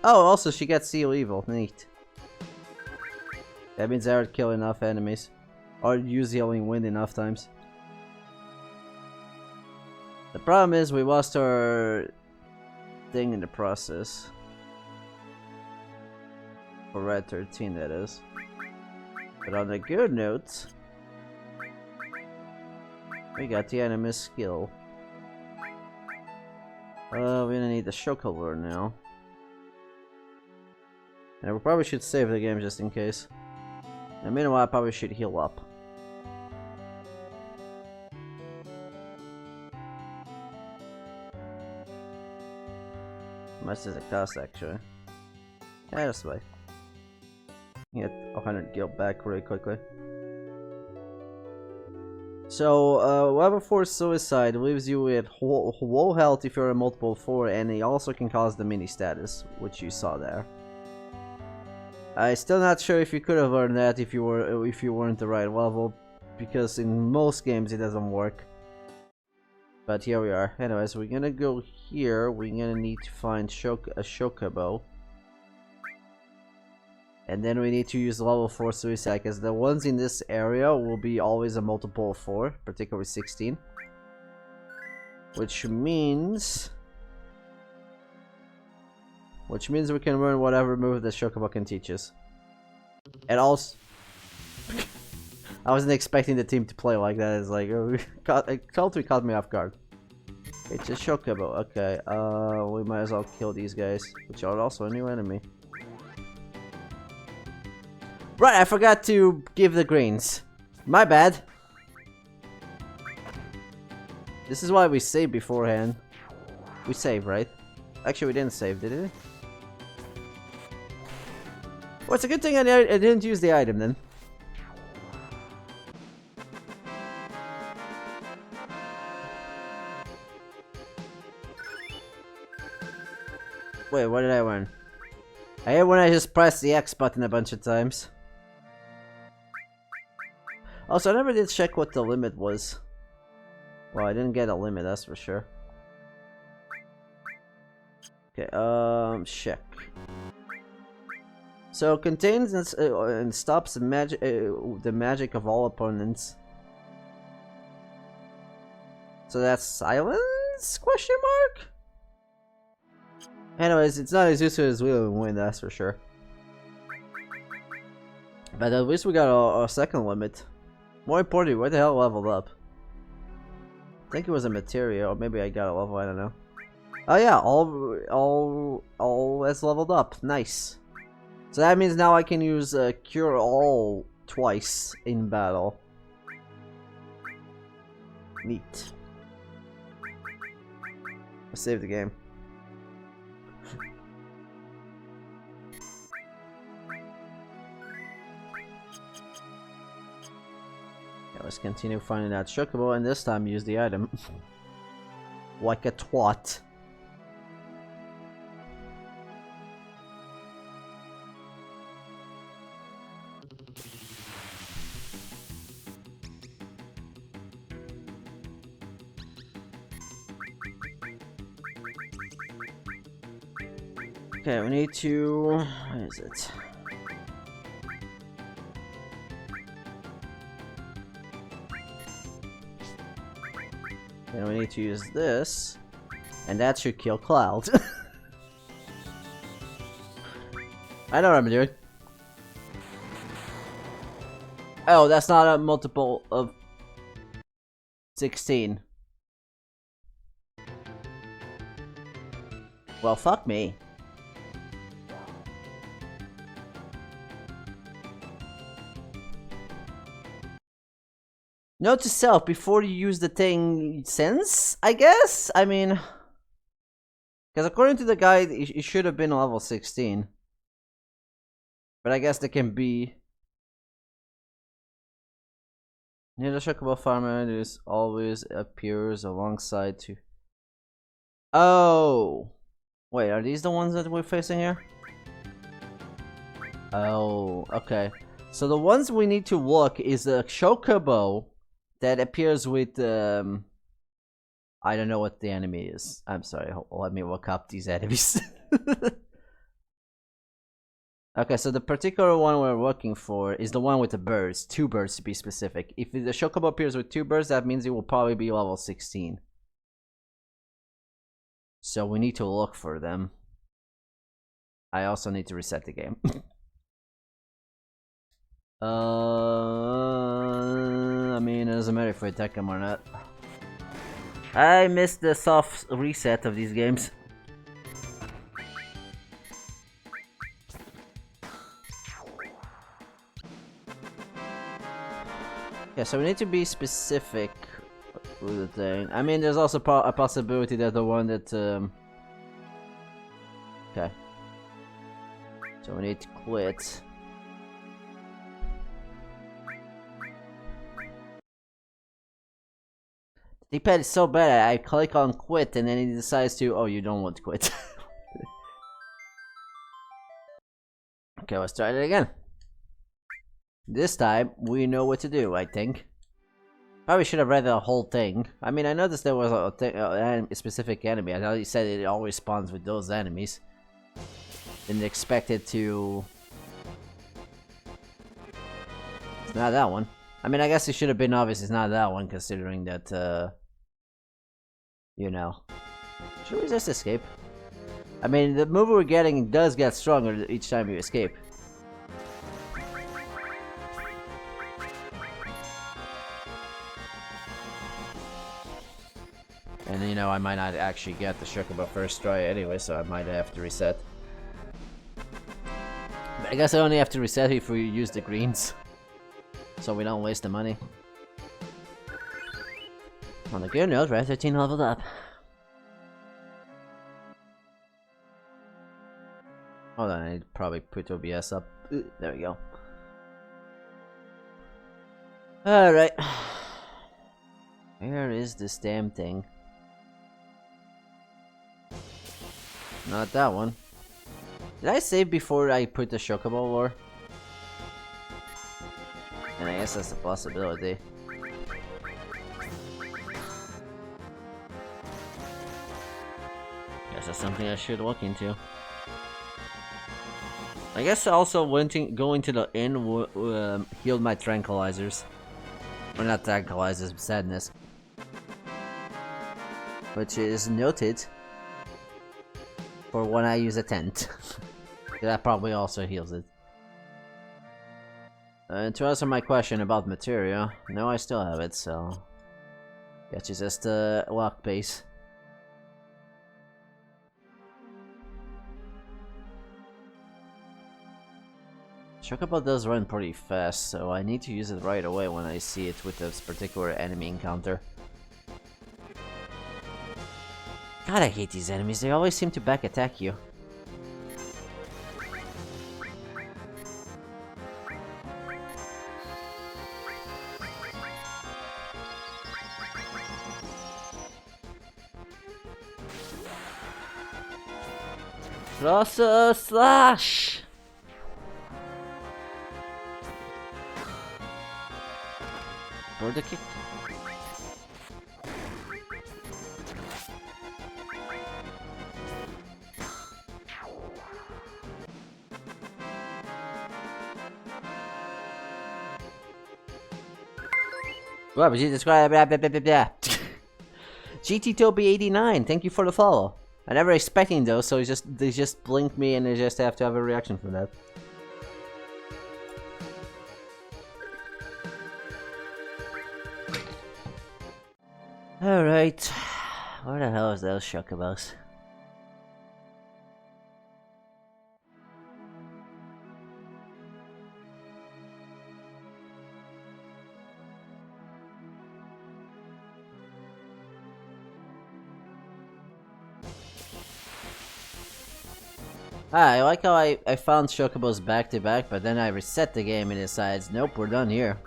Oh, also she gets Seal Evil, neat. That means I would kill enough enemies. Or use Healing Wind enough times. The problem is we lost our thing in the process. For Red 13, that is. But on a good note, we got the enemy skill. We're gonna need the Chocolate now. And we probably should save the game just in case. And meanwhile, I probably should heal up. How much does it cost, actually? Yeah, that's right. Get 100 gil back really quickly. So, level 4 suicide leaves you with low health if you're a multiple 4, and it also can cause the mini status, which you saw there. I'm still not sure if you could have learned that if you weren't the right level, because in most games it doesn't work. But here we are. Anyways, we're gonna go here. We're gonna need to find a Chocobo. And then we need to use level 4 suicide, because the ones in this area will be always a multiple of 4, particularly 16. Which means we can learn whatever move the Chocobo can teach us. And also I wasn't expecting the team to play like that. It's like, it totally caught me off guard. It's a Chocobo. Okay, we might as well kill these guys, which are also a new enemy. Right, I forgot to give the greens. My bad. This is why we saved beforehand. We saved, right? Actually, we didn't save, did we? Well, it's a good thing I didn't use the item then. Wait, what did I win? I hate when I just press the X button a bunch of times. Also, I never did check what the limit was. Well, I didn't get a limit, that's for sure. Okay, check. So, contains and stops the magic of all opponents. So that's silence? Question mark? Anyways, it's not as useful as we will win, that's for sure. But at least we got a second limit. More importantly, where the hell leveled up? I think it was a materia, or maybe I got a level, I don't know. Oh yeah, all has leveled up. Nice. So that means now I can use Cure All twice in battle. Neat. Let's save the game. Let's continue finding that Chocobo, and this time use the item. Like a twat. Okay, we need to... what is it? And we need to use this, and that should kill Cloud. I know what I'm doing. Oh, that's not a multiple of 16. Well, fuck me. Note to self, before you use the thing, sense, I guess? I mean... because according to the guide, it should have been level 16. But I guess they can be... near the Chocobo farmer, this always appears alongside to... oh! Wait, are these the ones that we're facing here? Oh, okay. So the ones we need to look is the Chocobo that appears with, I don't know what the enemy is. I'm sorry, let me look up these enemies. Okay, so the particular one we're looking for is the one with the birds. 2 birds to be specific. If the Chocobo appears with 2 birds, that means it will probably be level 16. So we need to look for them. I also need to reset the game. I mean, it doesn't matter if I attack them or not. I missed the soft reset of these games. Yeah, so we need to be specific with the thing. I mean, there's also a possibility that the one that... okay. So we need to quit. The D-pad is so bad, I click on quit and then it decides to, oh, you don't want to quit. Okay, let's try it again. This time, we know what to do, I think. Probably should have read the whole thing. I mean, I noticed there was a specific enemy. I know you said it always spawns with those enemies. Didn't expect it to... it's not that one. I mean, I guess it should have been obvious it's not that one, considering that, you know. Should we just escape? I mean, the move we're getting does get stronger each time you escape. And you know, I might not actually get the Chocobo first try anyway, so I might have to reset. But I guess I only have to reset if we use the greens. So we don't waste the money. On the good note, Red 13 leveled up. Hold on, I'd probably put OBS up. There we go. Alright. Where is this damn thing? Not that one. Did I save before I put the Chocobo lore? And I guess that's a possibility. Guess that's something I should look into. I guess I also going to the inn healed my tranquilizers. Or not tranquilizers, sadness. Which is noted for when I use a tent. That probably also heals it. To answer my question about materia, no, I still have it, so... Guess it's just a lock base. Chocobo does run pretty fast, so I need to use it right away when I see it with this particular enemy encounter. God, I hate these enemies, they always seem to back attack you. Rosso slash! Border kick? What would you describe? Blah, blah, blah, blah, blah. GT Toby 89, thank you for the follow. I never expecting those, so they just blinked me and I just have to have a reaction for that. Alright. Where the hell is those Chocobos? I like how I found Chocobos back to back, but then I reset the game and it decides, nope, we're done here.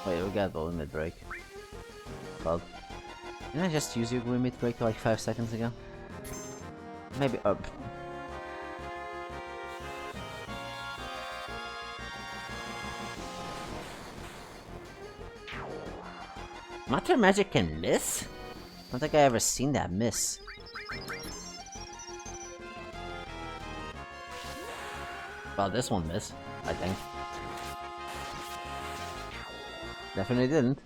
Wait, we got the limit break. Well, didn't I just use your limit break like 5 seconds ago? Maybe up. Matter Magic can miss? I don't think I ever seen that miss. Well, this one missed, I think. Definitely didn't.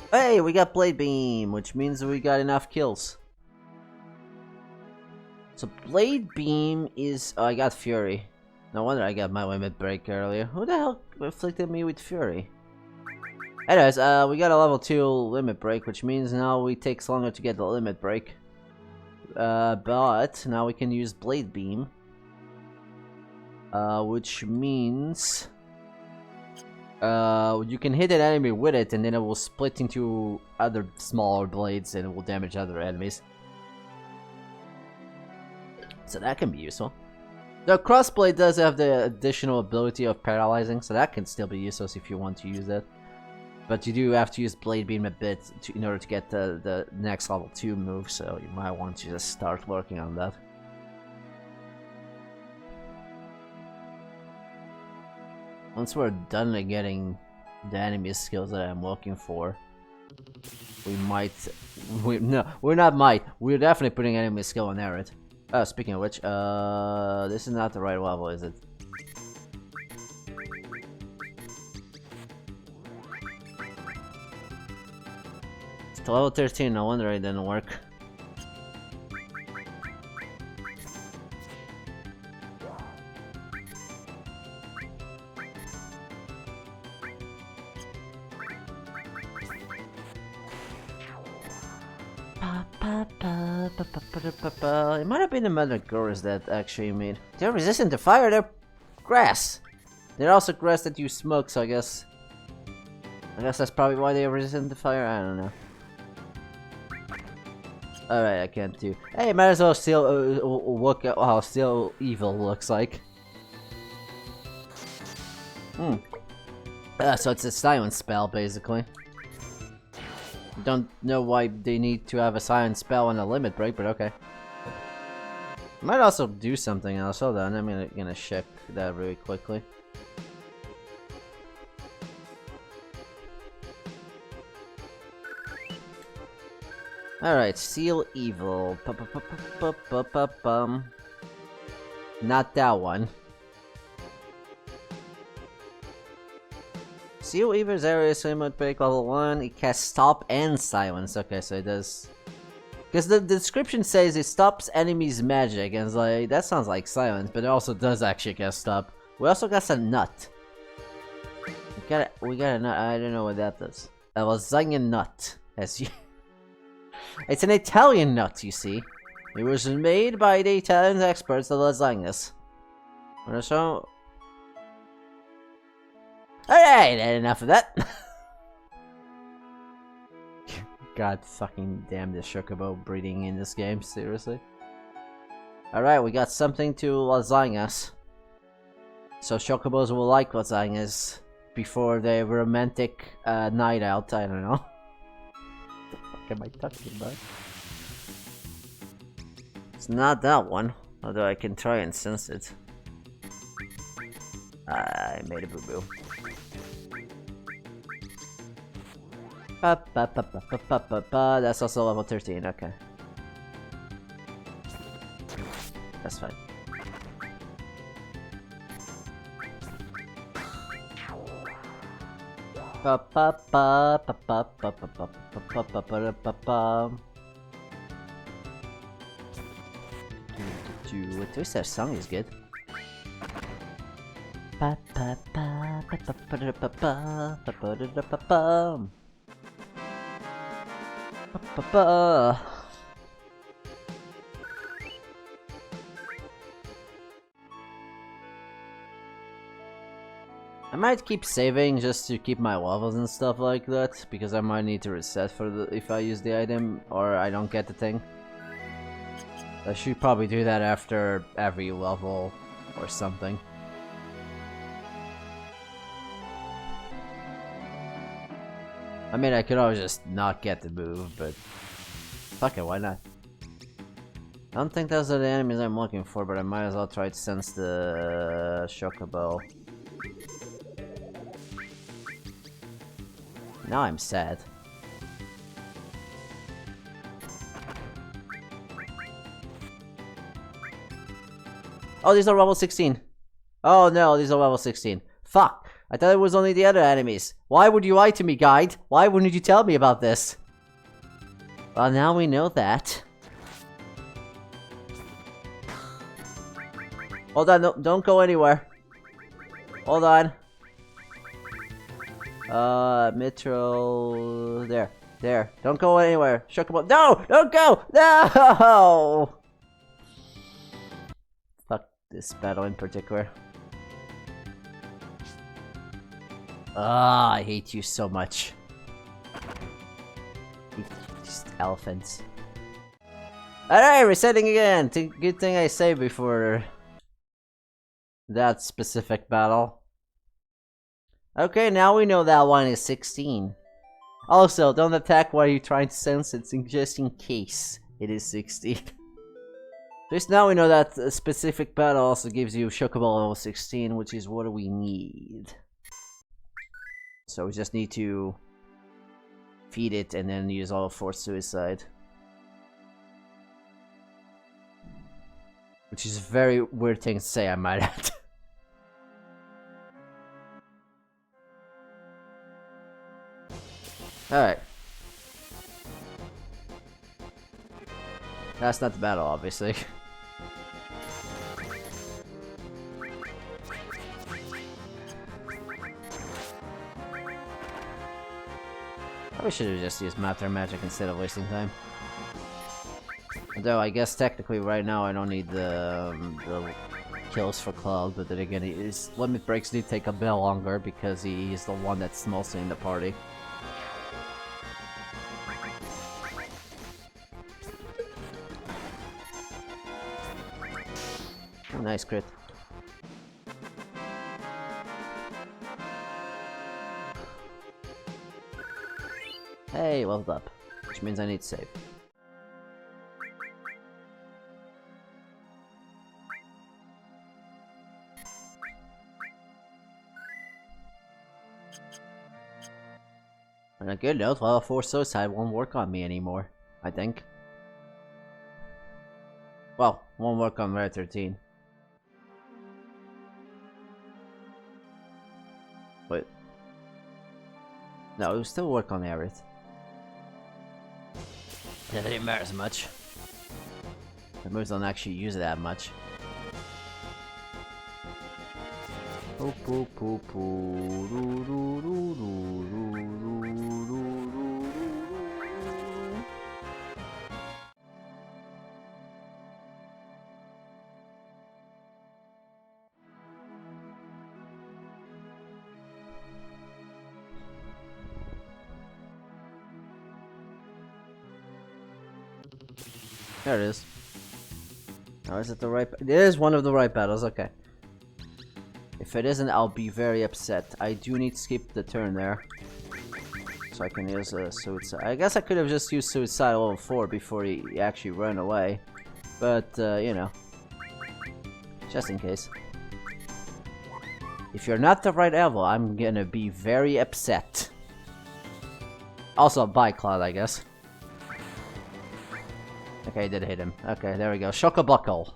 Hey, we got Blade Beam, which means we got enough kills. So Blade Beam is... Oh, I got Fury. No wonder I got my limit break earlier. Who the hell afflicted me with Fury? Anyways, we got a level 2 limit break, which means now it takes longer to get the limit break. But now we can use Blade Beam. Which means... you can hit an enemy with it and then it will split into other smaller blades and it will damage other enemies. So that can be useful. The crossblade does have the additional ability of paralyzing, so that can still be useful if you want to use it. But you do have to use Blade Beam a bit in order to get the next level 2 move, so you might want to just start working on that. Once we're done getting the enemy skills that I'm looking for, we might... no, we're not might. We're definitely putting enemy skill on Aerith. Speaking of which, this is not the right level, is it? To level 13, no wonder it didn't work. It might have been the Metagoras that actually made. They're resistant to fire, they're grass. They're also grass that you smoke, so I guess that's probably why they're resistant to fire, I don't know. Alright, I can't do. Hey, might as well still look at how still evil looks like. So it's a silent spell, basically. Don't know why they need to have a silent spell and a limit break, but okay. Might also do something else. Hold on, I'm gonna check that really quickly. Alright, Seal Evil. Not that one. Seal Evil's area limit break level 1. It casts Stop and Silence. Okay, so it does. Because the description says it stops enemies' magic, and it's like, that sounds like silence, but it also does actually cast Stop. We also got some nut. We got a nut. I don't know what that does. A lasagna nut. As you. It's an Italian nut, you see. It was made by the Italian experts of lasagnas. So. Alright, enough of that. God fucking damn this Chocobo breeding in this game, seriously. Alright, we got something to lasagnas. So Chocobos will like lasagnas before their romantic night out, I don't know. What the fuck am I talking about? It's not that one, although I can try and sense it. I made a boo-boo. That's also level 13, okay. That's fine. At least that song is good. I might keep saving just to keep my levels and stuff like that, because I might need to reset for the if I use the item or I don't get the thing. I should probably do that after every level or something. I mean, I could always just not get the move, but fuck it, why not? I don't think those are the enemies I'm looking for, but I might as well try to sense the Chocobo. Now I'm sad. Oh, these are level 16. Oh no, these are level 16. Fuck! I thought it was only the other enemies. Why would you lie to me, guide? Why wouldn't you tell me about this? Well, now we know that. Hold on, no, don't go anywhere. Hold on. Mitro... There. Don't go anywhere. Chocobo... No! Don't go! No! Fuck this battle in particular. Ah, I hate you so much. Just elephants. Alright, resetting again! Good thing I saved before that specific battle. Okay, now we know that one is 16. Also, don't attack while you're trying to sense it, just in case it is 16. Just now we know that a specific battle also gives you Chocobo level 16, which is what we need. So we just need to feed it and then use all Force Suicide. Which is a very weird thing to say, I might add. Alright. That's not the battle, obviously. Probably should have just used Matter Magic instead of wasting time. Though I guess technically right now I don't need the kills for Cloud, but then again, his limit breaks do take a bit longer because he's the one that's mostly in the party. Oh, nice crit. Hey, leveled up, which means I need to save. On a good note, level 4 suicide won't work on me anymore, I think. Well, won't work on Rare 13. Wait. No, it will still work on Aerith. Yeah, that didn't matter as much. The moves don't actually use it that much. There it is. Oh, is it the right? It is one of the right battles. Okay. If it isn't, I'll be very upset. I do need to skip the turn there, so I can use a suicide. I guess I could have just used suicide level 4 before he actually ran away, but you know, just in case. If you're not the right level, I'm gonna be very upset. Also, bye, Cloud, I guess. Okay, I did hit him. Okay, there we go. Shock-a-buckle.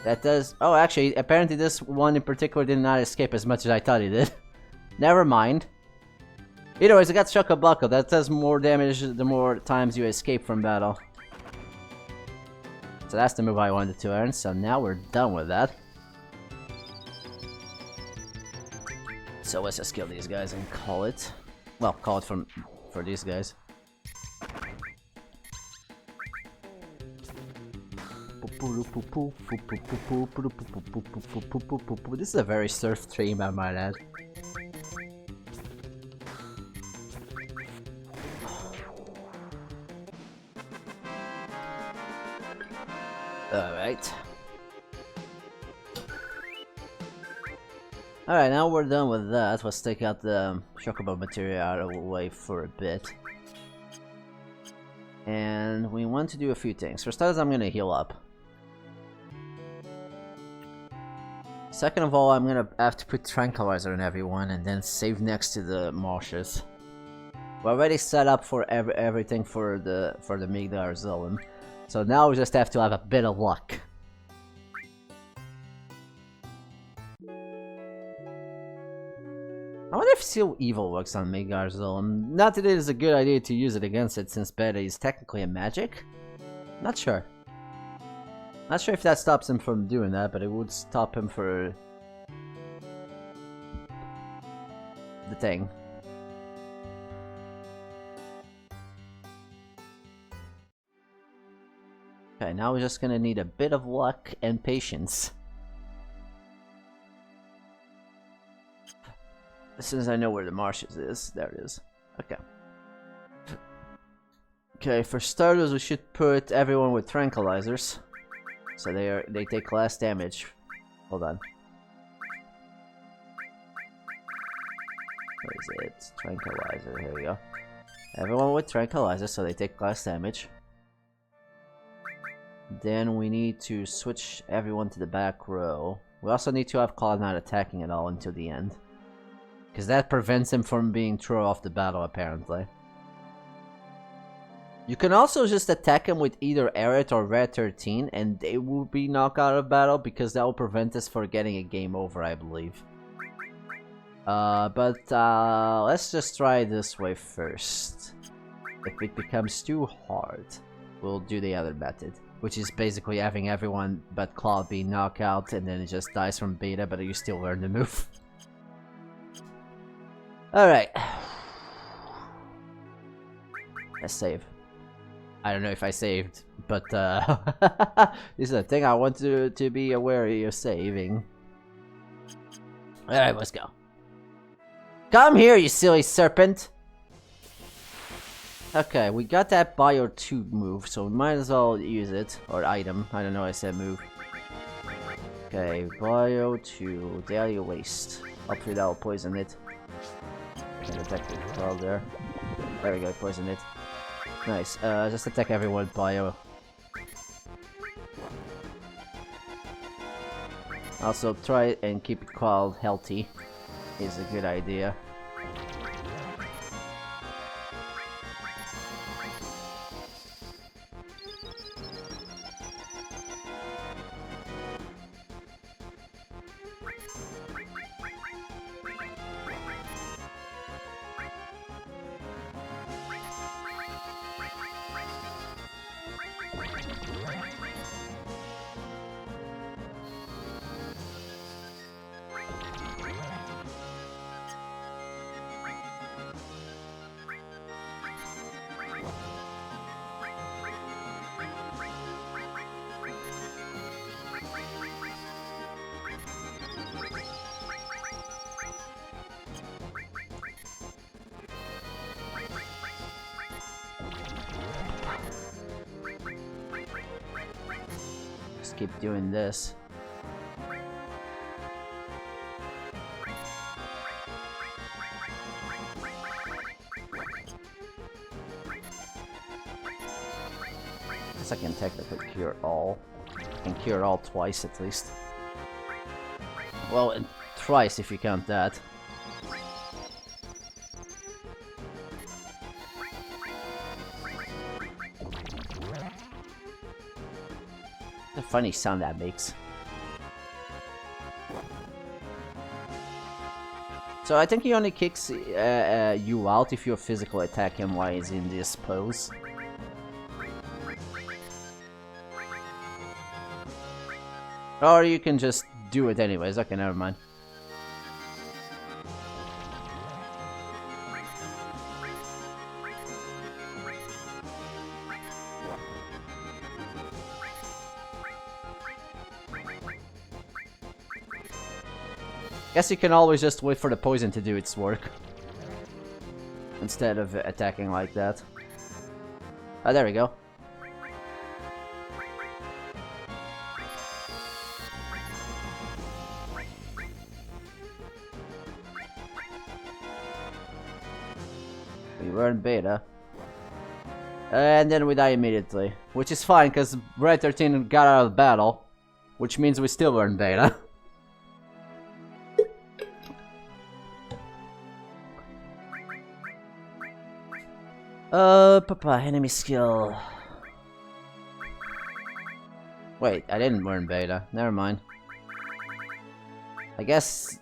That does... Oh, actually, apparently this one in particular did not escape as much as I thought he did. Never mind. Either ways, I got Shock-a-buckle. That does more damage the more times you escape from battle. So that's the move I wanted to earn, so now we're done with that. So let's just kill these guys and call it. Well, call it for these guys. This is a very surf stream, I might add. Alright. Alright, now we're done with that. Let's take out the Chocobo material out of the way for a bit. And we want to do a few things. For starters, I'm gonna heal up. Second of all, I'm gonna have to put Tranquilizer on everyone and then save next to the marshes. We're already set up for everything for the Migdar Zillion. So now we just have to have a bit of luck. I wonder if Seal Evil works on Migdar Zillion. Not that it is a good idea to use it against it, since Beta is technically a magic. Not sure. Not sure if that stops him from doing that, but it would stop him for the thing. Okay, now we're just gonna need a bit of luck and patience. As soon as I know where the marshes is, there it is. Okay. Okay, for starters, we should put everyone with tranquilizers, so they take less damage. Hold on. Where is it? Tranquilizer. Here we go. Everyone with tranquilizer, so they take less damage. Then we need to switch everyone to the back row. We also need to have Cloud not attacking at all until the end, because that prevents him from being thrown off the battle, apparently. You can also just attack him with either Aerith or Rare 13, and they will be knocked out of battle, because that will prevent us from getting a game over, I believe. But let's just try this way first. If it becomes too hard, we'll do the other method, which is basically having everyone but Cloud be knocked out and then it just dies from beta, but you still learn the move. Alright. Let's save. I don't know if I saved, but this is a thing I want to be aware of saving. Alright, let's go. Come here, you silly serpent! Okay, we got that Bio 2 move, so we might as well use it. Or item. I don't know, I said move. Okay, Bio 2, Daily Waste. Hopefully that'll poison it. Can attack it well there. There we go, poison it. Nice, just attack everyone with Bio. Also, try and keep it Qual healthy is a good idea. Keep doing this. Guess I can technically cure all. I can cure all twice at least. Well, and thrice if you count that. The funny sound that makes. So I think he only kicks you out if you physical attack him while he's in this pose. Or you can just do it anyways. Okay, never mind. Guess you can always just wait for the poison to do its work. Instead of attacking like that. Oh, there we go. We were in beta. And then we die immediately. Which is fine, because Red 13 got out of the battle. Which means we still were in beta. Enemy skill. Wait, I didn't learn beta. Never mind. I guess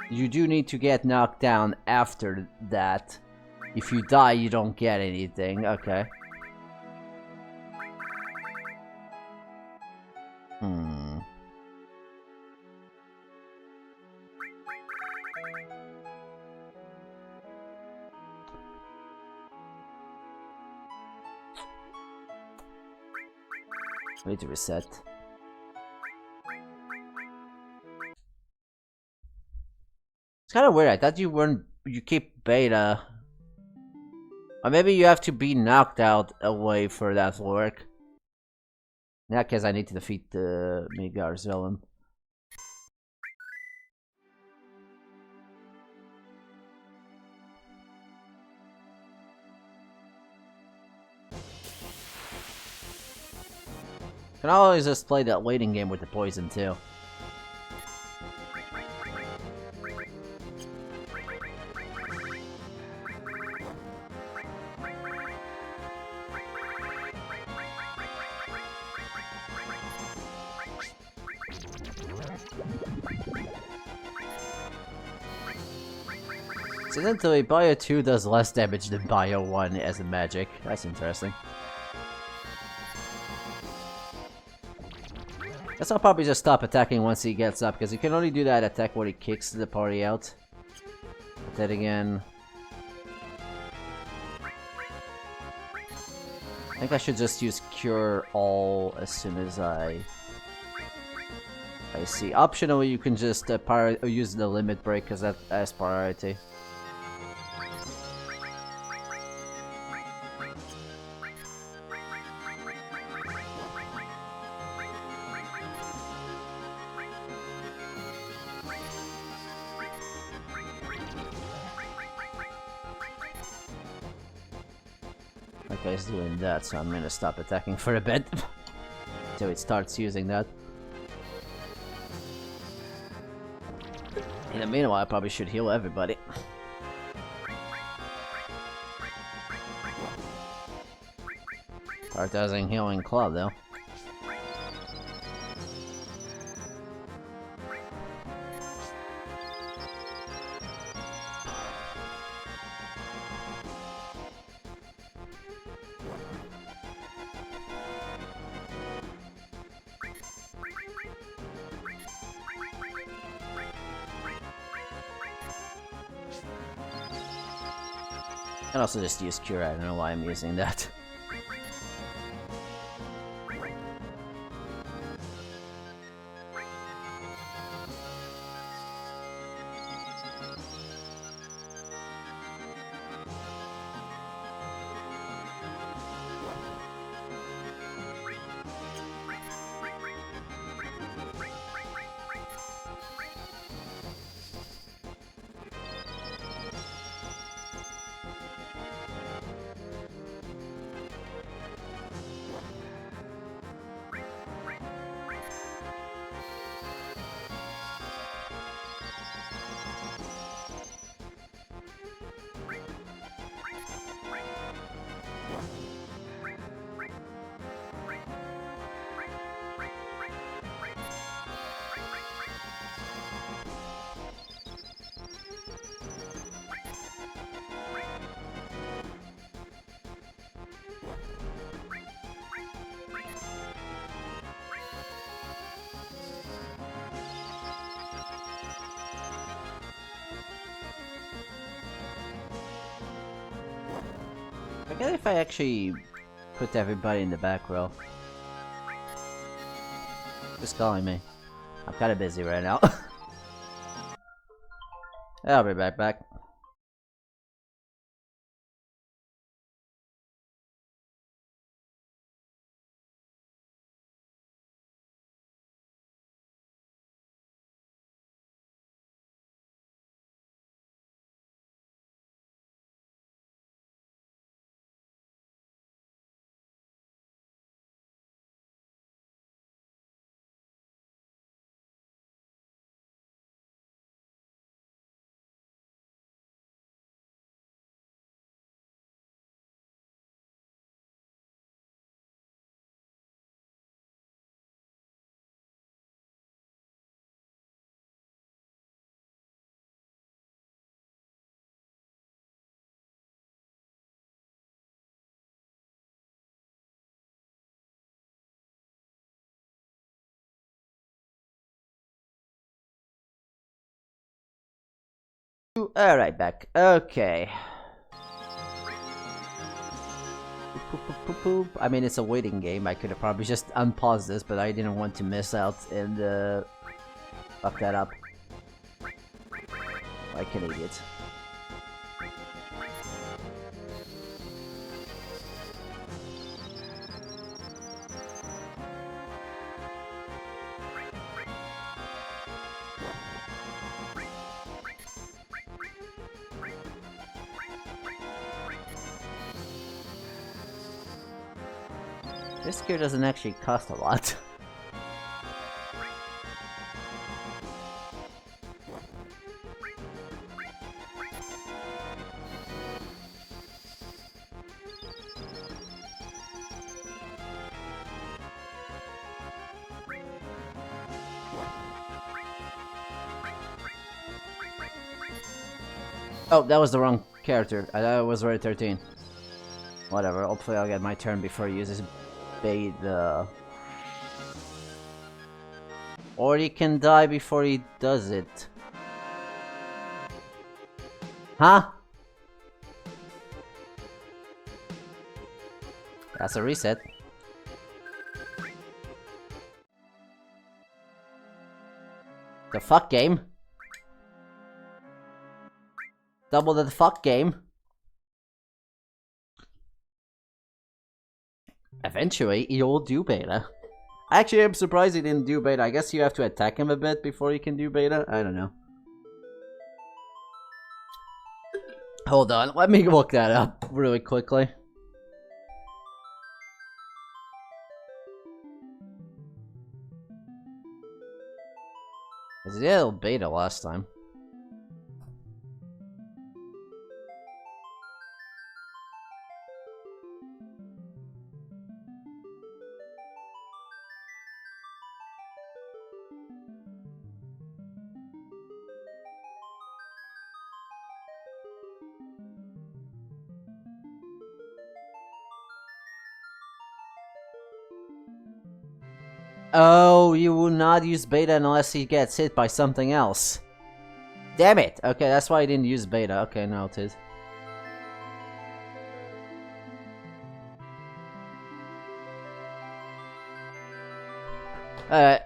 you do need to get knocked down after that. If you die, you don't get anything. Okay. I need to reset. It's kind of weird. I thought you keep beta. Or maybe you have to be knocked out away for that to work. In that case, I need to defeat the Midgard's villain. Can always just play that waiting game with the poison too. Incidentally, Bio 2 does less damage than Bio 1 as a magic. That's interesting. Guess I'll probably just stop attacking once he gets up, because you can only do that attack when he kicks the party out. But then again... I think I should just use Cure All as soon as I see. Optionally, you can just use the Limit Break, because that has priority. Okay, he's doing that, so I'm gonna stop attacking for a bit. Until it starts using that. In the meanwhile, I probably should heal everybody. Prioritizing healing club, though. I can also just use Cure, I don't know why I'm using that. I forget if I actually put everybody in the back row. Just calling me. I'm kinda busy right now. I'll be back. Alright, back. Okay. I mean, it's a waiting game. I could have probably just unpaused this, but I didn't want to miss out and fuck that up. Like an idiot. This gear doesn't actually cost a lot. Oh, that was the wrong character. I thought it was already 13. Whatever, hopefully I'll get my turn before he uses beta. Or he can die before he does it. Huh? That's a reset. The fuck game? Double the fuck game? Eventually, he'll do beta. Actually, I'm surprised he didn't do beta. I guess you have to attack him a bit before you can do beta. I don't know. Hold on, let me look that up really quickly. He did beta last time. Oh, you will not use beta unless he gets hit by something else. Damn it! Okay, that's why I didn't use beta. Okay, noted. Alright,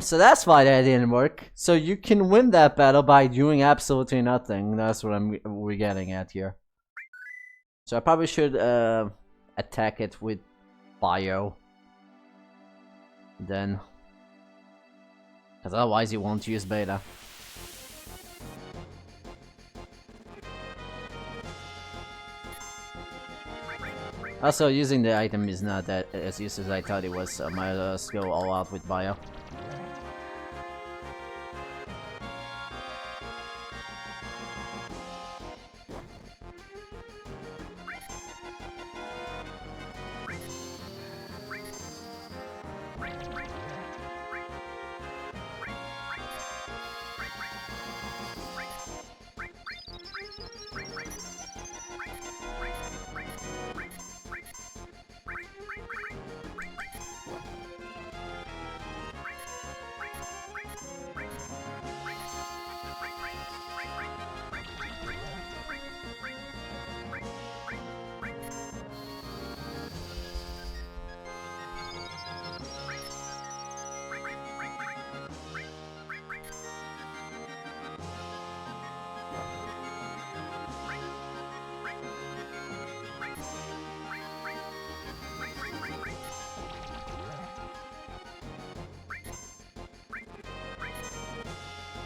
so that's why that didn't work. So you can win that battle by doing absolutely nothing. That's what we're getting at here. So I probably should, attack it with bio. Then. Because otherwise you won't use beta. Also, using the item is not that as useful as I thought it was, so I might as well go all out with bio.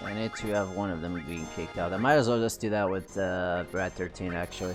I need to have one of them being kicked out. I might as well just do that with Brad 13 actually.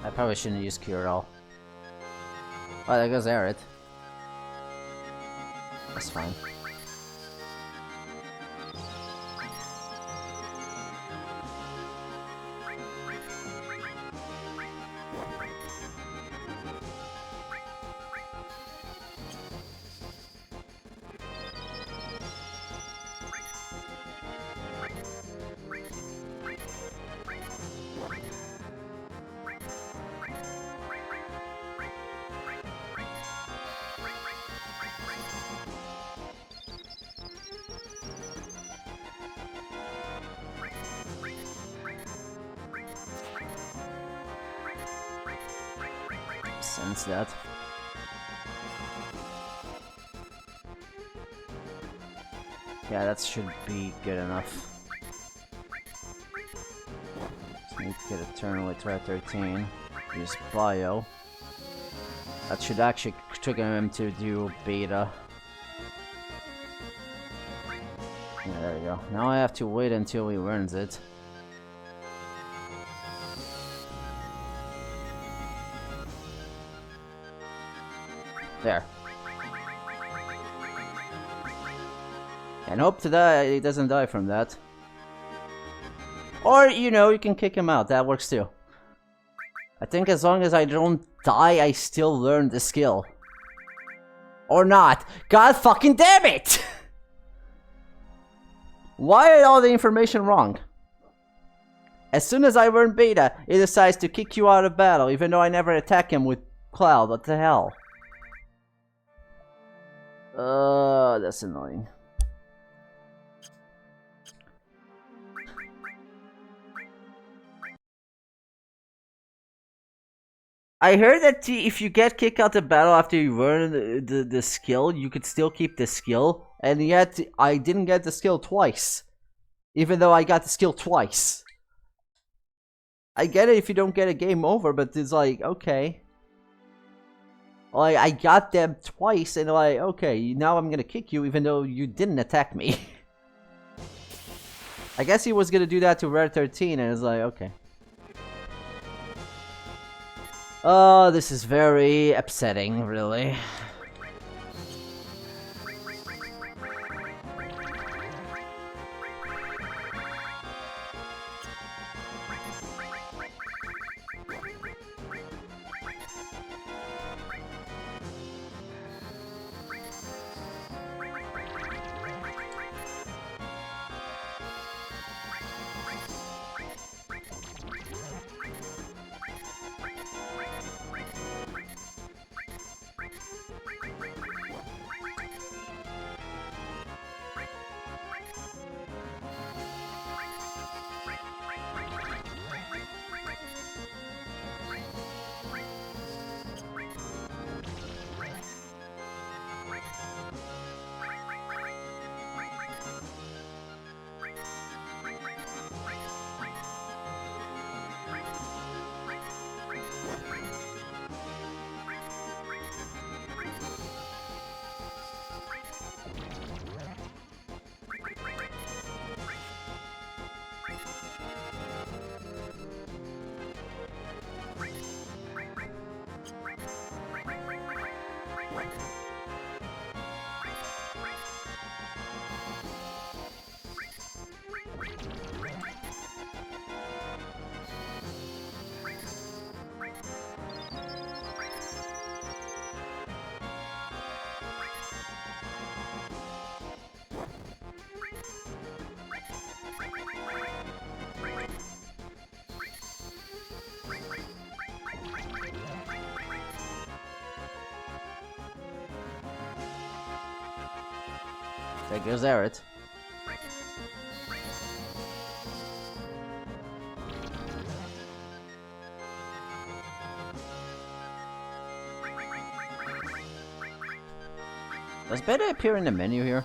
I probably shouldn't use Q at all. Oh, there goes Aerith. That's fine. Sense that. Yeah, that should be good enough. Just need to get a turn with Red 13. Use bio. That should actually trigger him to do beta. Yeah, there we go. Now I have to wait until he learns it. There. And hope to die he doesn't die from that. Or, you know, you can kick him out. That works too. I think as long as I don't die, I still learn the skill. Or not. God fucking damn it! Why are all the information wrong? As soon as I learn beta, it decides to kick you out of battle, even though I never attack him with Cloud. What the hell? That's annoying. I heard that if you get kicked out of battle after you learn the skill, you could still keep the skill. And yet, I didn't get the skill twice. Even though I got the skill twice. I get it if you don't get a game over, but it's like, okay. Like, I got them twice, and like, okay, now I'm gonna kick you even though you didn't attack me. I guess he was gonna do that to Rare 13, and it's like, okay. Oh, this is very upsetting, really. There goes Aerith. Does beta appear in the menu here?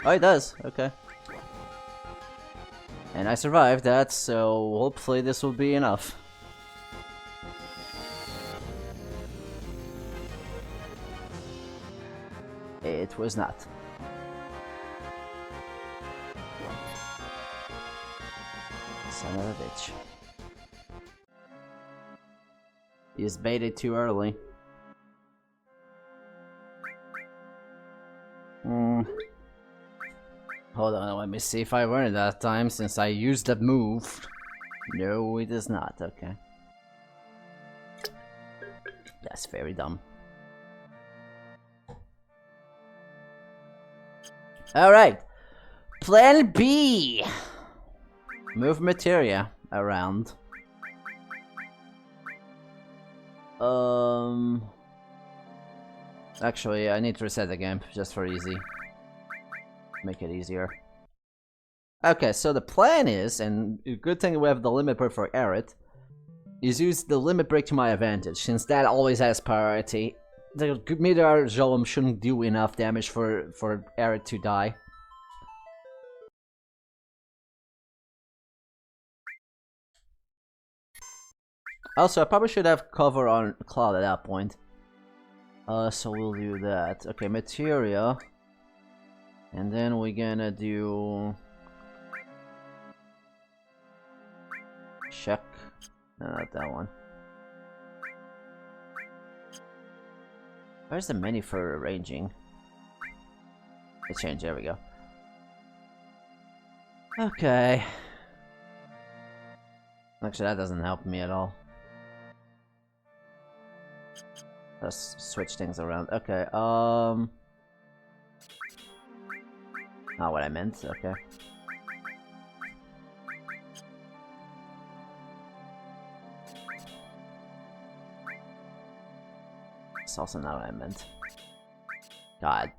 Oh, it does. Okay. And I survived that, so hopefully this will be enough. It was not. Son of a bitch. He's baited too early. Hold on, let me see if I learned that time since I used that move. No, it is not. Okay. That's very dumb. Alright. Plan B. Move materia around. Actually, I need to reset the game just for easy. Make it easier. Okay, so the plan is, and good thing we have the limit break for Aerith, is use the limit break to my advantage, since that always has priority. The Meteor Golem shouldn't do enough damage for Aerith to die. Also, I probably should have cover on Cloud at that point. So we'll do that. Okay, materia. And then we're gonna do... check. No, not that one. Where's the menu for arranging? The change, there we go. Okay. Actually, that doesn't help me at all. Let's switch things around. Okay, not what I meant, okay. It's also not what I meant. God.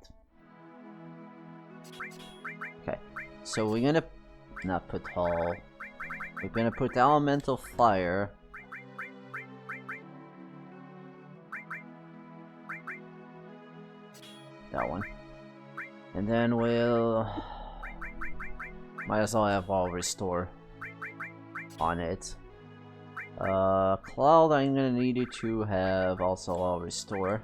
Okay, so we're gonna not put hull. We're gonna put elemental fire. That one. And then we'll... might as well have all restore on it. Cloud, I'm gonna need you to have also all restore.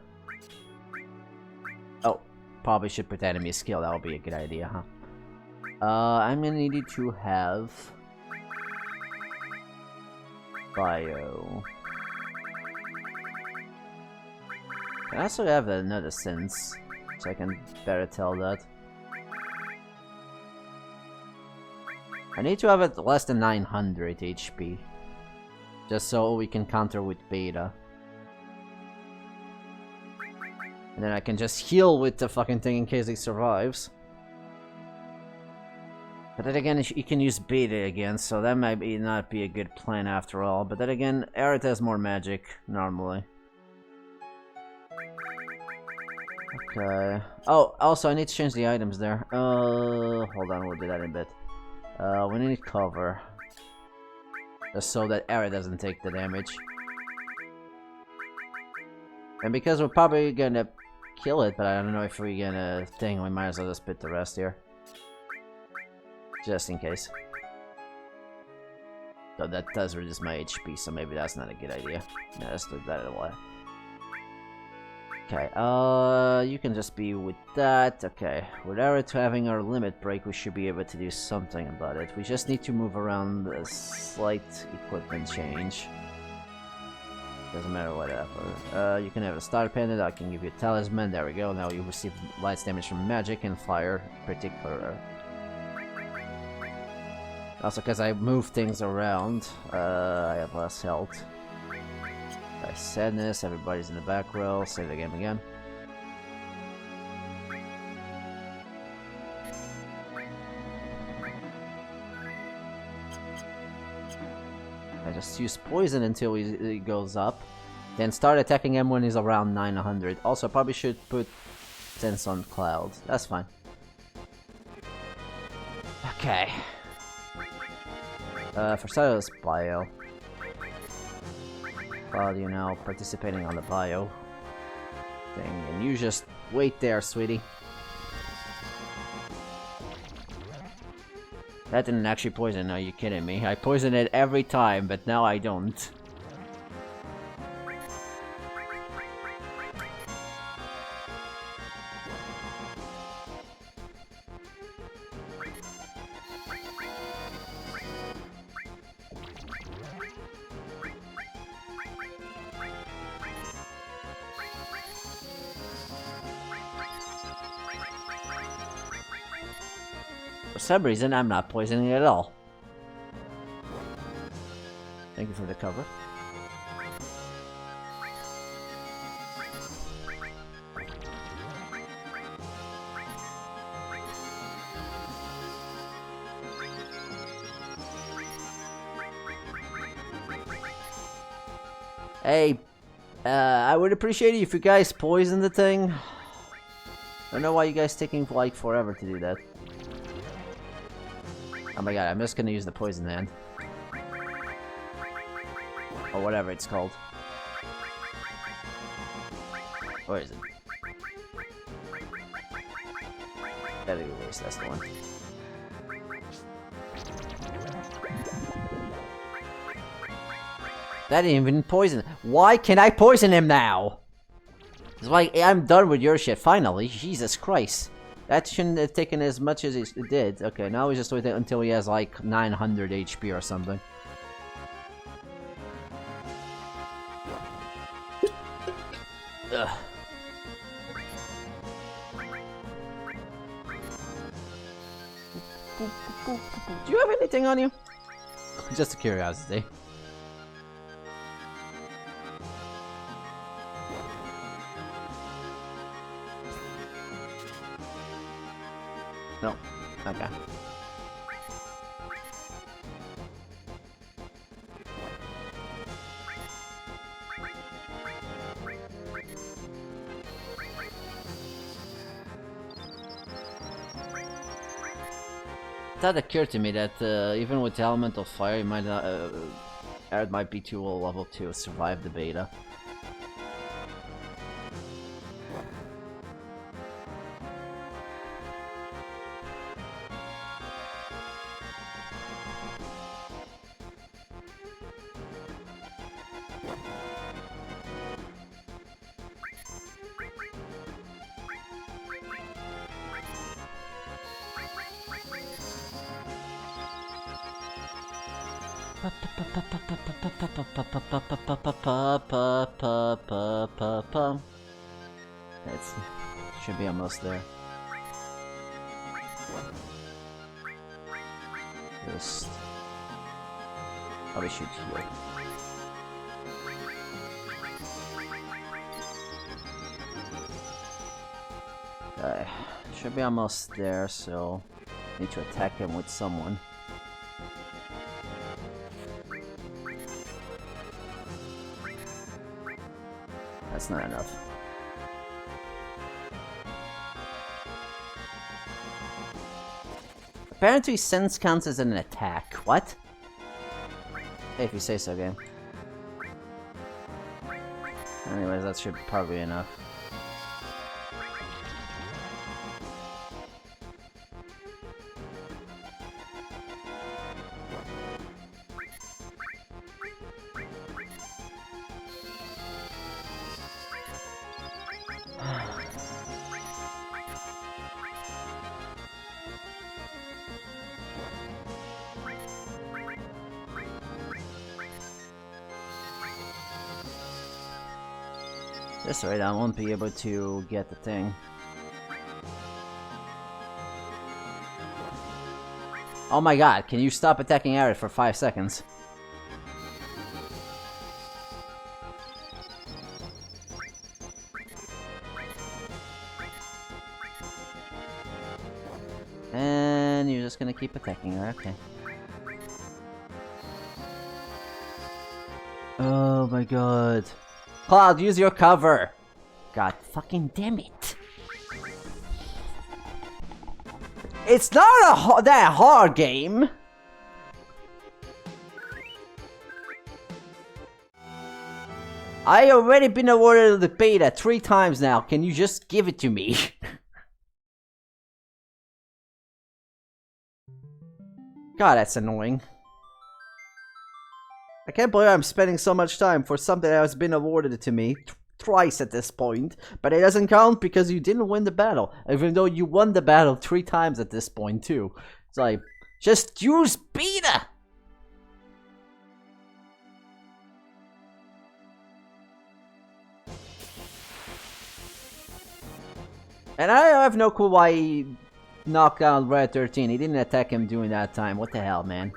Oh, probably should put enemy skill, that would be a good idea, huh? I'm gonna need you to have... bio. I also have another sense, so I can better tell that. I need to have it less than 900 HP. Just so we can counter with beta. And then I can just heal with the fucking thing in case he survives. But then again, you can use beta again, so that might not be a good plan after all. But then again, Aerith has more magic, normally. Okay. Oh, also I need to change the items there. Hold on, we'll do that in a bit. We need cover. Just so that Aerith doesn't take the damage. And because we're probably gonna kill it, but I don't know if we're gonna thing, we might as well just put the rest here. Just in case. So that does reduce my HP, so maybe that's not a good idea. Yeah, let's leave that away. Okay, you can just be with that. Okay, without having our limit break, we should be able to do something about it. We just need to move around a slight equipment change. Doesn't matter whatever. You can have a star pendant, I can give you a talisman, there we go. Now you receive light damage from magic and fire in particular. Also, because I move things around, I have less health. Sadness, everybody's in the back row, save the game again. I just use poison until he goes up. Then start attacking him when he's around 900. Also, I probably should put sense on Cloud. That's fine. Okay. For Silas Bio. Cloud, you know, participating on the bio thing, and you just wait there, sweetie. That didn't actually poison, are you kidding me? I poison it every time, but now I don't. For some reason, I'm not poisoning at all. Thank you for the cover. Hey, I would appreciate it if you guys poison the thing. I don't know why you guys taking like forever to do that. Oh my god, I'm just gonna use the poison hand. Or whatever it's called. Where is it? Deadly Release, that's the one. That didn't even poison. Why can I poison him now? It's like, I'm done with your shit, finally. Jesus Christ. That shouldn't have taken as much as it did. Okay, now we just wait until he has like 900 HP or something. Ugh. Do you have anything on you? Just a curiosity. No. Okay. That occurred to me that even with the elemental fire, you might not, Aerith might be too low level to survive the beta. It should be almost there. Just probably shoot here. Okay, should be almost there, so need to attack him with someone. That's not enough. Apparently sense counts as an attack. What? Hey, if you say so, game. Anyways, that should probably be enough. That's right, I won't be able to get the thing. Oh my god, can you stop attacking Aerith for 5 seconds? And you're just gonna keep attacking her, okay. Oh my god. Cloud, use your cover! God fucking damn it. It's not that hard game! I already been awarded the beta 3 times now, can you just give it to me? God, that's annoying. I can't believe I'm spending so much time for something that has been awarded to me twice at this point, but it doesn't count because you didn't win the battle, even though you won the battle 3 times at this point too. It's like, just use beta! And I have no clue why he knocked down Red 13. He didn't attack him during that time. What the hell, man?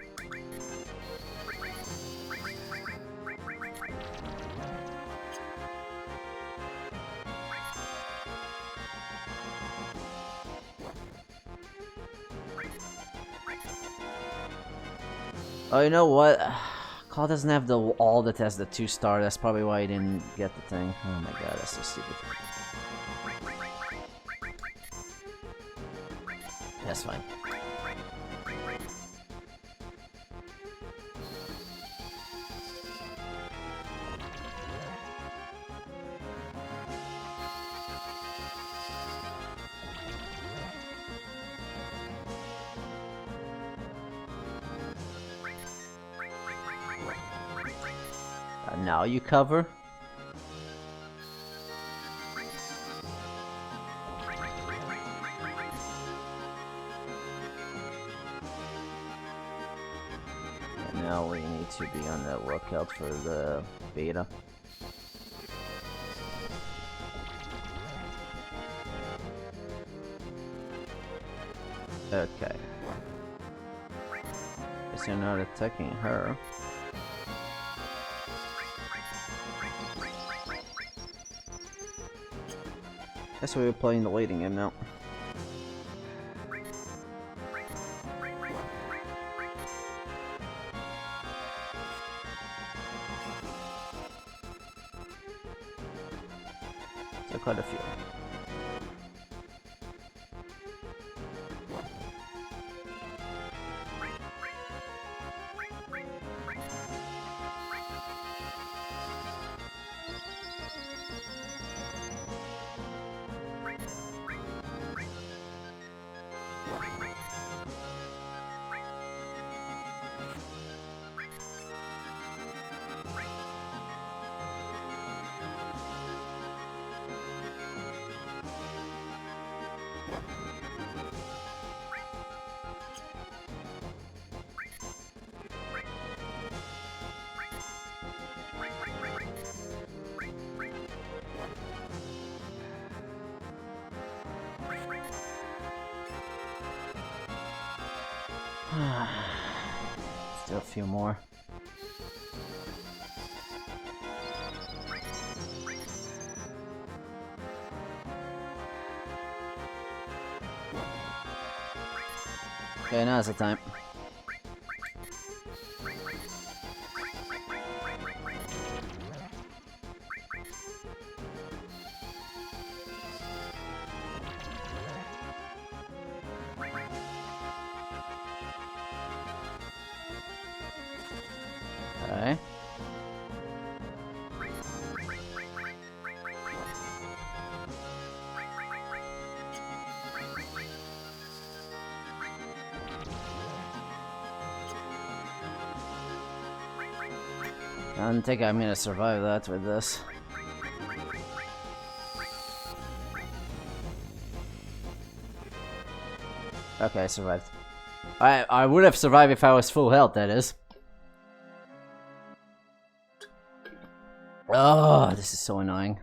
Oh, you know what? Call doesn't have the all that has the 2-star. That's probably why he didn't get the thing. Oh my god, that's so stupid. That's fine. Now you cover? And now we need to be on the lookout for the beta. Okay. Guess you're not attacking her. Guess we're playing the waiting game now. So quite a few. Still a few more. Okay, now's the time. Okay. I don't think I'm gonna survive that with this. Okay, I survived. I would have survived if I was full health, that is. Oh, this is so annoying.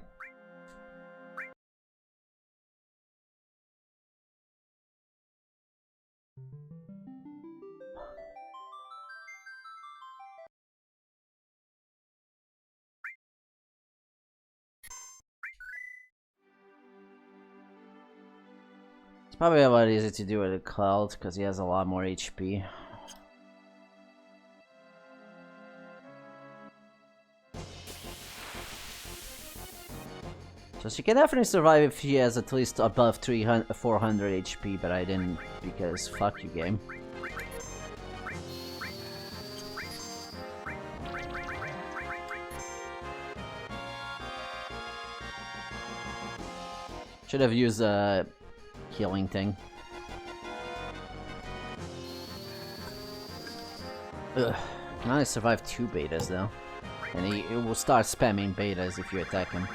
It's probably a lot easier to do with a Cloud because he has a lot more HP. So she can definitely survive if she has at least above 400 HP, but I didn't because fuck you, game. Should have used a healing thing. Ugh. Now I survived 2 betas though. And he will start spamming betas if you attack him.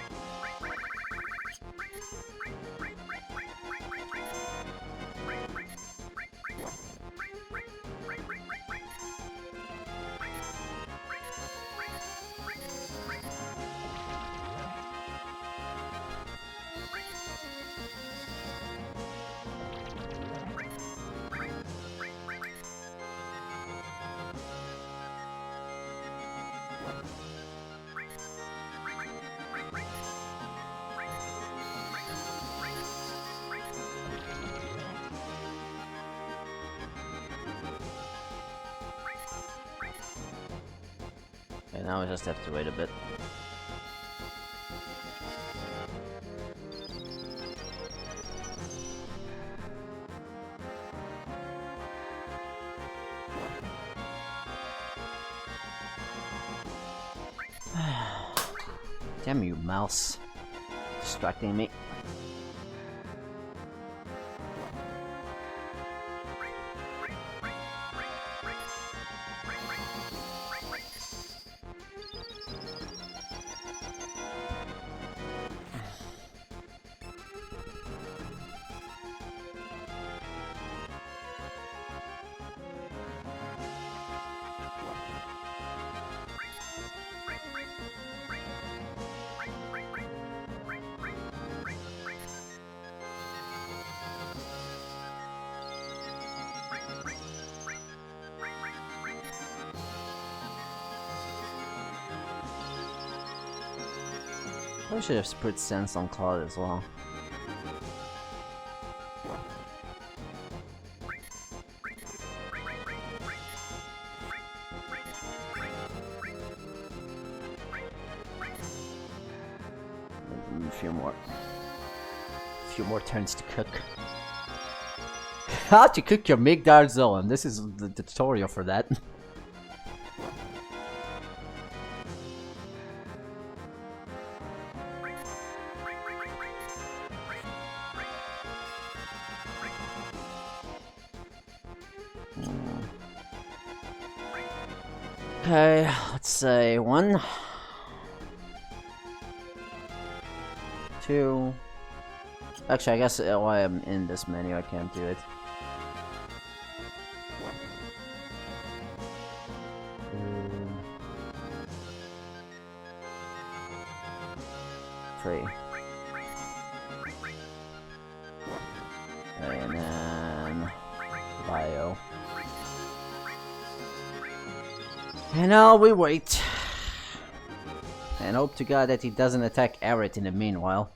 Okay, now I just have to wait a bit. Damn you, mouse. Distracting me. I should have put sense on Claude as well. A few more turns to cook. How to cook your Migdar Zoan. This is the tutorial for that. Okay, let's say 1, 2. Actually, I guess while I'm in this menu, I can't do it. 3. And then bio. And now we wait. And hope to God that he doesn't attack Eret in the meanwhile.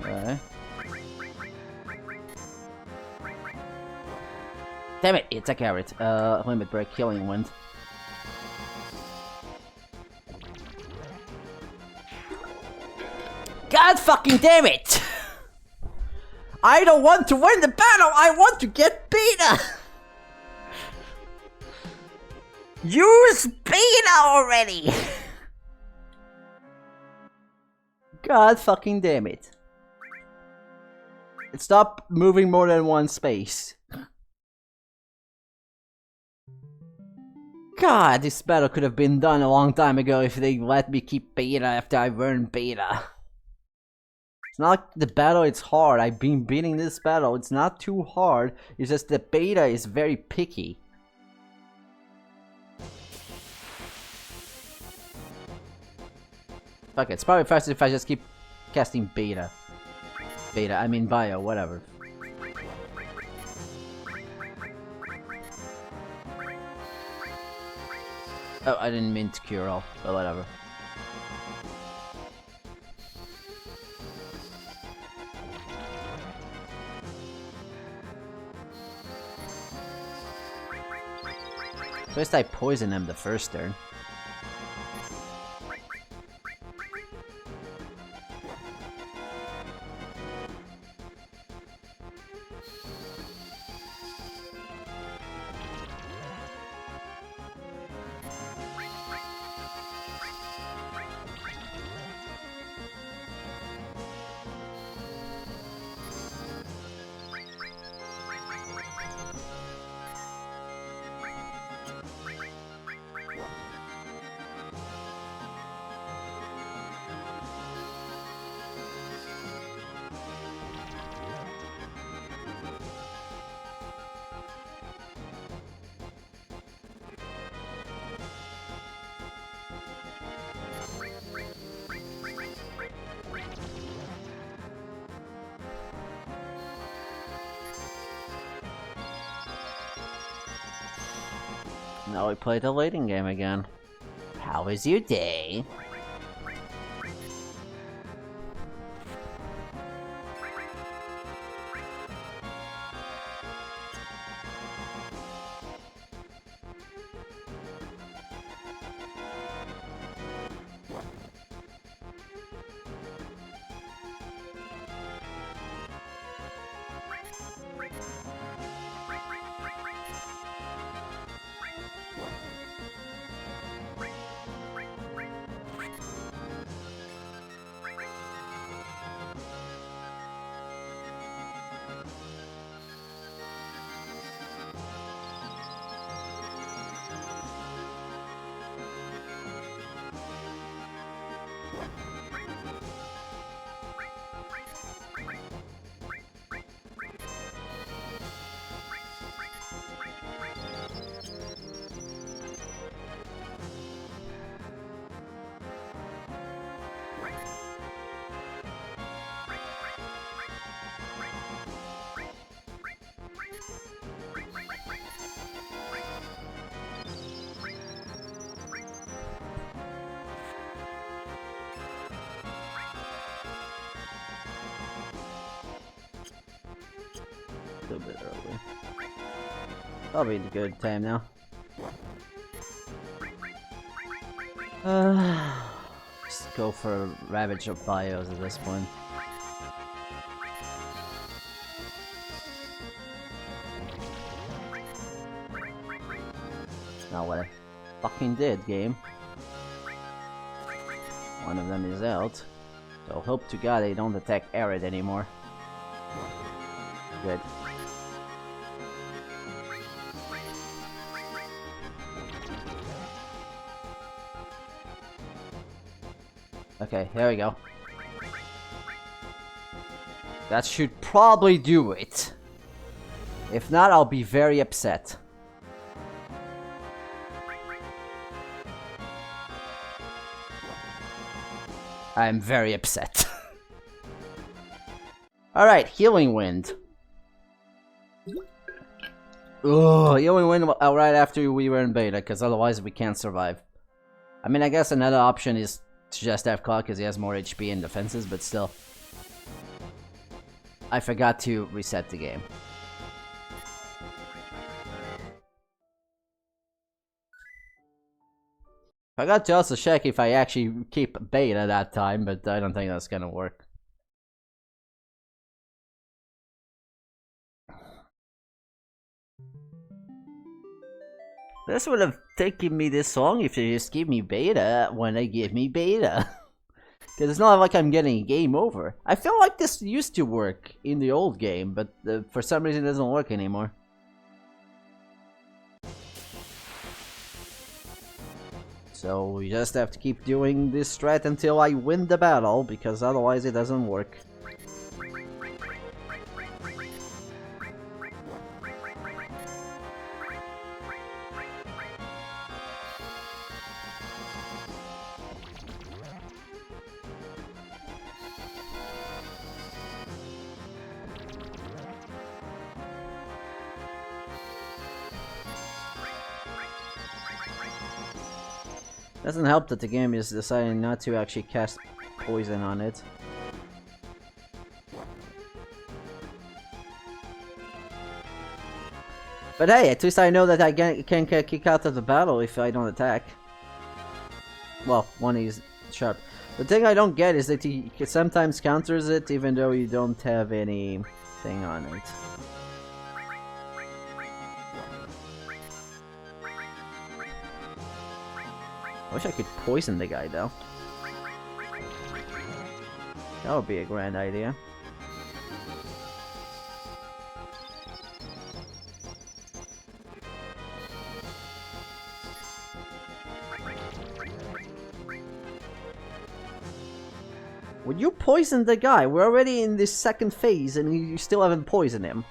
Okay. Damn it, it's a carrot. Limit break, killing wind. God fucking damn it! I don't want to win the battle, I want to get beta! Use beta already! God fucking damn it. Stop moving more than one space. God, this battle could have been done a long time ago if they let me keep beta after I earned beta. It's not like the battle is hard. I've been beating this battle. It's not too hard. It's just the beta is very picky. Fuck it, it's probably faster if I just keep casting beta. Beta, I mean bio, whatever. Oh, I didn't mean to cure all, but whatever. So at least I poisoned him the first turn. Now we play the waiting game again. How was your day? little bit early. Probably a good time now. Just go for Ravage of Bios at this point. Not what I fucking did, game. One of them is out. So hope to god they don't attack Arid anymore. Good. Okay, here we go. That should probably do it. If not, I'll be very upset. I'm very upset. Alright, Healing Wind. Ugh, Healing Wind right after we were in beta, because otherwise we can't survive. I mean, I guess another option is to just have Claw because he has more HP and defenses, but still. I forgot to reset the game. I got to also check if I actually keep beta that time, but I don't think that's gonna work. This would have taken me this long if they just gave me beta when they give me beta. Because it's not like I'm getting a game over. I feel like this used to work in the old game, but for some reason it doesn't work anymore. So we just have to keep doing this strat until I win the battle, because otherwise it doesn't work. Doesn't help that the game is deciding not to actually cast poison on it. But hey, at least I know that I can get kicked out of the battle if I don't attack. Well, one is sharp. The thing I don't get is that he sometimes counters it even though you don't have anything on it. I wish I could poison the guy though. That would be a grand idea. Would you poison the guy? We're already in this second phase and you still haven't poisoned him.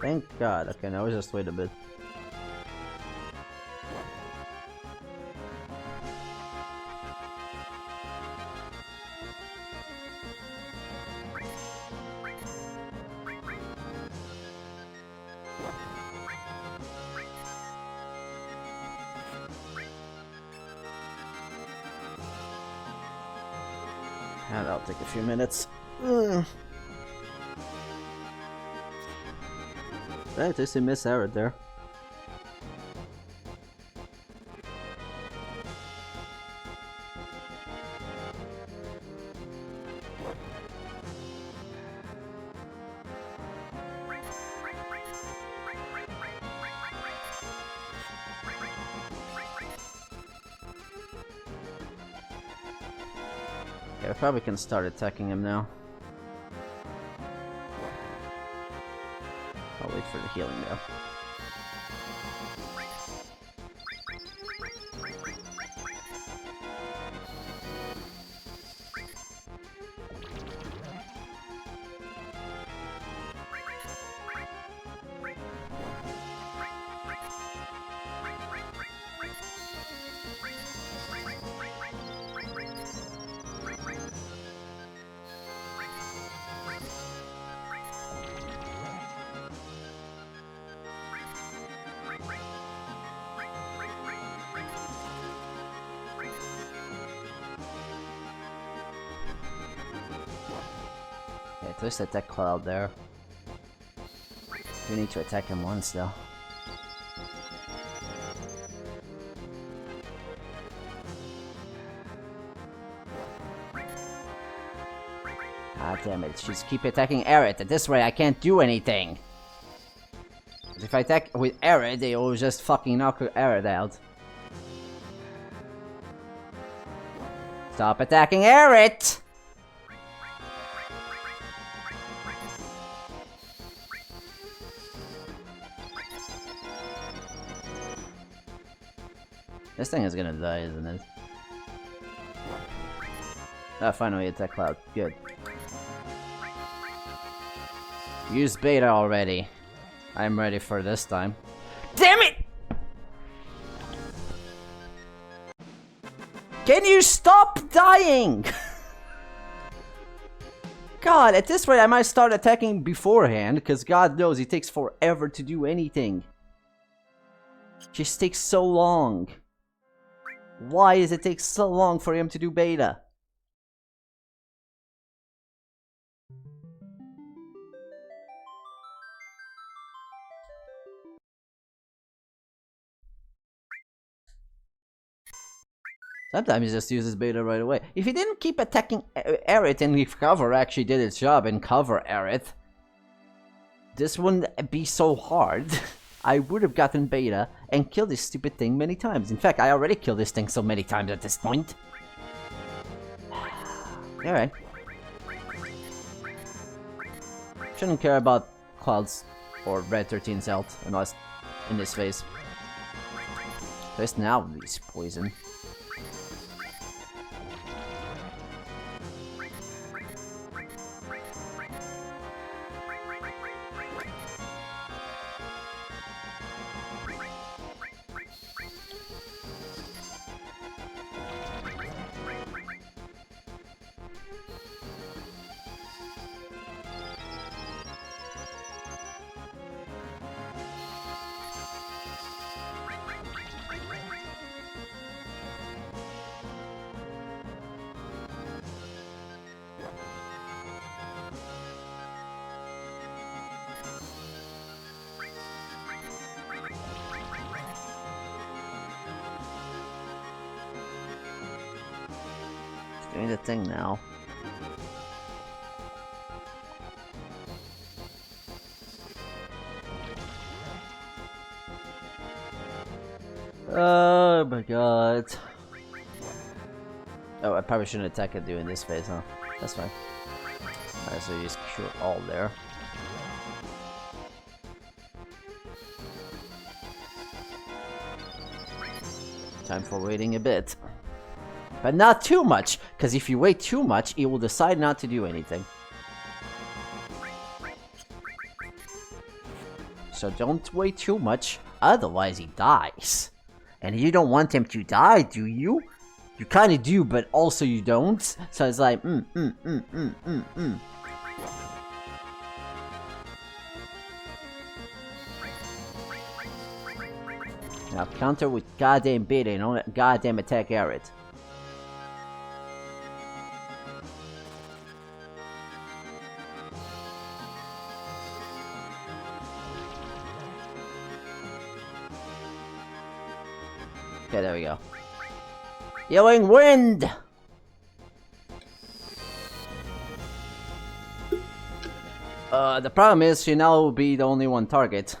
Thank God. Okay, now we just wait a bit. And that'll take a few minutes. At least you miss Arid there. Okay, I probably can start attacking him now. I'll wait for the healing though. Just attack Cloud there. You need to attack him once though. Ah, damn it. Just keep attacking Aerith. This way I can't do anything. If I attack with Aerith, they will just fucking knock Aerith out. Stop attacking Aerith! This thing is gonna die, isn't it? Ah, finally attack Cloud. Good. Use Beta already. I'm ready for this time. Damn it! Can you stop dying? God, at this rate I might start attacking beforehand, because God knows it takes forever to do anything. It just takes so long. Why does it take so long for him to do Beta? Sometimes he just uses Beta right away. If he didn't keep attacking Aerith and if cover actually did its job and cover Aerith, this wouldn't be so hard. I would have gotten Beta and killed this stupid thing many times. In fact, I already killed this thing so many times at this point. Alright. Shouldn't care about Cloud's or Red 13's health unless in this phase. Just now he's poison. Doing the thing now. Oh my god. Oh, I probably shouldn't attack it during this phase, huh? That's fine. Alright, so you just cure all there. Time for waiting a bit. But not too much, because if you wait too much, it will decide not to do anything. So don't wait too much, otherwise he dies. And you don't want him to die, do you? You kinda do, but also you don't. So it's like, Now counter with goddamn Beta and don't goddamn attack Aerith. Okay, there we go. Yelling wind! The problem is she now will be the only one target.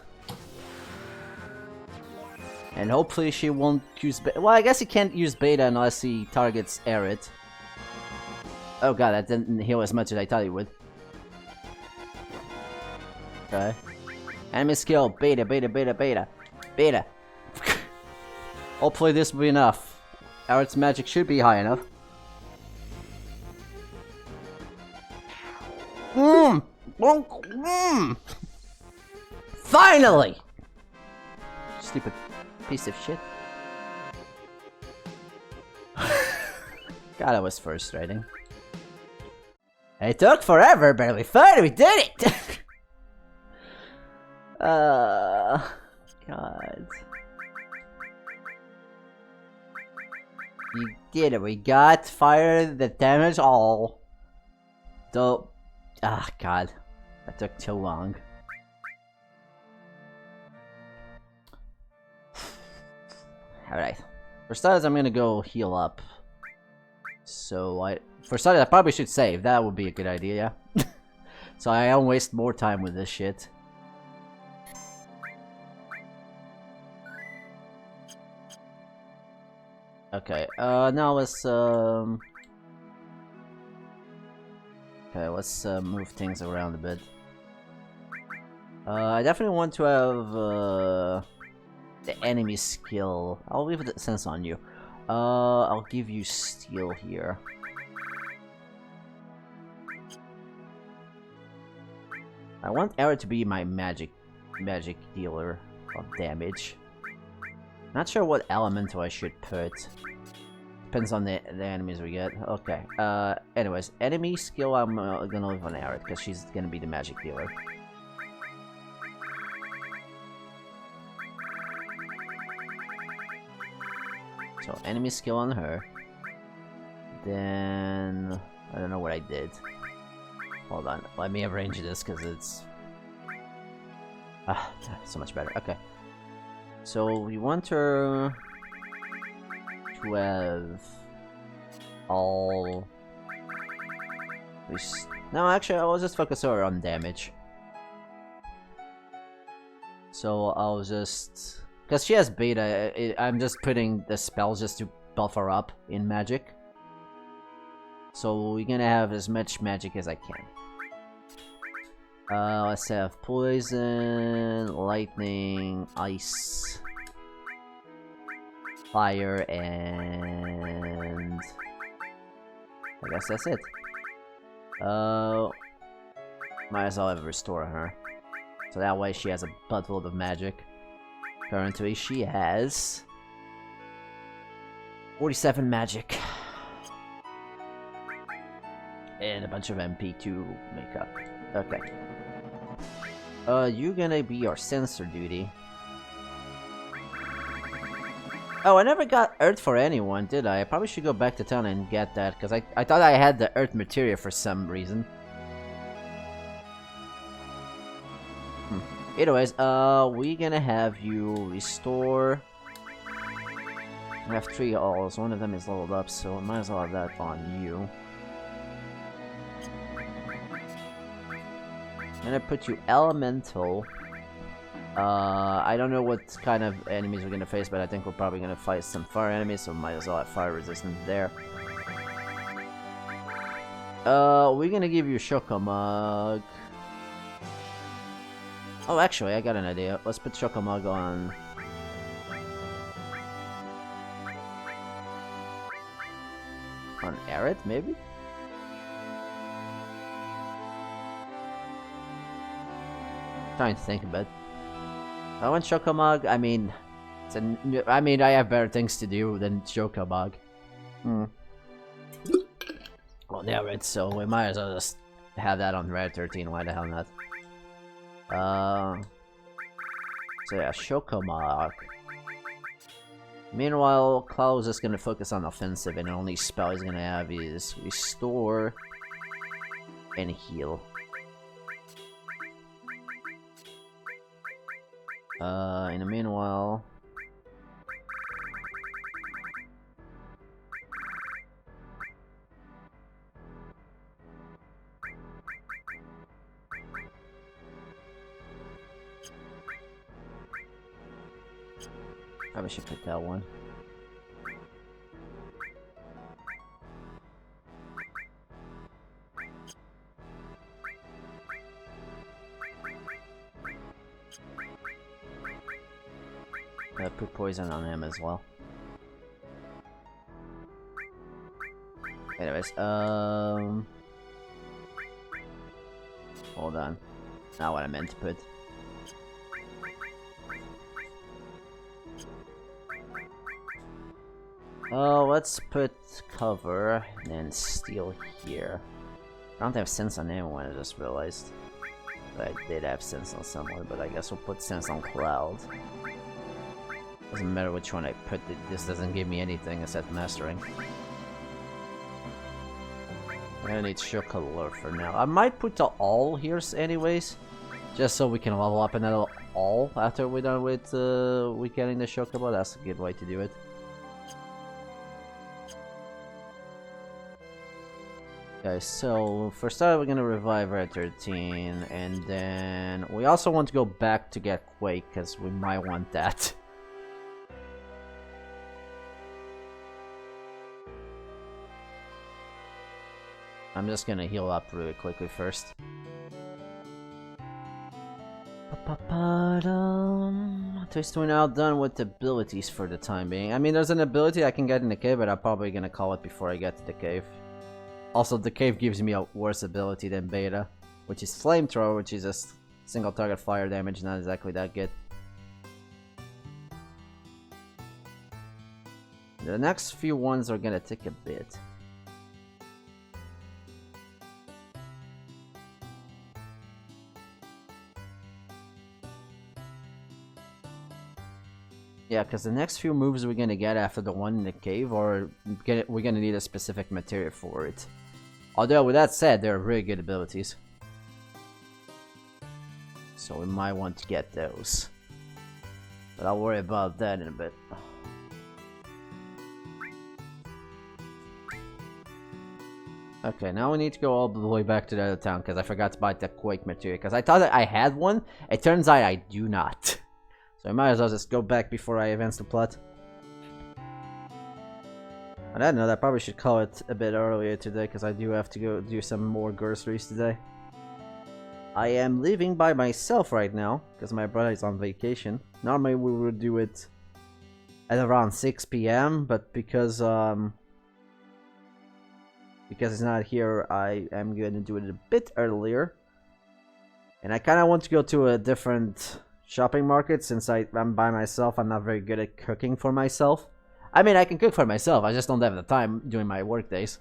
And hopefully she won't use Beta. Well, I guess he can't use Beta unless he targets Aerith. Oh god, that didn't heal as much as I thought he would. Okay. Enemy skill, Beta, Beta, Beta, Beta. Beta. Hopefully this will be enough. Aerith's magic should be high enough. Finally! Stupid piece of shit. God, that was frustrating. It took forever, but we finally did it! God. We did it. We got fire the damage all. Though Ah, God. That took too long. Alright. For starters, I'm gonna go heal up. So, for starters, I probably should save. That would be a good idea, yeah? So I don't waste more time with this shit. Okay, now let's, okay, let's, move things around a bit. I definitely want to have, the enemy skill. I'll leave the sense on you. I'll give you steel here. I want Arrow to be my magic dealer of damage. Not sure what elemental I should put. Depends on the enemies we get. Okay. Anyways, enemy skill I'm gonna leave on Arrow because she's gonna be the magic dealer. So enemy skill on her. Then I don't know what I did. Hold on, let me arrange this because it's so much better. Okay, so we want her to have all. No, actually, I'll just focus her on damage. So I'll just, because she has beta, I'm just putting the spells just to buff her up in magic. So we're gonna have as much magic as I can. Let's have poison, lightning, ice, fire, and I guess that's it. Might as well have restore her, so that way she has a buttload of magic. Currently, she has 47 magic. And a bunch of MP to make up. Okay. You're gonna be our sensor duty. Oh, I never got Earth for anyone, did I? I probably should go back to town and get that, because I thought I had the Earth materia for some reason. Anyways, we're gonna have you restore. I have 3 alls, one of them is leveled up, so I might as well have that on you. I'm gonna put you elemental. I don't know what kind of enemies we're gonna face, but I think we're probably gonna fight some fire enemies, so might as well have fire resistance there. We're gonna give you Shokomug. Oh, actually, I got an idea. Let's put Shokomug on. On Aerith, maybe? Trying to think a bit. I want Shokomug. I mean, I have better things to do than Shokomug. Well, yeah, right. So we might as well just have that on Red 13. Why the hell not? So yeah, Shokomug. Meanwhile, Cloud's just gonna focus on offensive, and the only spell he's gonna have is restore and heal. In the meanwhile... Probably should pick that one. Put poison on him as well. Anyways, hold on. Not what I meant to put. Oh, let's put cover and steel here. I don't have sense on anyone, I just realized. But I did have sense on someone, but I guess we'll put sense on Cloud. Doesn't matter which one I put, this doesn't give me anything except mastering. I need Chocolate for now. I might put the all here anyways, just so we can level up another all after we're done with getting the Chocobo. That's a good way to do it. Okay, so for start we're gonna revive Red 13, and then we also want to go back to get Quake, because we might want that. I'm just gonna heal up really quickly first. Twist, we're now done with abilities for the time being. I mean, there's an ability I can get in the cave, but I'm probably gonna call it before I get to the cave. Also, the cave gives me a worse ability than Beta, which is Flamethrower, which is a single target fire damage, not exactly that good. The next few ones are gonna take a bit. Yeah, because the next few moves we're gonna get after the one in the cave, or we're gonna need a specific material for it. Although, with that said, they're really good abilities. So we might want to get those. But I'll worry about that in a bit. Okay, now we need to go all the way back to the other town, because I forgot to buy the Quake material. Because I thought that I had one, it turns out I do not. So I might as well just go back before I advance the plot. On that note, I probably should call it a bit earlier today, because I do have to go do some more groceries today. I am leaving by myself right now, because my brother is on vacation. Normally we would do it at around 6 PM, but because he's not here, I am going to do it a bit earlier. And I kind of want to go to a different shopping market, since I'm by myself. I'm not very good at cooking for myself. I mean, I can cook for myself, I just don't have the time during my work days.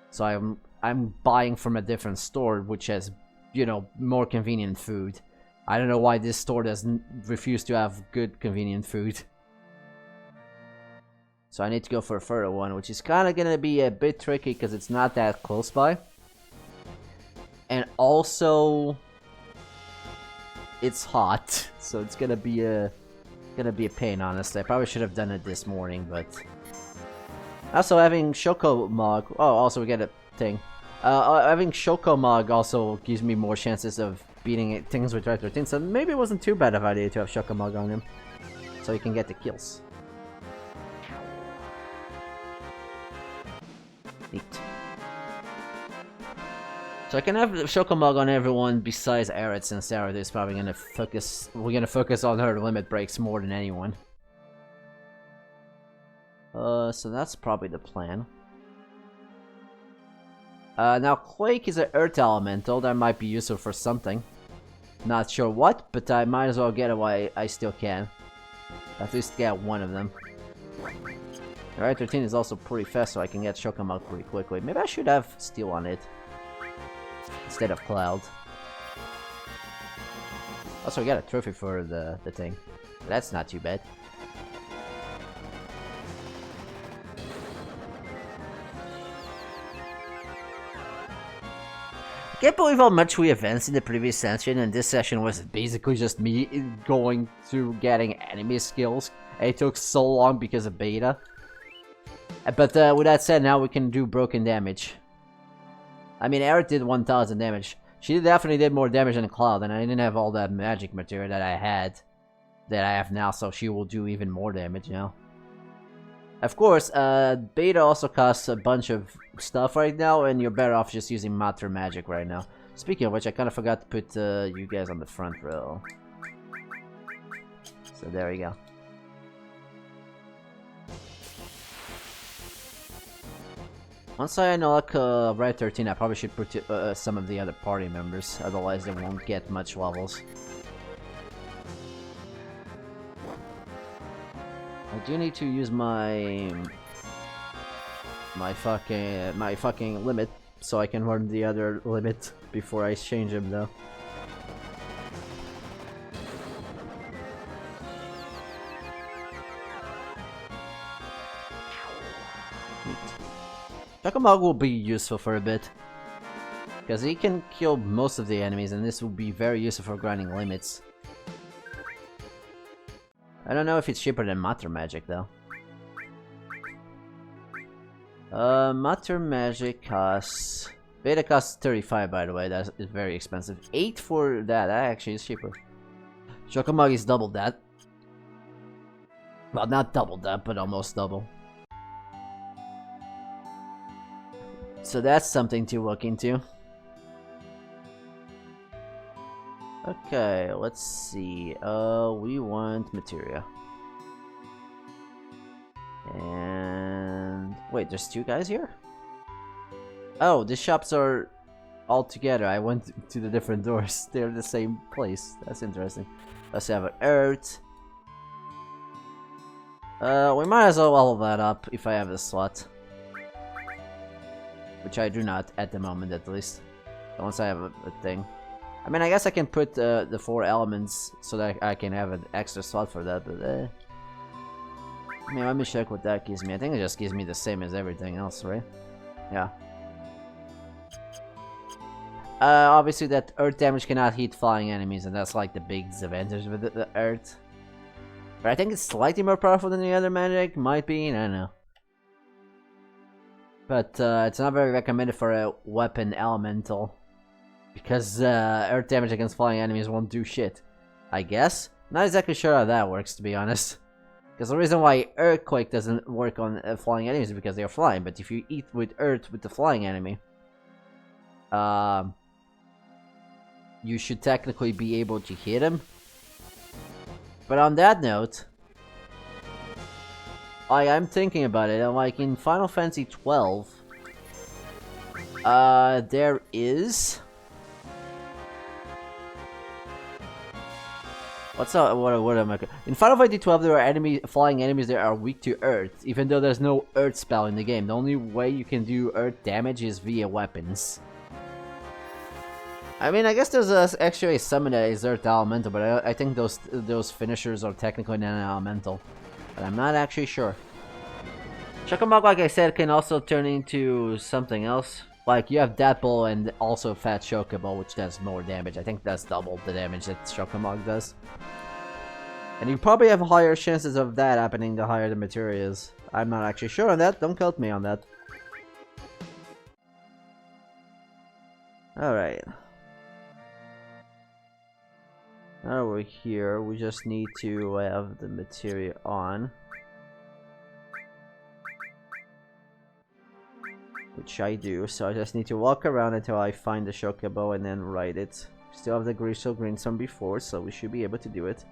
So I'm buying from a different store, which has, you know, more convenient food. I don't know why this store doesn't refuse to have good convenient food. So I need to go for a further one, which is kind of gonna be a bit tricky because it's not that close by. And also, it's hot, so it's gonna be a pain, honestly. I probably should have done it this morning, but also having Shoko Mog. Oh, also we get a thing. Having Shoko Mog also gives me more chances of beating things with Red 13, so maybe it wasn't too bad of an idea to have Shoko Mog on him, so he can get the kills. Neat. So I can have Shokomog on everyone besides Aerith, since Aerith is probably gonna focus. We're gonna focus on her limit breaks more than anyone. So that's probably the plan. Now Quake is an Earth Elemental that might be useful for something. Not sure what, but I might as well get it while I still can. At least get one of them. Alright, 13 is also pretty fast, so I can get Shokomog pretty quickly. Maybe I should have Steel on it instead of Cloud. Also, we got a trophy for the thing. That's not too bad. I can't believe how much we advanced in the previous session, and this session was basically just me going through getting enemy skills. And it took so long because of beta. But with that said, now we can do broken damage. I mean, Aerith did 1000 damage. She definitely did more damage than Cloud, and I didn't have all that magic material that I have now, so she will do even more damage now. Of course, Beta also costs a bunch of stuff right now, and you're better off just using Matter Magic right now. Speaking of which, I kind of forgot to put you guys on the front row. So there we go. Once I unlock Red 13, I probably should put some of the other party members, otherwise they won't get much levels. I do need to use my fucking limit, so I can run the other limit before I change him, though. Shokomog will be useful for a bit. Because he can kill most of the enemies, and this will be very useful for grinding limits. I don't know if it's cheaper than Matter Magic, though. Matter Magic costs... Beta costs 35, by the way. That is very expensive. 8 for that. That actually is cheaper. Shokamog is double that. Well, not double that, but almost double. So that's something to look into. Okay, let's see. We want materia. And... wait, there's 2 guys here? Oh, the shops are all together. I went to the different doors. They're the same place. That's interesting. Let's have an earth. We might as well level that up if I have the slot. Which I do not at the moment, at least. Once I have a thing. I mean, I guess I can put the 4 elements so that I can have an extra slot for that, but I mean, let me check what that gives me. I think it just gives me the same as everything else, right? Yeah. Obviously that earth damage cannot hit flying enemies, and that's like the big disadvantage with the earth. But I think it's slightly more powerful than the other magic. Might be, I don't know. But it's not very recommended for a weapon elemental. Because earth damage against flying enemies won't do shit. I guess? Not exactly sure how that works, to be honest. Because the reason why Earthquake doesn't work on flying enemies is because they are flying. But if you eat with earth with the flying enemy, you should technically be able to hit him. But on that note, I'm thinking about it, and like in Final Fantasy 12, there is... what am I... In Final Fantasy 12, there are flying enemies that are weak to earth, even though there's no earth spell in the game. The only way you can do earth damage is via weapons. I mean, I guess there's actually a summon that is earth elemental, but I think those finishers are technically non-elemental. But I'm not actually sure. Shokamog, like I said, can also turn into something else. Like, you have that ball and also Fat Chocobo, which does more damage. I think that's double the damage that Shokamog does. And you probably have higher chances of that happening the higher the materia is. I'm not actually sure on that. Don't quote me on that. Alright. Now we're here. We just need to have the materia on. Which I do, so I just need to walk around until I find the Chocobo and then ride it. Still have the Crystal Green Sun before, so we should be able to do it.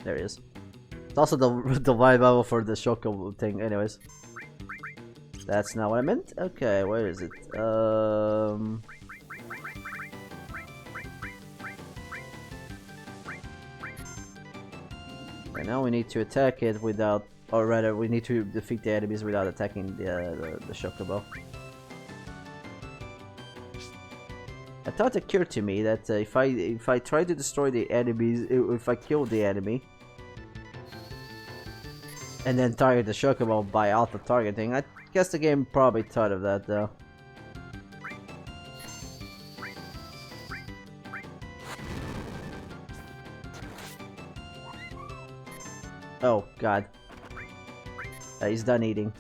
There it is. It's also the vibe level for the Chocobo thing, anyways. That's not what I meant? Okay, where is it? Right now we need to attack it without, or rather, we need to defeat the enemies without attacking the Chocobo. A thought occurred to me that if I try to destroy the enemies, if I kill the enemy, and then target the Chocobo by auto-targeting, I guess the game probably thought of that though. Oh god. He's done eating.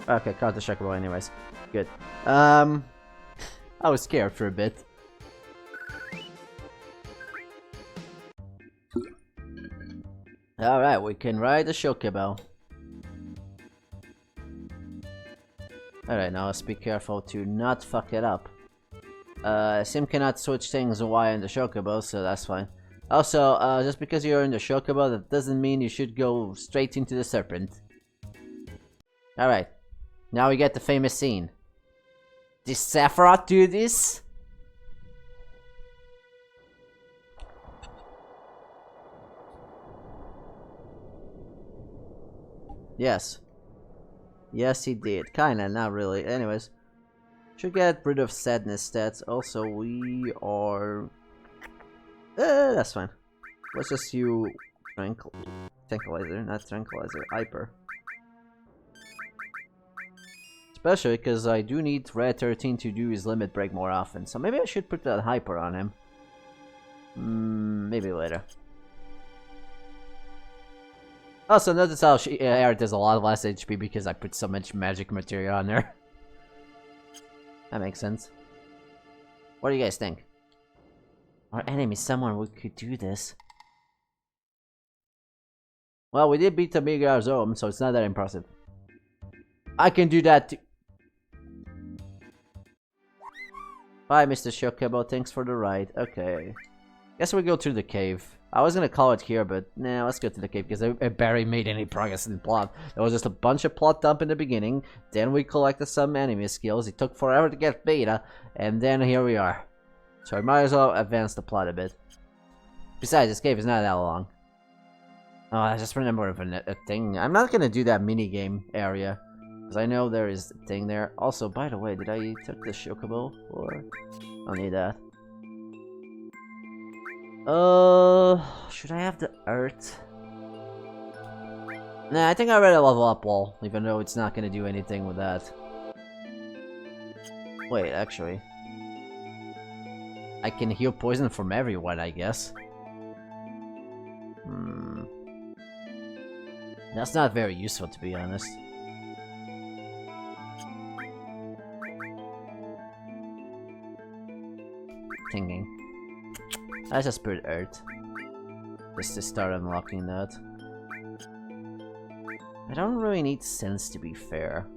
Okay, caught the Chocobo anyways. Good. I was scared for a bit. Alright, we can ride the Chocobo. Alright, now let's be careful to not fuck it up. Sim cannot switch things while in the Chocobo, so that's fine. Also, just because you're in the Chocobo, that doesn't mean you should go straight into the Serpent. Alright, now we get the famous scene. Did Sephiroth do this? Yes. Yes, he did. Kinda, not really. Anyways. Should get rid of sadness stats. Also, we are... That's fine. Let's just use tranquilizer, not tranquilizer, hyper. Especially because I do need Red 13 to do his limit break more often, so maybe I should put that hyper on him. Maybe later. Also, notice how Aerith has a lot less HP because I put so much magic material on there. That makes sense. What do you guys think? Our enemy someone who could do this. Well, we did beat the Mega Zone, so it's not that impressive. I can do that too. Bye, Mr. Shokubo. Thanks for the ride. Okay. Guess we go through the cave. I was gonna call it here, but nah, let's go to the cave because I barely made any progress in the plot. There was just a bunch of plot dump in the beginning. Then we collected some enemy skills. It took forever to get beta, and then here we are. So I might as well advance the plot a bit. Besides, this cave is not that long. Oh, I just remember of a thing. I'm not gonna do that mini game area because I know there is a thing there. Also, by the way, did I take the Shokubo or I don't need that? Should I have the Earth? Nah, I think I read a level up wall, even though it's not gonna do anything with that. Wait, actually. I can heal poison from everyone, I guess. That's not very useful, to be honest. Thinking. Let's just put Earth. Just to start unlocking that. I don't really need sense, to be fair.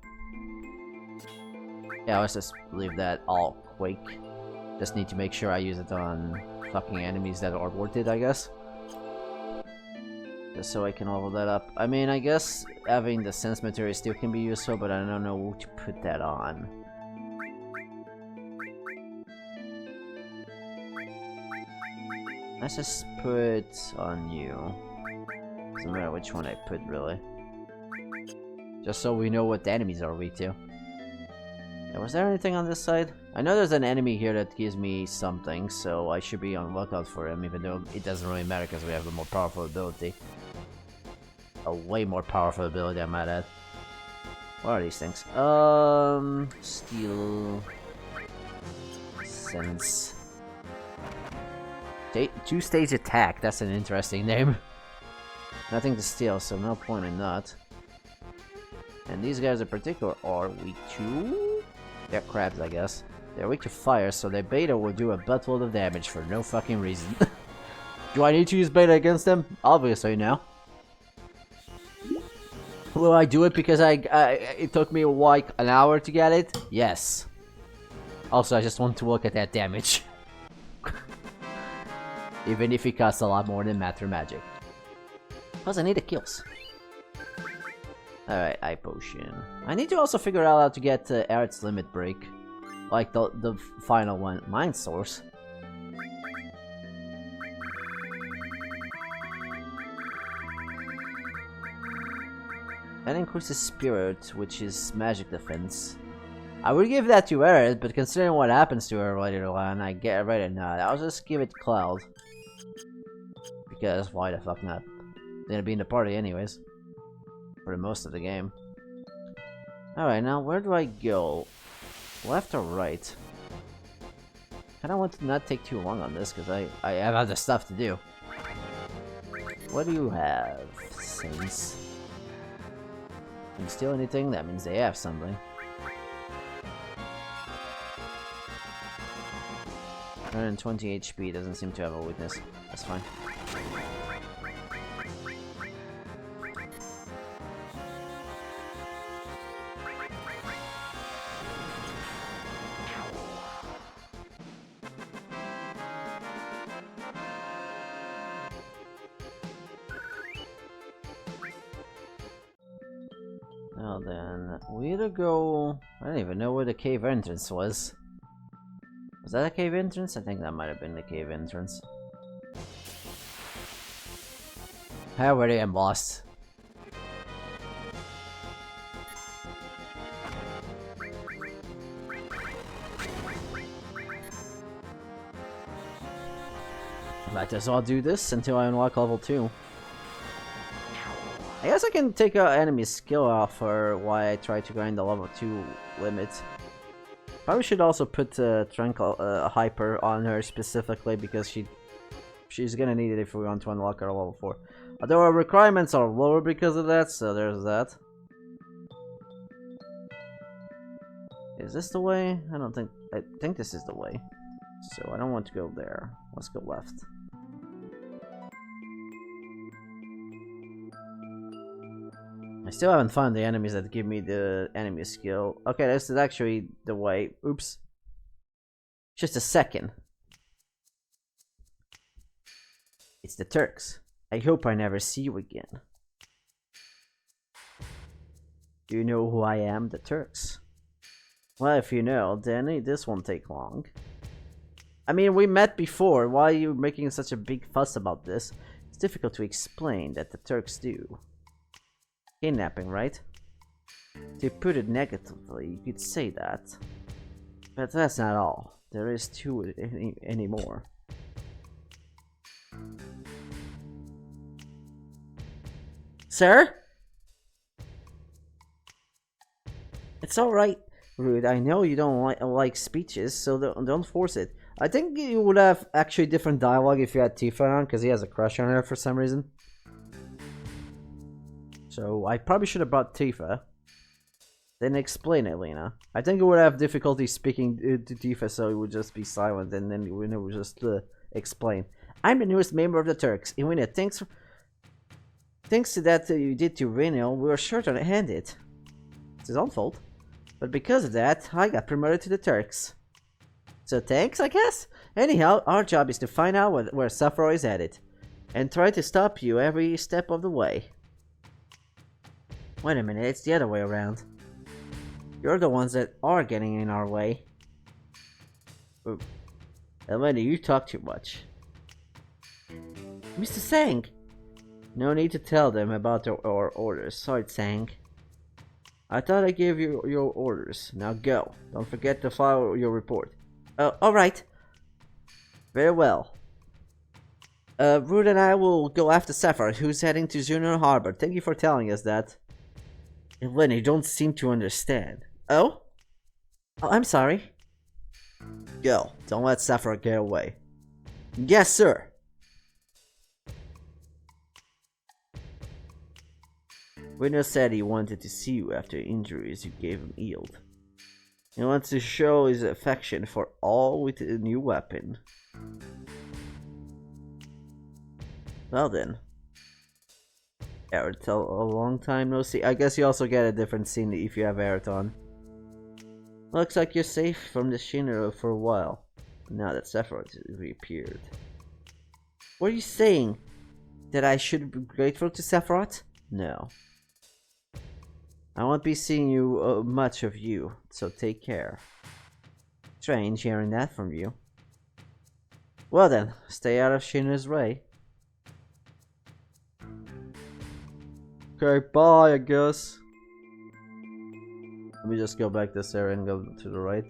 Yeah, let's just leave that all Quake. Just need to make sure I use it on fucking enemies that are worth it, I guess. Just so I can level that up. I mean, I guess having the sense material still can be useful, but I don't know who to put that on. Let's just put on you. Doesn't matter which one I put, really. Just so we know what the enemies are weak to. Yeah, was there anything on this side? I know there's an enemy here that gives me something, so I should be on the lookout for him, even though it doesn't really matter because we have a more powerful ability. A way more powerful ability, I might add. What are these things? Steel... Sense... Two-stage attack, that's an interesting name. Nothing to steal, so no point in that. And these guys in particular are weak to... They're crabs, I guess. They're weak to fire, so their beta will do a buttload of damage for no fucking reason. Do I need to use beta against them? Obviously, no. Will I do it because it took me like an hour to get it? Yes. Also, I just want to look at that damage. Even if it costs a lot more than Matter Magic. Plus, I need the kills. Alright, Eye Potion. I need to also figure out how to get Aerith's Limit Break. Like the final one. Mind Source. That increases Spirit, which is Magic Defense. I would give that to Aerith, but considering what happens to her later on, I get right at not. I'll just give it Cloud. Because why the fuck not? It's gonna be in the party anyways. For most of the game. Alright, now where do I go? Left or right? I don't want to not take too long on this because I have other stuff to do. What do you have? Sense. Can you steal anything? That means they have something. 120 HP doesn't seem to have a weakness. That's fine. Now then, we either go... I don't even know where the cave entrance was. Was that a cave entrance? I think that might have been the cave entrance. I already am lost. Might as well do this until I unlock level 2. I guess I can take an enemy skill off her while I try to grind the level 2 limit. Probably should also put Hyper on her specifically because she's gonna need it if we want to unlock her level 4. Although our requirements are lower because of that, so there's that. Is this the way? I think this is the way. So I don't want to go there. Let's go left. I still haven't found the enemies that give me the enemy skill. Okay, this is actually the way. Oops. Just a second. It's the Turks. I hope I never see you again. Do you know who I am? The Turks. Well, if you know, then this won't take long. I mean, we met before. Why are you making such a big fuss about this? It's difficult to explain that the Turks do. Kidnapping, right? To put it negatively, you could say that. But that's not all. There is to it anymore. Sir? It's alright, Rude. I know you don't like speeches, so don't force it. I think you would have actually different dialogue if you had Tifa on, because he has a crush on her for some reason. So I probably should have brought Tifa. Then explain it, Lena. I think you would have difficulty speaking to Tifa, so he would just be silent, and then we would just explain. I'm the newest member of the Turks. Irina, thanks to that you did to Reno, we were short-handed. It's his own fault. But because of that, I got promoted to the Turks. So thanks, I guess? Anyhow, our job is to find out where Sephiroth is headed. And try to stop you every step of the way. Wait a minute, it's the other way around. You're the ones that are getting in our way. Ooh. Elena, you talk too much. Mr. Sang! No need to tell them about our orders. Sorry, Sang. I thought I gave you your orders. Now go. Don't forget to file your report. Alright. Very well. Rude and I will go after Sephiroth, who's heading to Juno Harbor. Thank you for telling us that. Elena, you don't seem to understand. Oh? Oh, I'm sorry. Go. Don't let Sephiroth get away. Yes, sir. Reno said he wanted to see you after injuries you gave him healed. He wants to show his affection for all with a new weapon. Well then. Aerith, a long time no see. I guess you also get a different scene if you have Aerith on. Looks like you're safe from the Shinra for a while. Now that Sephiroth reappeared. What are you saying? That I should be grateful to Sephiroth? No. I won't be seeing you much of you, so take care. Strange hearing that from you. Well then, stay out of Shinra's way. Okay, bye, I guess. Let me just go back this area and go to the right.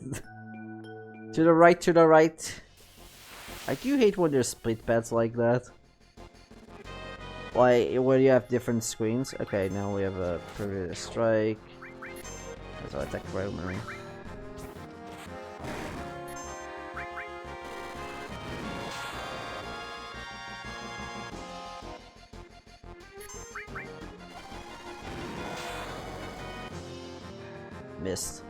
To the right, to the right. I do hate when there's split pads like that. Why, where you have different screens? Okay, now we have a previous strike. So I attack primary. Missed.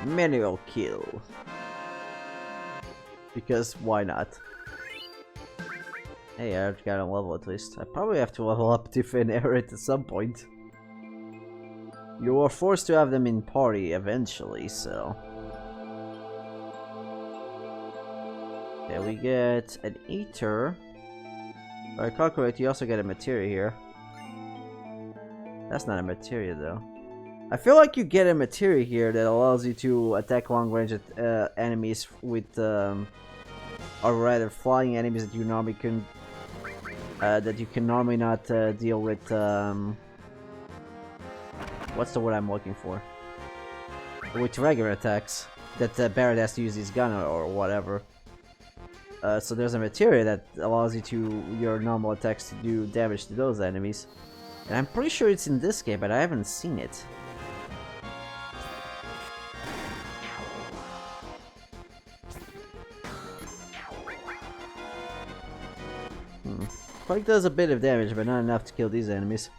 Manual kill. Because why not? Hey, I got a level at least. I probably have to level up Tifa and Aerith at some point. You were forced to have them in party eventually, so... Okay, we get an Eater. If I recall correctly, you also get a materia here. That's not a materia though. I feel like you get a materia here that allows you to attack long-range enemies with, or rather, flying enemies that you normally can, normally not deal with. What's the word I'm looking for? With regular attacks, that Barret has to use his gun or whatever. So there's a materia that allows you to your normal attacks to do damage to those enemies. And I'm pretty sure it's in this game, but I haven't seen it. Spike does a bit of damage, but not enough to kill these enemies.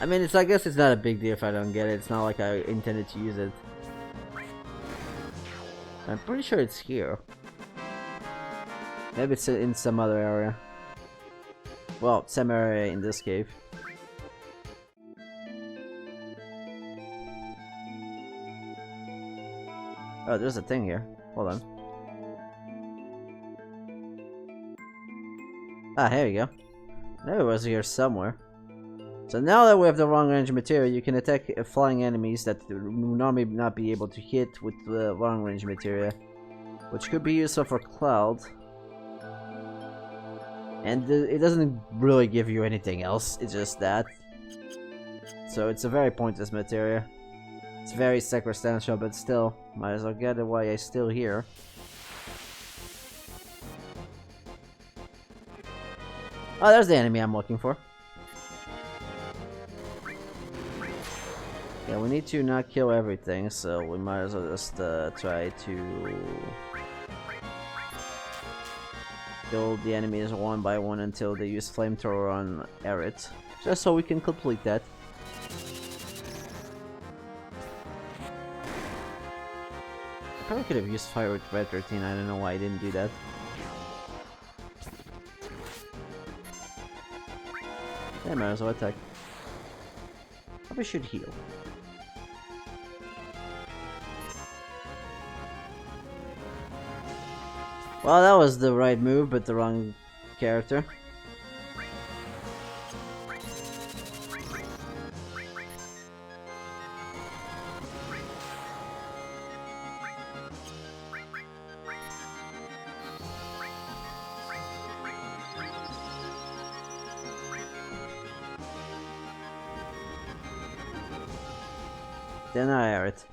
I mean, I guess it's not a big deal if I don't get it. It's not like I intended to use it. I'm pretty sure it's here. Maybe it's in some other area. Well, some area in this cave. Oh, there's a thing here. Hold on. Ah, here you go. There it was here somewhere. So now that we have the long range material, you can attack flying enemies that would normally not be able to hit with the long range material, which could be useful for Cloud. And it doesn't really give you anything else, it's just that. So it's a very pointless material. It's very circumstantial, but still, might as well get it while I'm still here. Oh, there's the enemy I'm looking for. Yeah, we need to not kill everything, so we might as well just try to kill the enemies one by one until they use flamethrower on Eret, just so we can complete that. I probably could have used fire with Red 13, I don't know why I didn't do that. Yeah, might as well attack. Probably should heal. Well, that was the right move, but the wrong character. Deny it.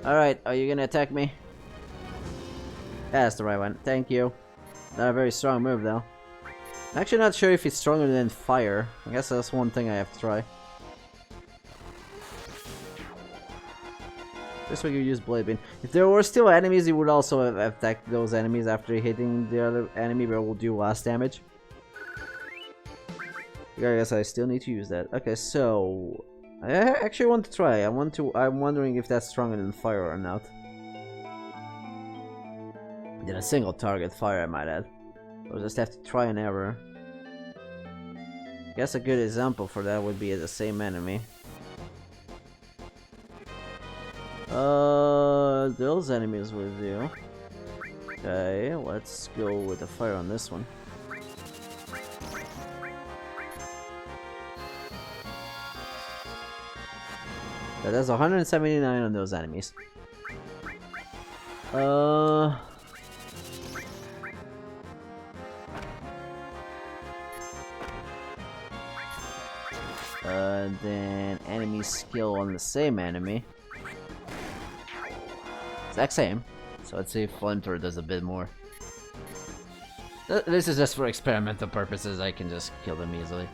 Alright, are you gonna attack me? That's the right one, thank you. Not a very strong move though. I'm actually not sure if it's stronger than fire. I guess that's one thing I have to try. This way you use Blade Beam. If there were still enemies, you would also have attacked those enemies after hitting the other enemy, but it will do less damage. I guess I still need to use that. Okay, so I actually want to try. I'm wondering if that's stronger than fire or not. Than a single target fire, I might add. We'll just have to try and error. I guess a good example for that would be the same enemy. Those enemies will do. Okay, let's go with the fire on this one. So that's 179 on those enemies. Then enemy skill on the same enemy. Exact same. So let's see if Flamethrower does a bit more. This is just for experimental purposes. I can just kill them easily.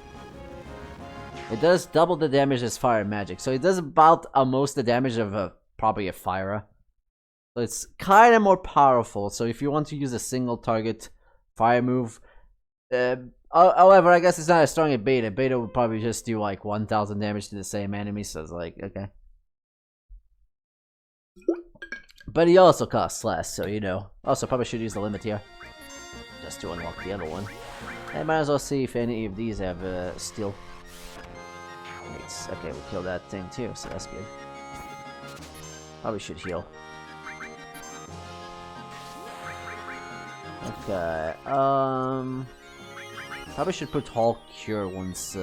It does double the damage as fire magic, so it does about almost the damage of probably a Fyra. So it's kind of more powerful. So if you want to use a single target fire move, however, I guess it's not as strong as Beta. Beta would probably just do like 1,000 damage to the same enemy, so it's like okay. But he also costs less, so you know. Also, probably should use the limit here just to unlock the other one. I might as well see if any of these have steel. Okay, we killed that thing too, so that's good. Probably should heal. Okay, probably should put Hulk Cure once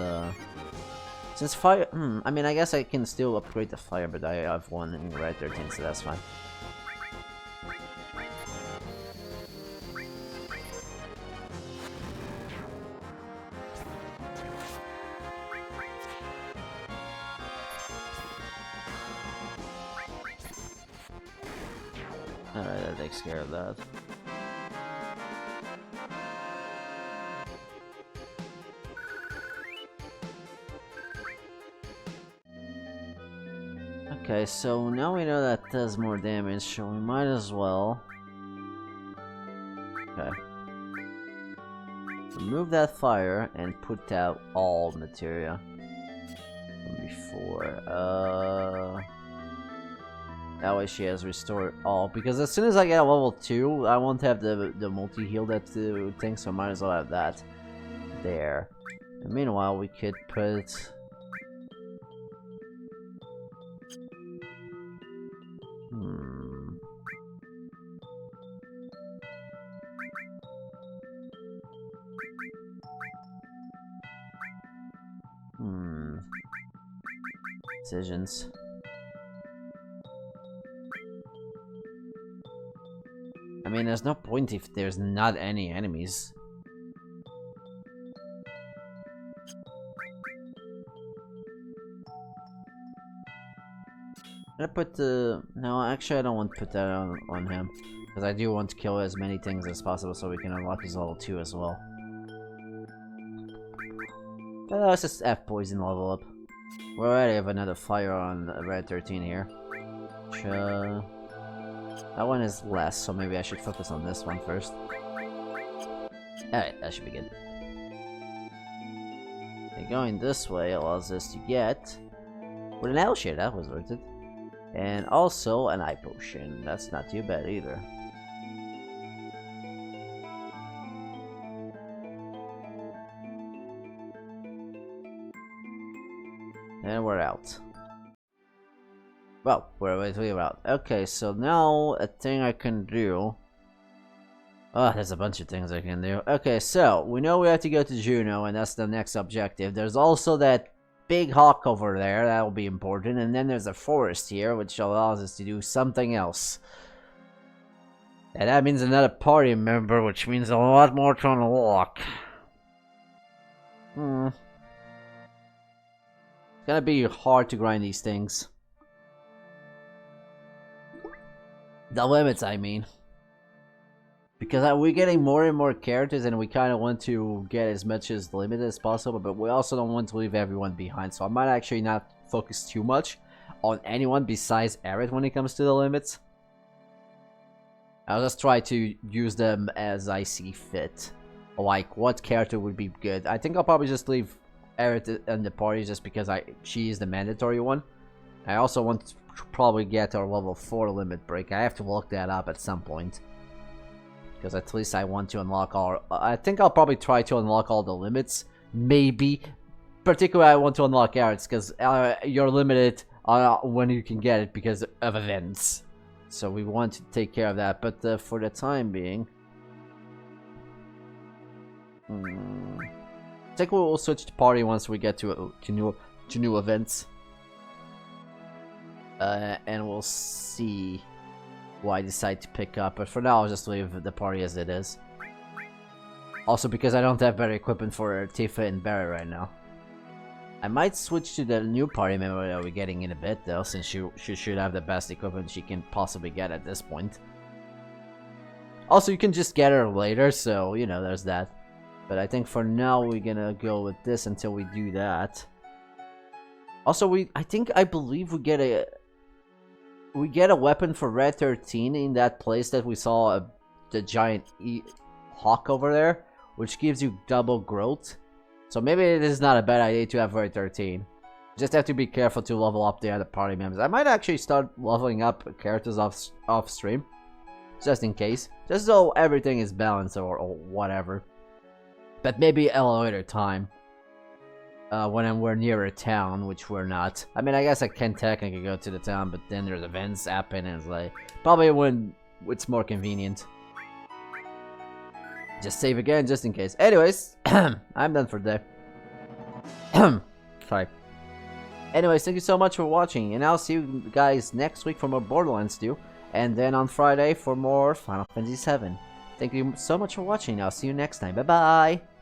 Since fire... I mean, I guess I can still upgrade the fire, but I have one in red 13, so that's fine. Alright, that takes care of that. Okay, so now we know that does more damage, so we might as well... Okay. Remove that fire and put out all materia from before. That way she has restored all, because as soon as I get a level 2, I won't have the multi-heal that thing, so I might as well have that there. And meanwhile, we could put... Decisions. I mean, there's no point if there's not any enemies. I put the... No, actually I don't want to put that on him. Because I do want to kill as many things as possible so we can unlock his level 2 as well. But let's just F poison level up. We already have another fire on red 13 here. Which, that one is less, so maybe I should focus on this one first. Alright, that should be good. And going this way allows us to get... With an L shade, that was worth it. And also an eye potion. That's not too bad either. And we're out. Well, we're out. Okay, so now a thing I can do. Oh, there's a bunch of things I can do. Okay, so we know we have to go to Juno, and that's the next objective. There's also that big hawk over there, that will be important. And then there's a forest here, which allows us to do something else. And that means another party member, which means a lot more to unlock. It's gonna be hard to grind these things. The limits, I mean. Because we're getting more and more characters and we kind of want to get as much as limit as possible, but we also don't want to leave everyone behind. So I might actually not focus too much on anyone besides Aerith when it comes to the limits. I'll just try to use them as I see fit. Like, what character would be good. I think I'll probably just leave Aerith in the party just because she is the mandatory one. I also want to probably get our level 4 limit break. I have to look that up at some point. Because at least I want to unlock all... I think I'll probably try to unlock all the limits. Maybe. Particularly I want to unlock Aerith's because you're limited when you can get it because of events. So we want to take care of that. But for the time being... I think we'll switch to party once we get to new events. And we'll see what I decide to pick up. But for now, I'll just leave the party as it is. Also because I don't have better equipment for Tifa and Barry right now. I might switch to the new party member that we're getting in a bit though, since she should have the best equipment she can possibly get at this point. Also, you can just get her later, so, you know, there's that. But I think for now, we're gonna go with this until we do that. Also, I believe we get a weapon for Red 13 in that place that we saw the giant hawk over there, which gives you double growth. So maybe it is not a bad idea to have Red 13. Just have to be careful to level up the other party members. I might actually start leveling up characters off stream, just in case, just so everything is balanced or whatever. But maybe at a later time. When we're near a town, which we're not. I mean, I guess I can technically go to the town, but then there's events happen, and it's like probably when it's more convenient. Just save again, just in case. Anyways, I'm done for today. Sorry. Anyways, thank you so much for watching, and I'll see you guys next week for more Borderlands 2, and then on Friday for more Final Fantasy VII. Thank you so much for watching, I'll see you next time, bye bye!